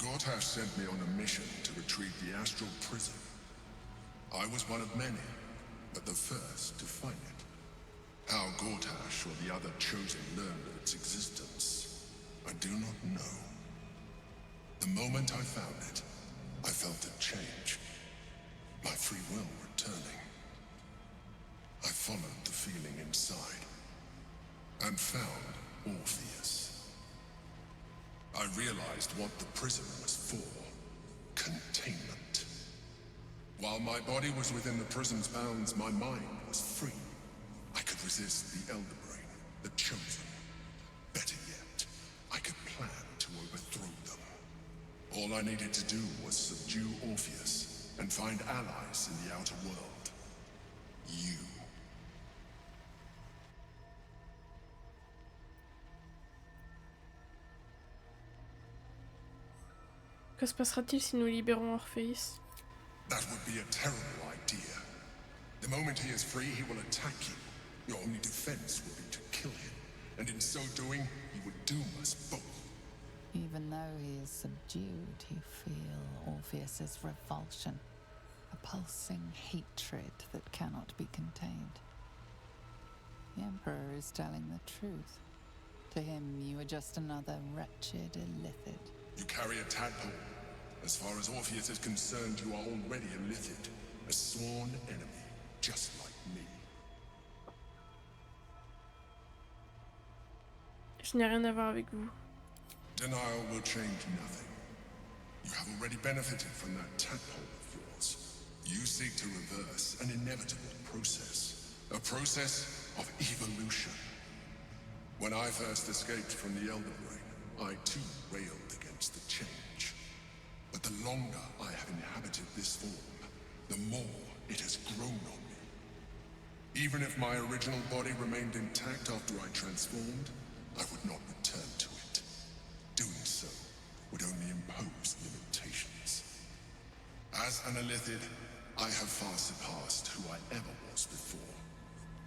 Gortash sent me on a mission to retrieve the astral prison. I was one of many, but the first to find it. How Gortash or the other chosen learned of its existence, I do not know. The moment I found it, I felt a change. My free will returning. I followed the feeling inside, and found Orpheus. I realized what the prison was for. Containment. While my body was within the prison's bounds, my mind was free. I could resist the Elder Brain, the Chosen. Better yet, I could plan to overthrow them. All I needed to do was subdue Orpheus and find allies in the outer world. You. Que se passera-t-il si nous libérons Orpheus? That would be a terrible idea. The moment he is free, he will attack you. Your only defense will be to kill him. And in so doing, he would doom us both. Even though he is subdued, you feel Orpheus's revulsion. A pulsing hatred that cannot be contained. The Emperor is telling the truth. To him, you are just another wretched illithid. You carry a tadpole. As far as Orpheus is concerned, you are already a Lithid, a sworn enemy, just like me. Je n'ai rien à voir avec vous. Denial will change nothing. You have already benefited from that tadpole of yours. You seek to reverse an inevitable process. A process of evolution. When I first escaped from the Elder Brain, I too railed against the change. But the longer I have inhabited this form, the more it has grown on me. Even if my original body remained intact after I transformed, I would not return to it. Doing so would only impose limitations. As an illithid, I have far surpassed who I ever was before.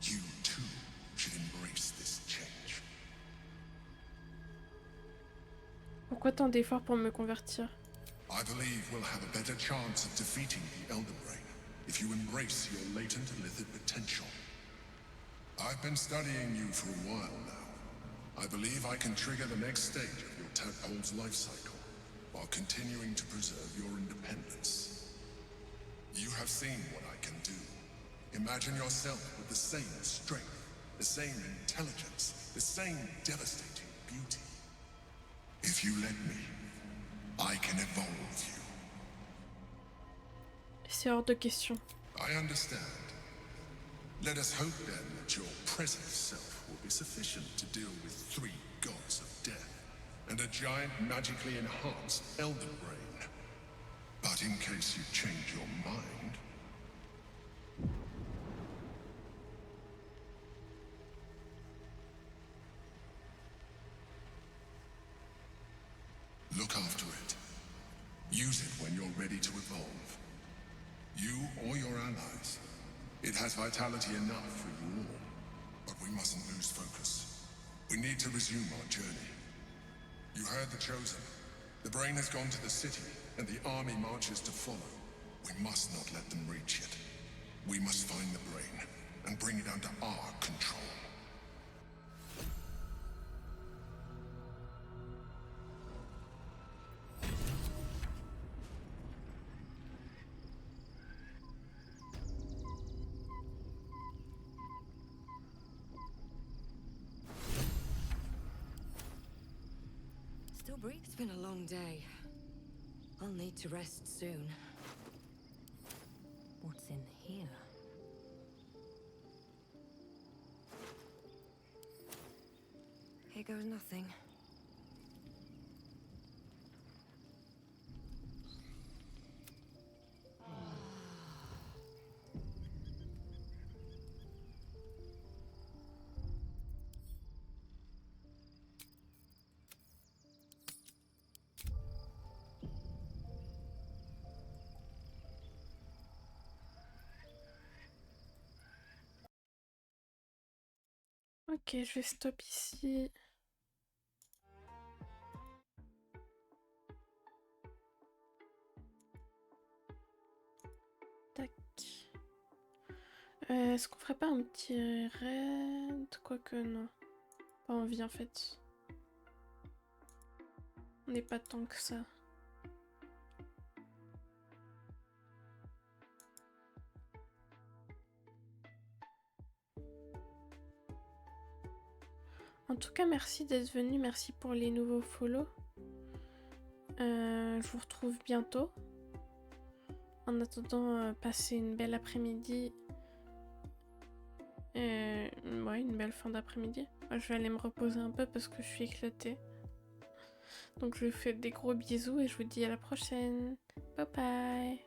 You too should embrace this change. Pourquoi tant d'efforts pour me convertir? I believe we'll have a better chance of defeating the Elder Brain if you embrace your latent illithid potential. I've been studying you for a while now. I believe I can trigger the next stage of your tadpole's life cycle while continuing to preserve your independence. You have seen what I can do. Imagine yourself with the same strength, the same intelligence, the same devastating beauty. If you let me, I can evolve you. C'est hors de question. I understand. Let us hope then that your present self will be sufficient to deal with 3 gods of death and a giant magically enhanced Elder Brain. But in case you change your mind... Look after it. Use it when you're ready to evolve. You or your allies. It has vitality enough for you all. But we mustn't lose focus. We need to resume our journey. You heard the Chosen. The Brain has gone to the city, and the army marches to follow. We must not let them reach it. We must find the Brain, and bring it under our control. Still breathe? It's been a long day. I'll need to rest soon. What's in here? Here goes nothing. Ok, je vais stop ici. Tac. Est-ce qu'on ferait pas un petit raid? Quoique non. Pas envie en fait. On n'est pas tant que ça. En tout cas, merci d'être venu. Merci pour les nouveaux follow. Je vous retrouve bientôt. En attendant, passez une belle après-midi. Et ouais, une belle fin d'après-midi. Moi, je vais aller me reposer un peu parce que je suis éclatée. Donc je vous fais des gros bisous et je vous dis à la prochaine. Bye bye.